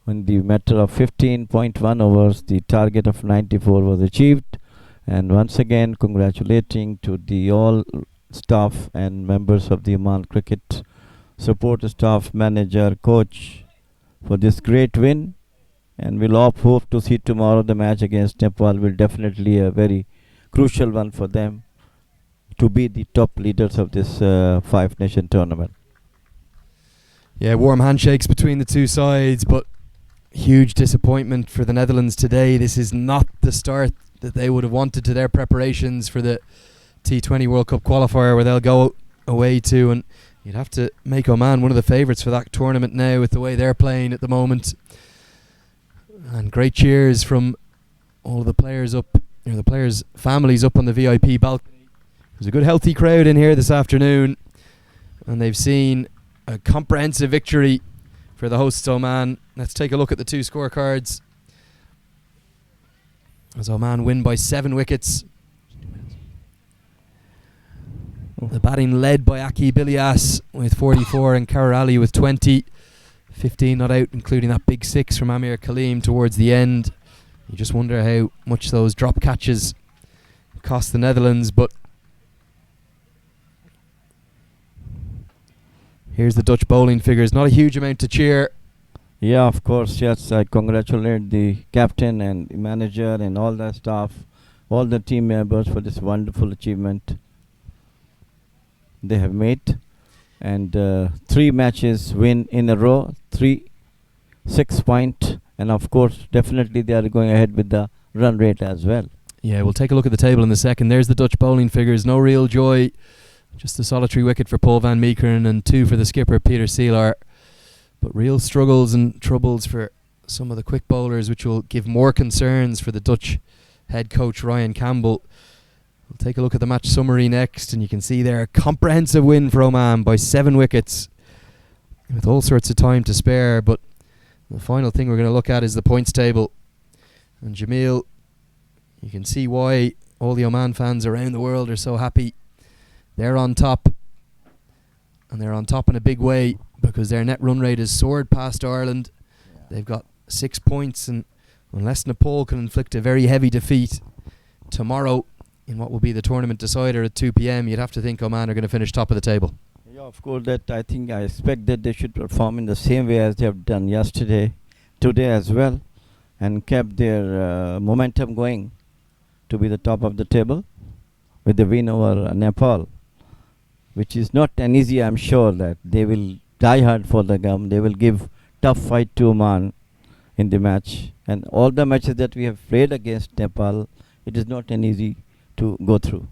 In the matter of 15.1 overs, the target of 94 was achieved. And once again, congratulating to the all staff and members of the Oman cricket support staff, manager, coach for this great win. And we'll hope to see tomorrow the match against Nepal will definitely a very crucial one for them to be the top leaders of this 5-nation tournament. Yeah, warm handshakes between the two sides, but huge disappointment for the Netherlands today. This is not the start that they would have wanted to their preparations for the T20 World Cup qualifier, where they'll go away to, and you'd have to make Oman one of the favourites for that tournament now with the way they're playing at the moment. And great cheers from all of the players up, the players' families up on the VIP balcony. There's a good healthy crowd in here this afternoon, and they've seen a comprehensive victory for the hosts Oman. Let's take a look at the 2 scorecards as Oman win by 7 wickets. The batting led by Aqib Ilyas with 44 and Khawar Ali with 20. 15 not out, including that big 6 from Amir Kaleem towards the end. You just wonder how much those drop catches cost the Netherlands, but here's the Dutch bowling figures. Not a huge amount to cheer. Yeah, of course, yes. I congratulate the captain and the manager and all the staff, all the team members for this wonderful achievement they have made. And 3 matches win in a row, 6 point, and of course, definitely they are going ahead with the run rate as well. Yeah, we'll take a look at the table in a second. There's the Dutch bowling figures. No real joy. Just a solitary wicket for Paul van Meekeren and 2 for the skipper, Peter Seelar. But real struggles and troubles for some of the quick bowlers, which will give more concerns for the Dutch head coach Ryan Campbell. We'll take a look at the match summary next, and you can see there a comprehensive win for Oman by 7 wickets with all sorts of time to spare. But the final thing we're going to look at is the points table. And Jamil, you can see why all the Oman fans around the world are so happy. They're on top, and they're on top in a big way because their net run rate has soared past Ireland. They've got 6 points, and unless Nepal can inflict a very heavy defeat tomorrow in what will be the tournament decider at 2 p.m, you'd have to think Oman are going to finish top of the table. Yeah, of course, that I expect that they should perform in the same way as they have done yesterday, today as well, and kept their momentum going to be the top of the table with the win over Nepal, which is not an easy. I'm sure that they will die hard for the game. They will give tough fight to Oman in the match, and all the matches that we have played against Nepal, it is not an easy to go through.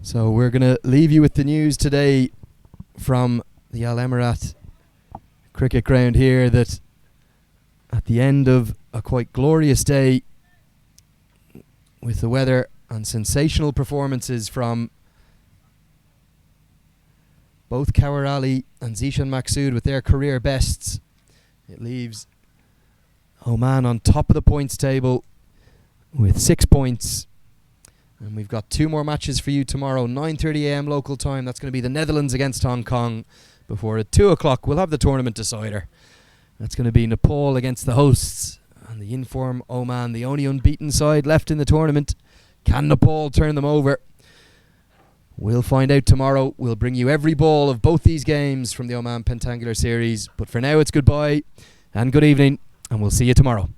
So we're going to leave you with the news today from the Amerat cricket ground here, that at the end of a quite glorious day with the weather and sensational performances from both Kawar Ali and Zishan Maqsood with their career bests, it leaves Oman on top of the points table with 6 points. And we've got 2 more matches for you tomorrow, 9:30 a.m. local time. That's going to be the Netherlands against Hong Kong. Before at 2 o'clock, we'll have the tournament decider. That's going to be Nepal against the hosts. And the inform Oman, the only unbeaten side left in the tournament. Can Nepal turn them over? We'll find out tomorrow. We'll bring you every ball of both these games from the Oman Pentangular series. But for now, it's goodbye and good evening. And we'll see you tomorrow.